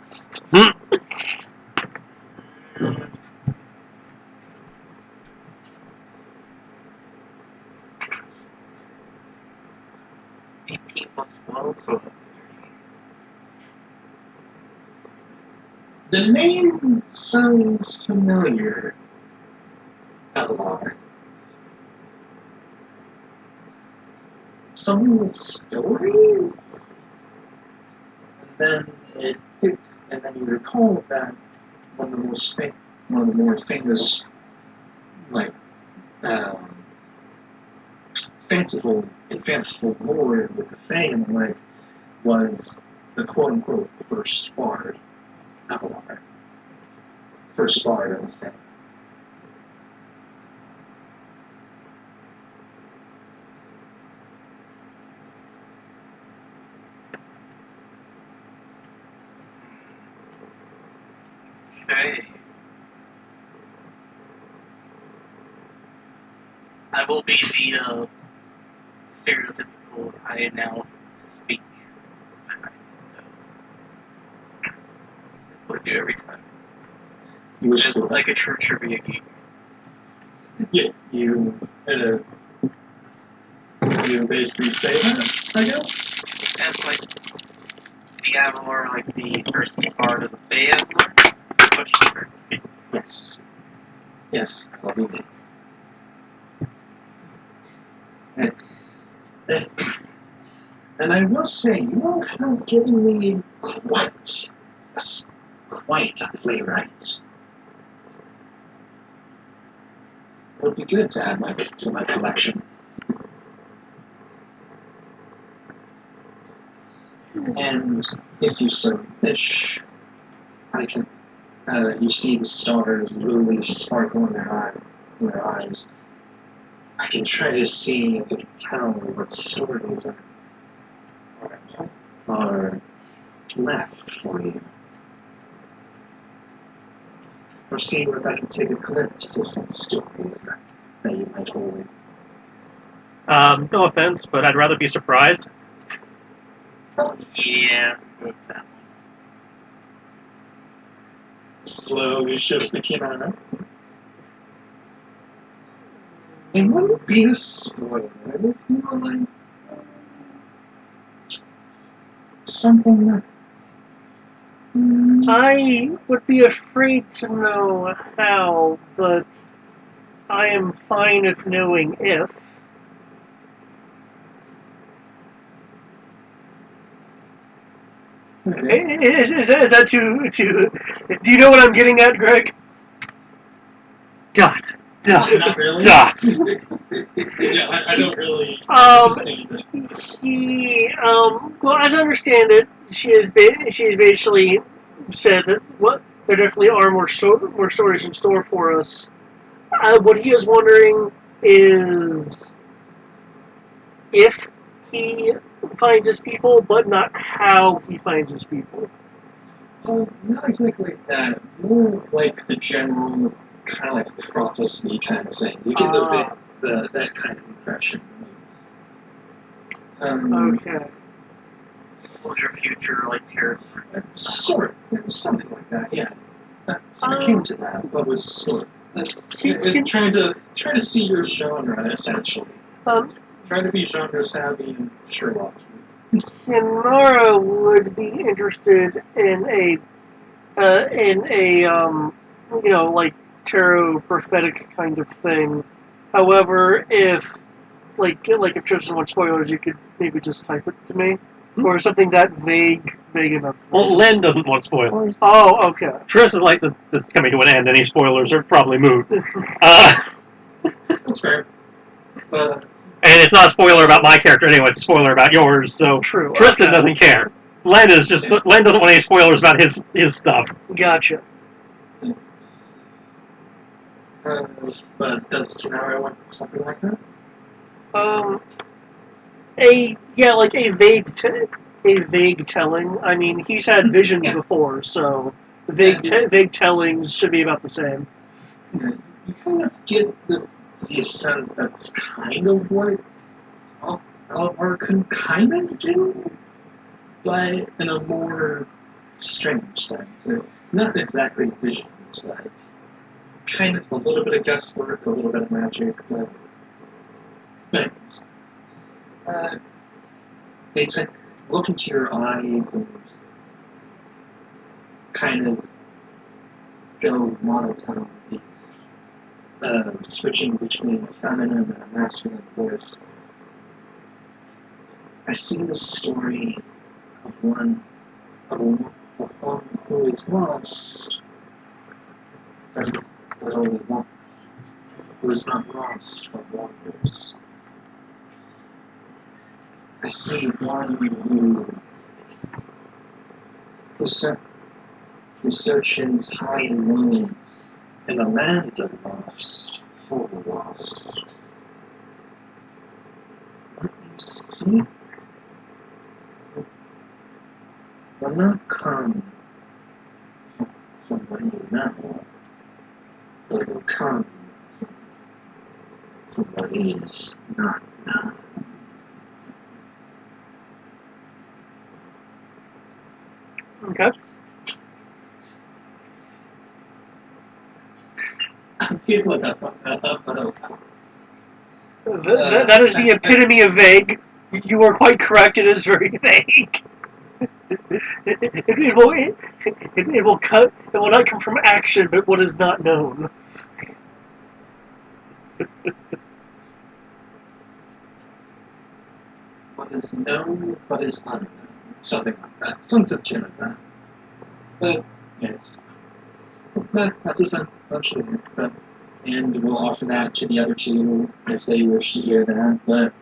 18 plus 12, so
The name sounds familiar, Avalar. Some stories? And then it hits, and then you recall that one of the more famous, like, fanciful lore with the fame, like, was the quote-unquote first bard, Avalar. First bard of the thing.
okay. I will be the stereotypical able, I now speak. That's what I do every time.
You wish
It's
to
like a true trivia geek.
Yeah, you basically say that, I guess.
That's like the Avalor, like the first part of the Bay Avalor. What you heard.
Yes. Yes, that'll be me. And I must say, you have given me quite a playwright. It would be good to add to my collection. And if you so wish, I can. You see the stars literally sparkle in their eyes. I can try to see if I can tell what stories are left for you. Or see if I can take a glimpse of some stories that you might hold.
No offense, but I'd rather be surprised.
Yeah.
Slowly shifts the camera. It wouldn't be a spoiler if you were like something that.
I would be afraid to know how, but I am fine if knowing if. Is that too? Do you know what I'm getting at, Greg?
Dot.
Not really.
Dot.
Yeah, I don't really.
Well, as I understand it, she has basically said that there definitely are more stories in store for us. What he is wondering is if he finds his people, but not how he finds his people.
Not exactly that. More of like the general kind of like prophecy kind of thing. You get that kind of impression.
Okay.
What was your future like character?
Sort of, something like that. Yeah. I came to that, but was sort of trying to see your genre essentially. Trying to be genre savvy and Sherlock.
Nora would be interested in like tarot prophetic kind of thing. However, if if Tristan wants spoilers, you could maybe just type it to me, or something that vague enough.
Well, Len doesn't want spoilers.
Oh, okay.
Tris is like, this is coming to an end. Any spoilers are probably moot.
That's fair.
And it's not a spoiler about my character anyway. It's a spoiler about yours. So
True.
Tristan doesn't care. Len doesn't want any spoilers about his stuff.
Gotcha.
But does Kinara want something like that?
Like a vague telling. I mean, he's had visions before, so vague tellings should be about the same.
Yeah, you kind of get the sense that's kind of what Alvar can kind of do, but in a more strange sense. Not exactly visions, but kind of a little bit of guesswork, a little bit of magic, but things. They look into your eyes and kind of go monotone, switching between a feminine and a masculine voice. I see the story of one who is lost, but only one who is not lost but wanders. I see one who searches high and low in a land of lost for the lost. What you seek will not come from what you know, but it will come from what is not known.
Okay.
I feel like I fucked that up, but okay.
That is the epitome of vague. You are quite correct. It is very vague. It will cut. It will not come from action, but what is not known.
What is known, but is unknown. Something like that. Something akin of that. But, yes. But that's essentially it. But, and we'll offer that to the other two if they wish to hear that. But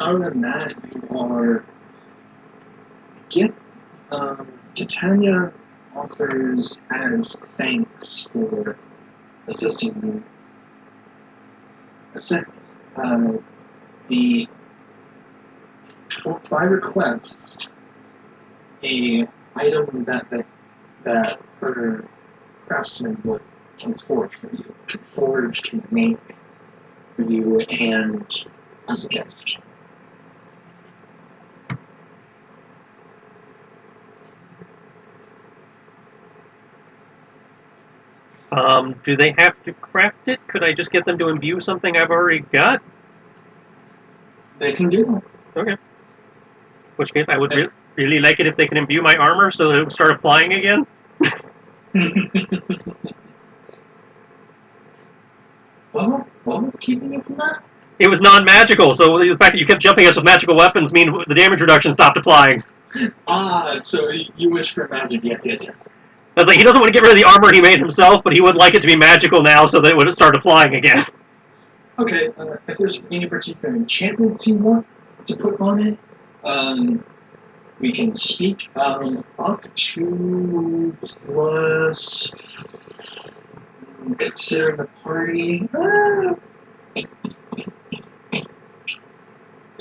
other than that, you are Titania offers as thanks for assisting you. By request, a item that her craftsman can forge for you, can make for you, and as a gift.
Do they have to craft it? Could I just get them to imbue something I've already got?
They can do that.
Okay. In which case, I would really like it if they could imbue my armor so that it would start flying again.
What was keeping you from that?
It was non-magical, so the fact that you kept jumping us with magical weapons mean the damage reduction stopped applying.
So you wish for magic, yes.
I was like, he doesn't want to get rid of the armor he made himself, but he would like it to be magical now so that it would start applying again.
Okay, if there's any particular enchantments you want to put on it, we can speak. Up to plus, consider the party,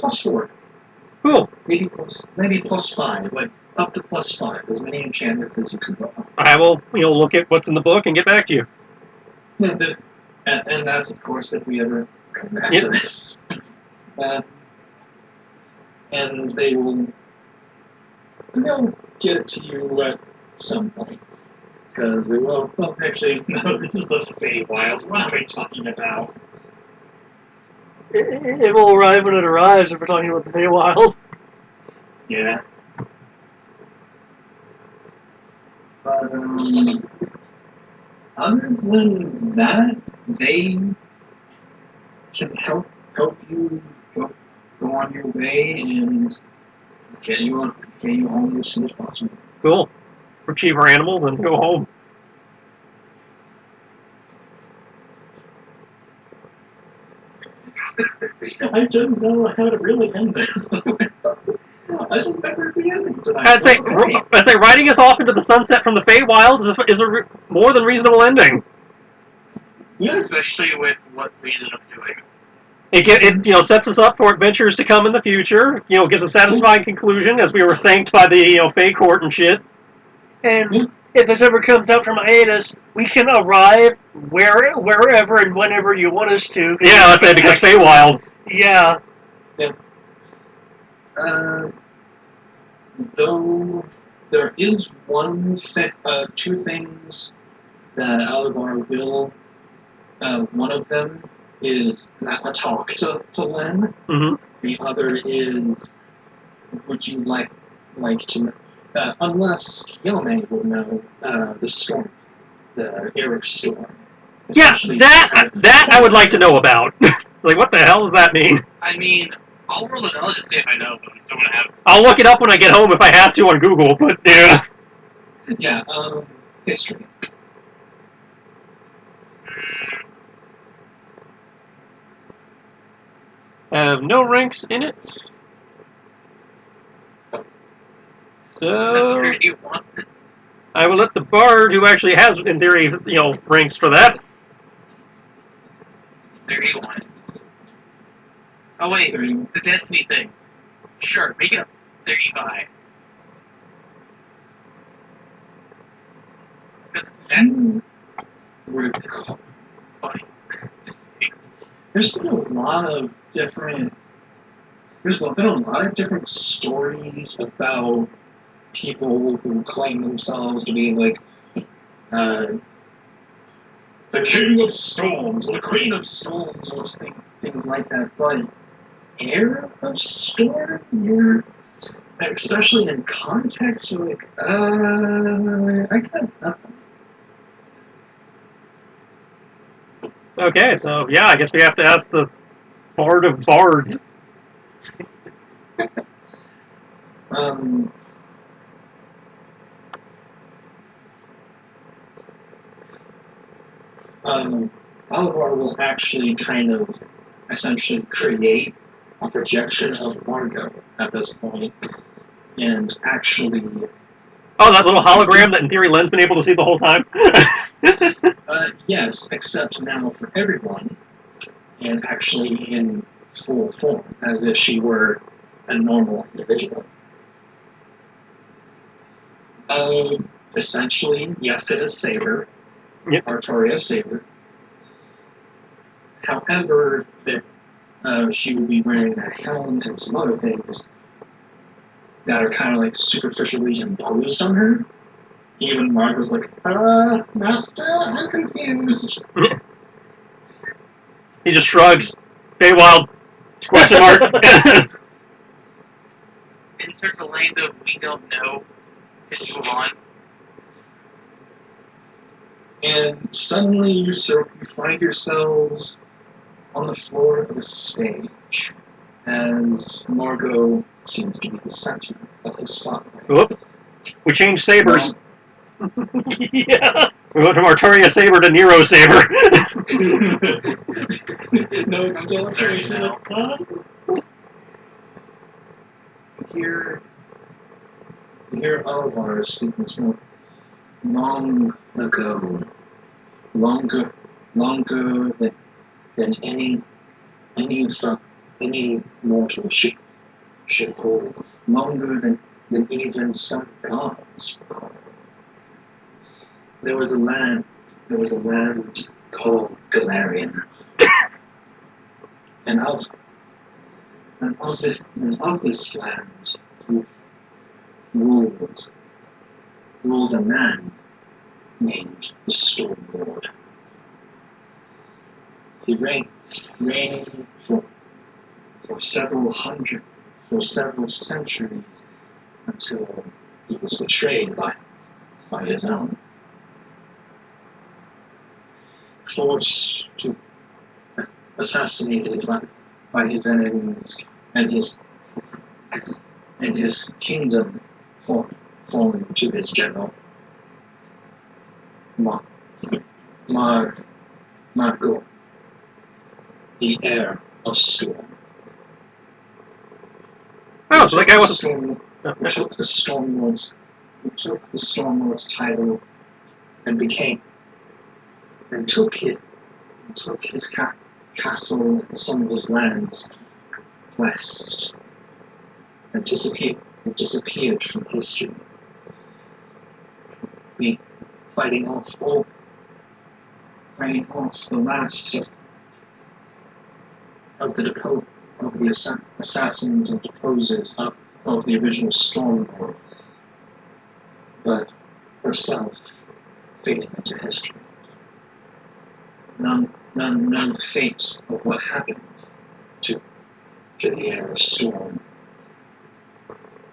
+4.
Cool.
Maybe plus 5, like up to plus 5, as many enchantments as you can put on.
I will, look at what's in the book and get back to you.
And that's, of course, if we ever come back to this. And they'll get it to you at some point. Because, actually, no, this is the Feywild. What am I talking about?
It will arrive when it arrives if we're talking about the Feywild.
Yeah. But, other than that, they can help you go on your way and get you home as soon as possible.
Cool. Retrieve our animals and go home.
I don't know how to really end this. I should never be ending tonight.
I'd say riding us off into the sunset from the Feywild is a more than reasonable ending.
Yeah.
Especially with what we ended up doing.
It sets us up for adventures to come in the future. Gives a satisfying conclusion as we were thanked by the Fey court and shit.
And if this ever comes out from hiatus, we can arrive wherever and whenever you want us to.
Yeah, that's it, because Feywild.
Yeah.
Though there is two things that Alivar will. One of them is not a talk to Len.
Mm-hmm.
The other is, would you like to, unless Yone will know, the storm, the Erev storm.
Yeah, that I would like to know about. Like, what the hell does that mean?
I mean, I'll roll a knowledge to see if I know, but I don't want to have.
I'll look it up when I get home if I have to on Google, but yeah.
Yeah, history.
Have no ranks in it. So
You want it?
I will let the bard, who actually has, in theory, ranks for that.
31. Oh wait, the Destiny thing. Sure, make it up 35.
Fine. There's been a lot of different
there's been a lot of different stories about people who claim themselves to be like the king of storms, the queen of storms, or things like that. But heir of storm, you're especially in context, you're like, I got nothing.
Okay, so yeah, I guess we have to ask the Bard of Bards.
Olivar will actually kind of essentially create a projection of Margot at this point, and actually,
Oh, that little hologram that in theory Len's been able to see the whole time?
yes, except now for everyone, and actually in full form, as if she were a normal individual. Essentially, yes, it is Saber,
Yep.
Artoria Saber. However, that she will be wearing a helm and some other things that are kind of like superficially imposed on her. Even Margot's like, Master, I'm confused.
He just shrugs. Feywild. Question mark.
Insert the lane of we don't know. Just move on.
And suddenly you find yourselves on the floor of a stage, as Margot seems to be the center of the spotlight.
Whoop. We changed sabers.
Yeah.
We went from Arturia Saber to Nero Saber.
No, it's still a traditional con. Here Olivar speaking to long ago, longer than any mortal should hold, longer than even some gods. There was a land called Galarian, and of this land ruled a man named the Storm Lord. He reigned for several centuries until he was betrayed by his own. Forced to assassinated by his enemies, and his kingdom fallen to his general, Margot, the heir of Storm.
Oh, so that guy was.
Who took the Stormlord's title and took his castle and some of his lands west, and disappeared from history. We fighting off the last of the assassins and deposers of the original Stormlord, but herself fading into history. None know the fate of what happened to the heir of Storm.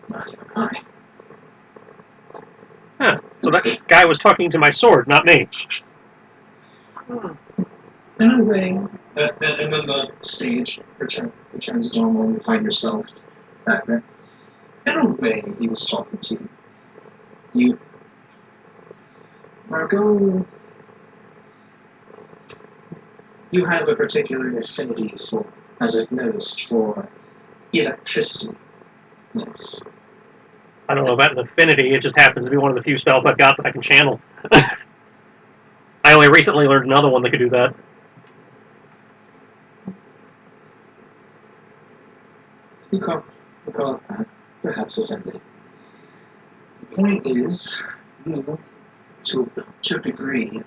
Not even I.
Huh. So that guy was talking to my sword, not me.
In a way, and then the stage returns to normal and you find yourself back there. In a way, he was talking to you. Margot, you have a particular affinity for, as I've noticed, for electricity. Yes.
I don't know about an affinity, it just happens to be one of the few spells I've got that I can channel. I only recently learned another one that could do that.
You call it that. Perhaps offended. The point is, you, to a degree,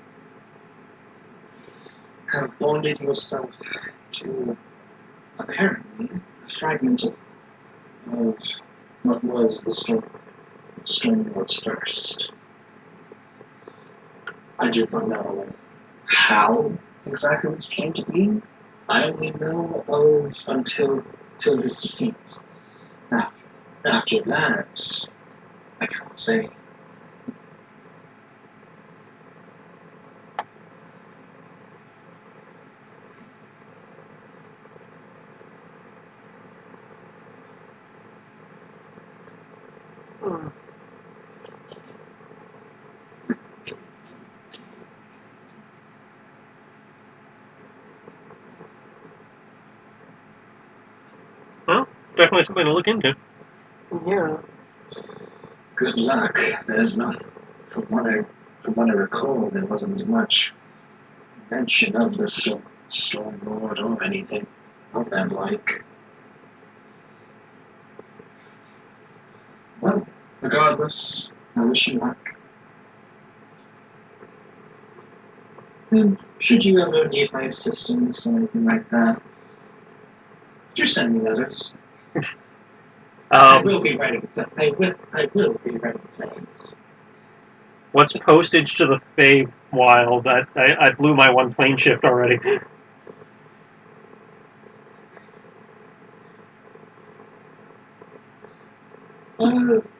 have bonded yourself to apparently a fragment of what was the Stormlord's first. I do not know how exactly this came to be. I only know of until his defeat. After that, I can't say.
Well, definitely something to look into.
Yeah.
Good luck. There's not, from what I recall, there wasn't as much mention of the Storm Lord or anything of that like. Well, regardless, I wish you luck. And should you ever need my assistance or anything like that, just send me letters. I will be writing. I will be writing planes.
What's postage to the Feywild? I blew my one plane shift already.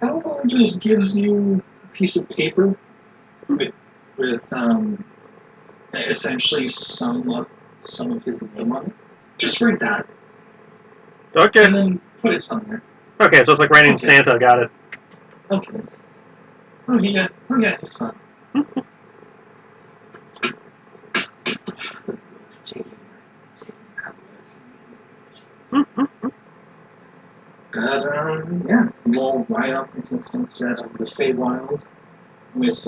Alvar just gives you a piece of paper with essentially some of his name on it. Just read that.
Okay.
And then put it somewhere.
Okay, so it's like writing Santa. Got it.
Okay. Oh yeah, it's fine. But yeah, roll right up into the sunset of the Feywild with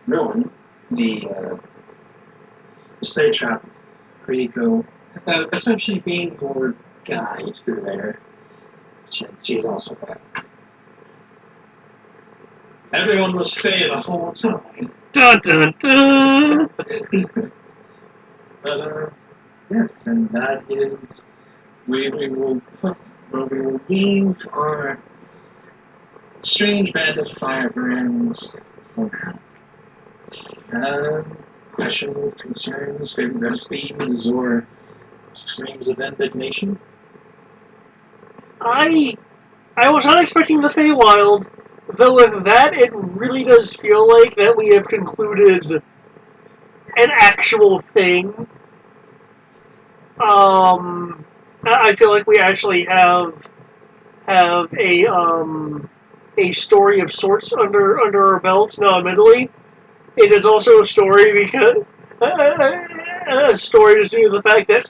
Rowan, the satrap, Prigo, essentially being your guide through there. Since he's also back. Everyone was Fey the whole time.
Dun dun dun.
But yes, and that is where we will leave our strange band of firebrands for now. Questions, concerns, favorite recipes, or screams of indignation?
I was not expecting the Feywild, though with that, it really does feel like that we have concluded an actual thing. I feel like we actually have a story of sorts under our belt. Now, admittedly, it is also a story because a story to do with the fact that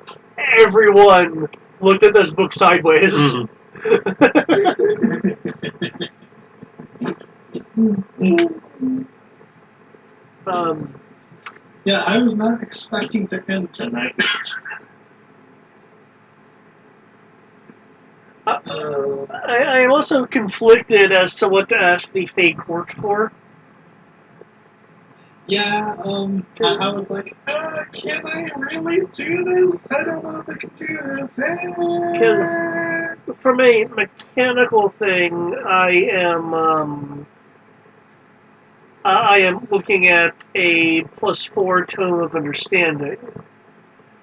everyone looked at this book sideways.
Mhm.
Yeah, I was not expecting to end tonight.
I am also conflicted as to what to ask the Fey Court for.
Yeah, I was like, can I really do this? I don't know if I can do this.
Because from a mechanical thing, I am looking at a +4 tome of understanding.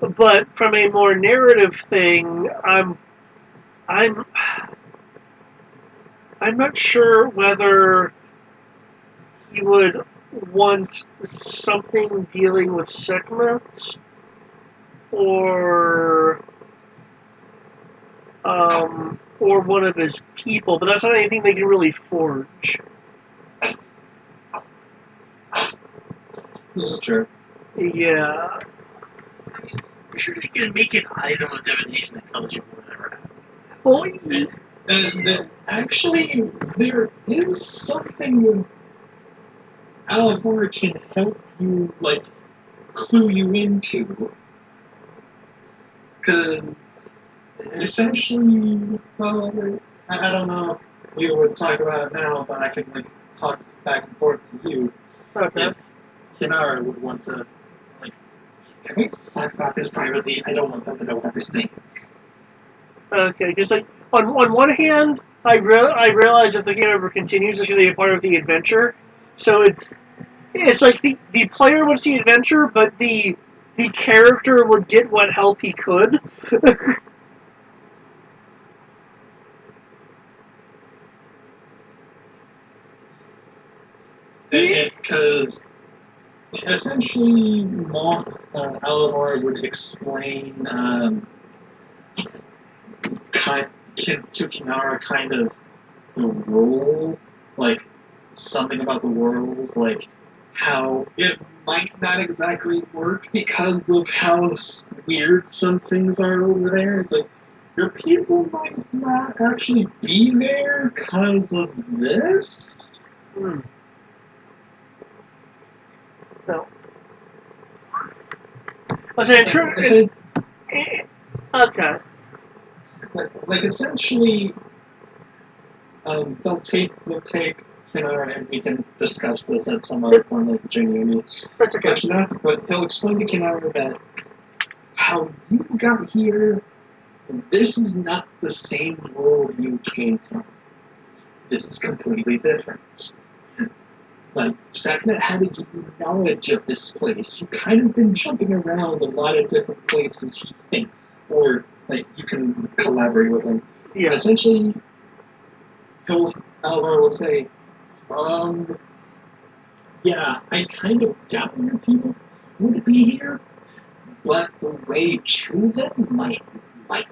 But from a more narrative thing, I'm not sure whether you would want something dealing with Sekhmet or one of his people, but that's not anything they can really forge.
This is true.
Yeah.
I'm sure you can make an item of divination that tells you whatever happened.
Well,
Actually, there is something Alivor can help you, like, clue you into. Because, essentially, well, I don't know if you would talk about it now, but I can, like, talk back and forth to you.
okay.
If Kinara would want to, like, can we just talk about this privately? I don't want them to know about this thing.
Okay, because on one hand, I realize if the game ever continues, it's going to be a part of the adventure. So it's like the player would see adventure, but the character would get what help he could.
Because essentially, Alavar would explain to Kinara kind of the role, like something about the world, like how it might not exactly work because of how weird some things are over there. It's like your people might not actually be there because of this.
So, I say true. Okay.
Like essentially, they'll take Kinara, and we can discuss this at some other point, like genuinely.
That's okay.
But they'll explain to Kinara that how you got here, this is not the same world you came from. This is completely different. Like, Saknet had to give you knowledge of this place. You've kind of been jumping around a lot of different places, he thinks. Or, like, you can collaborate with him.
Yeah.
Essentially, Alvar will say, yeah, I kind of doubt your people would be here, but the way to them might be. Like,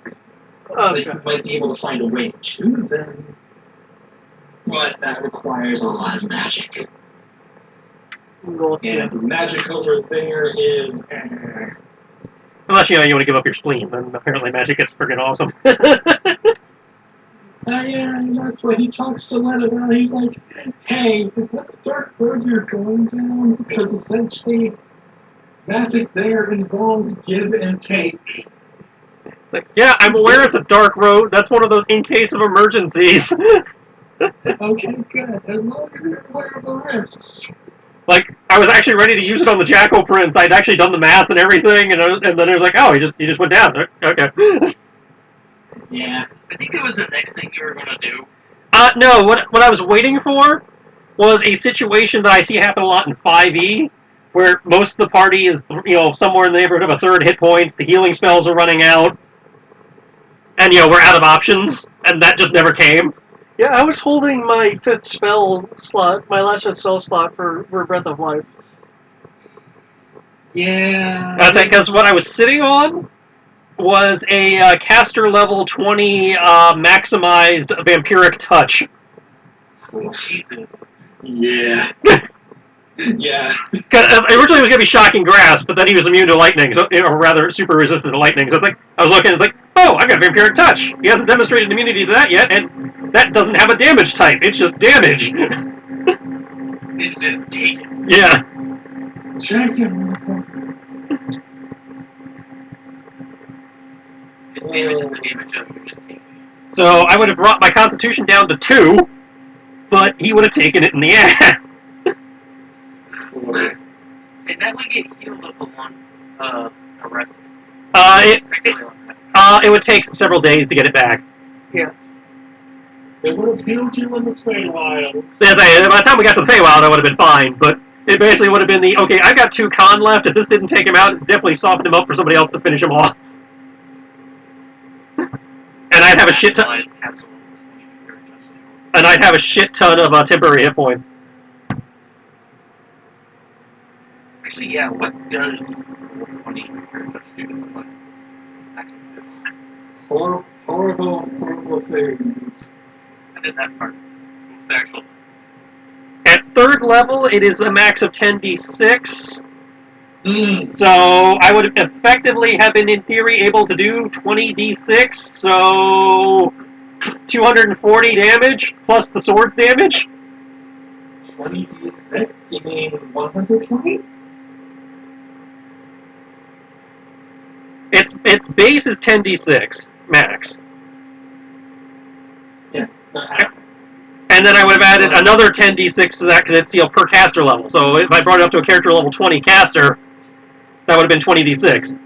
you might be able to find a way to them, but that requires a lot of magic.
Gotcha.
And magic over there is...
Unless you want to give up your spleen, then apparently magic is freaking awesome.
Yeah, that's what he talks to Len about. He's like, hey, that's a dark road you're going down, because essentially magic there involves give and take.
Like, yeah, I'm aware it's a dark road. That's one of those in case of emergencies.
Okay, good. As long as you're aware of the risks.
Like, I was actually ready to use it on the Jackal Prince. I'd actually done the math and everything, and then it was like, oh, he just went down. Okay.
Yeah.
I think it was the next thing you were going to do.
No, what I was waiting for was a situation that I see happen a lot in 5e, where most of the party is, somewhere in the neighborhood of a third hit points, the healing spells are running out, and, we're out of options, and that just never came.
Yeah, I was holding my fifth spell slot, my last fifth spell slot for Breath of Life.
Yeah.
That's it, because what I was sitting on was a caster level 20 maximized vampiric touch.
Oh, Jesus. Yeah. Yeah.
Because originally it was going to be shocking grasp, but then he was immune to lightning, or rather super resistant to lightning. So it's like, I was looking, it's like, oh, I've got vampiric touch. He hasn't demonstrated immunity to that yet, and that doesn't have a damage type. It's just damage.
It's just take it.
Yeah.
Check him.
It's damage is the damage of you just taking it.
So I would have brought my constitution down to 2, but he would have taken it in the ass.
And that would get healed up along arrested.
It would take several days to get it back.
Yeah.
They would have healed you in the Feywild.
By the time we got to the Feywild, I would have been fine, but it basically would have been okay, I've got 2 con left. If this didn't take him out, it definitely softened him up for somebody else to finish him off. And I'd have a shit ton. And I'd have a shit ton of temporary hit points.
Actually, yeah, what does 20 do to someone?
Horrible things.
I did that part. What's the actual?
At 3rd level, it is a max of 10d6. So I would effectively have been, in theory, able to do 20d6, so 240 damage, plus the sword's damage.
20d6? You mean 120?
Its base is 10d6, max.
Yeah.
And then I would have added another 10d6 to that, because it's per caster level. So if I brought it up to a character level 20 caster, that would have been 20d6.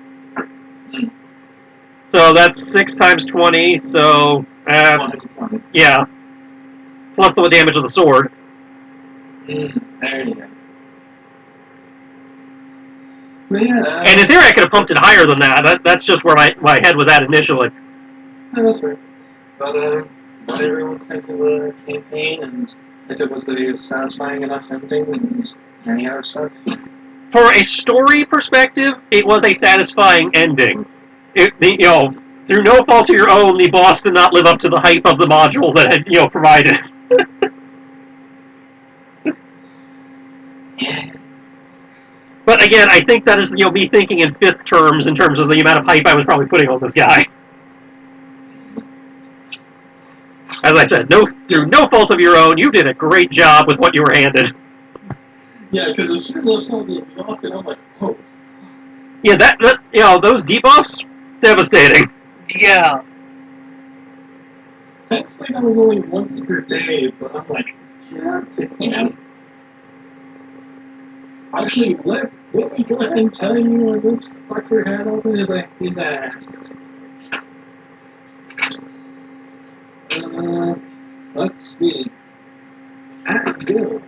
So that's 6 times 20, so That's
120.
yeah. Plus the damage of the sword.
There you go. But yeah,
And in theory, I could have pumped it higher than that. That's just where my head was at initially.
that's right. But what everyone think of the campaign, and if it was a satisfying enough ending, and any other stuff.
For a story perspective, it was a satisfying ending. Through no fault of your own, the boss did not live up to the hype of the module that had, provided. But again, I think that is, me thinking in fifth terms in terms of the amount of hype I was probably putting on this guy. As I said, through no fault of your own, you did a great job with what you were handed.
Yeah, because as soon as I saw the exhausted, I'm like, oh.
Yeah, those debuffs, devastating.
Yeah.
Thankfully, that was only once per day, but I'm like, yeah, damn. Actually, let me go ahead and tell you what this fucker had open his ass. Let's see. At Go,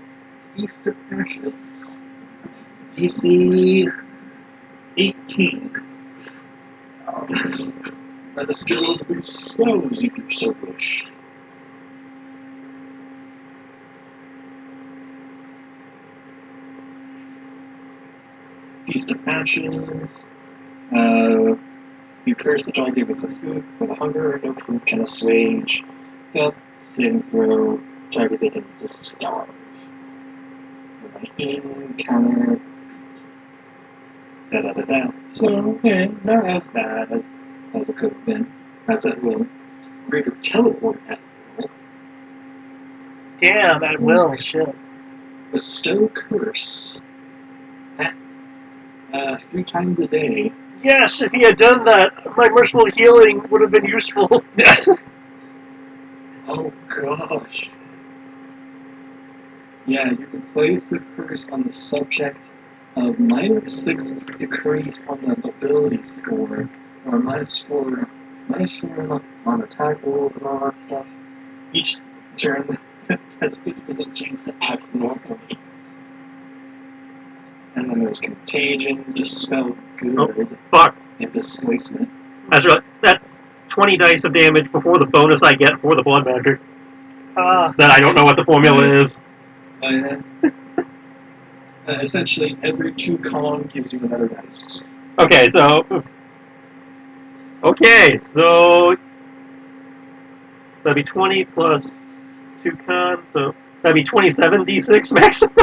Feast of Passions. DC 18. And the skill of Expose if you so wish. Feast of Passions. You curse the jolly with a hunger, no food can assuage. Failed saving throw, target begins to starve. Counter. Da. So, yeah, not as bad as it could have been. That's at will. Greater teleport at will.
Damn, at will, shit.
Bestow curse. 3 times a day.
Yes, if he had done that, my merciful healing would have been useful.
Yes.
Oh gosh. Yeah, you can place a curse on the subject of -6 decrease on the ability score, or -4 on attack rolls and all that stuff. Each turn has 50% chance to act normally. And then there's Contagion, Dispel Good, and Displacement.
That's right. That's 20 dice of damage before the bonus I get for the Blood Magic. That I don't know what the formula is.
Essentially, every 2 con gives you another dice.
Okay, so that'd be 20 plus 2 con, so that'd be 27 d6 maximum.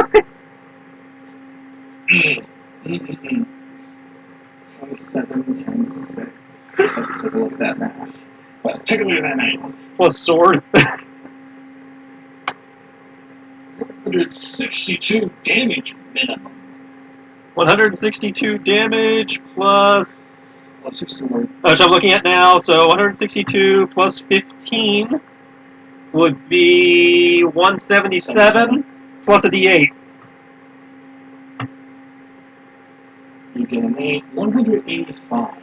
27 times 6. Let's take a look at that math. Let's take a look at that math.
Plus sword.
162 damage minimum.
162 damage plus
your sword.
which I'm looking at now, so 162 plus 15 would be 177 plus a d8.
You get an 8. 185.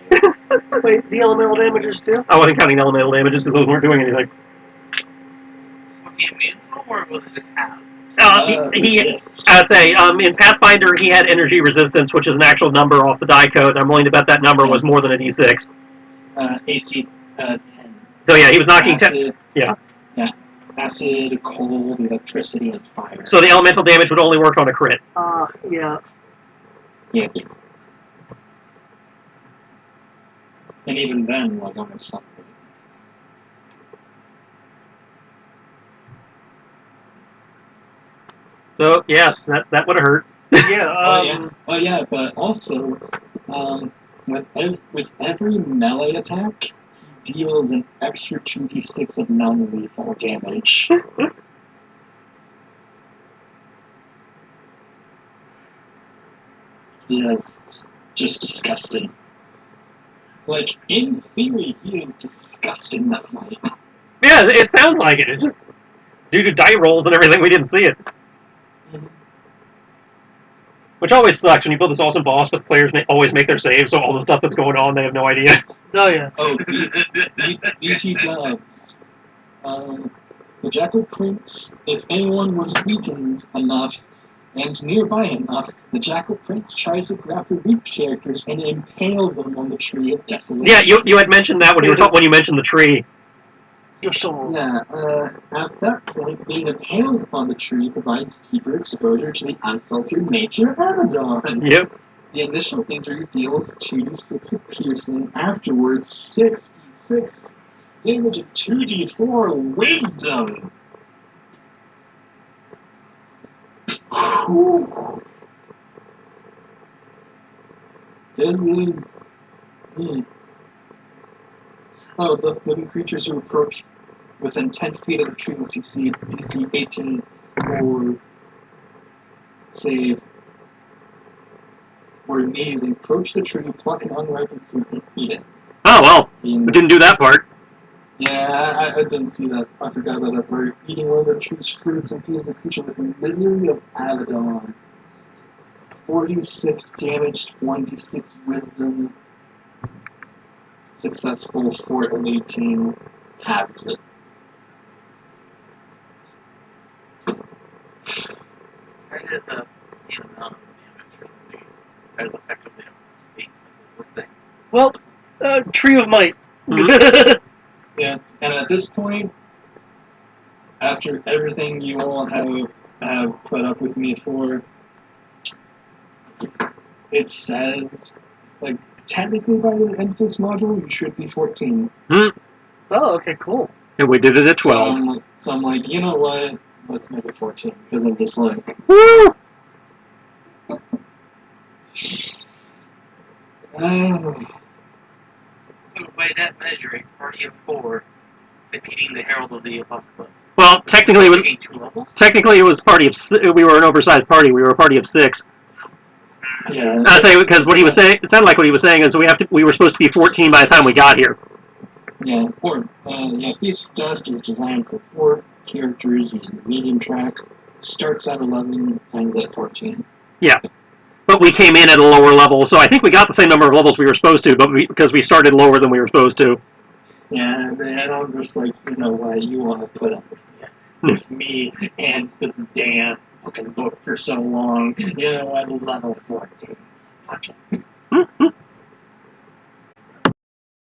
Wait, the elemental damages too?
I wasn't counting elemental damages because those weren't doing anything.
Was he immune or was it attack?
I'd say in Pathfinder he had energy resistance, which is an actual number off the die code. I'm willing to bet that number was more than a d6.
AC 10.
So yeah, he was knocking
acid,
10. Yeah.
Acid, cold, electricity, and fire.
So the elemental damage would only work on a crit.
Yeah.
Yeah. And even then, almost something.
So yeah, that would have hurt.
Yeah.
But also, with every melee attack, he deals an extra 2d6 of non-lethal damage. It's just disgusting. In theory, he is disgusting that fight.
Yeah, it sounds like it. It's just due to die rolls and everything, we didn't see it.
Mm-hmm.
Which always sucks when you build this awesome boss, but players always make their saves, so all the stuff that's going on, they have no idea.
Oh, yeah.
Oh, BT dubs.
The Jackal Prince, if anyone was weakened enough and nearby enough, the Jackal Prince tries to grab the weak characters and impale them on the Tree of Desolation.
Yeah, you had mentioned that when you mentioned the tree.
Your soul.
Yeah, at that point, being impaled on the tree provides deeper exposure to the unfiltered nature of Abaddon.
Yep.
The initial injury deals 2d6 of piercing, afterwards 6d6 damage and 2d4 wisdom. Whew. This is... Oh, the living creatures who approach within 10 feet of the tree will succeed DC 18 or save. Or immediately approach the tree, pluck an unripened fruit, and eat it.
Oh, well. We didn't do that part.
Yeah, I didn't see that. I forgot about that part. Eating one of the tree's fruits imbues the creature with the misery of Abaddon. 46 damage, 26 wisdom. Successful 4 of 18 halves it.
That is a skin amount of damage or something. That is effectively a state symbol thing.
Well, Tree of Might.
Yeah, and at this point, after everything you all have put up with me for, it says, like, technically by the end of this module, you should be 14.
Oh, okay, cool.
And we did it at 12.
So I'm like, you know what? Let's make it 14, because I'm just like...
Woo!
So by that measure, a party of 4 defeating the Herald of the Apocalypse.
Well, technically
Taking 2 levels?
it was party of we were an oversized party. We were a party of 6.
Yeah.
I'll tell you, because what he was saying, it sounded like what he was saying is we were supposed to be 14 by the time we got here.
Yeah, Feast of Dust is designed for 4 characters using the medium track. Starts at 11, ends at 14.
Yeah. But we came in at a lower level, so I think we got the same number of levels we were supposed to, but because we started lower than we were supposed to.
Yeah, and I'm just like, you know what, you want to put up with me and this damn fucking book for so long. You know what, level 14. Fuck it.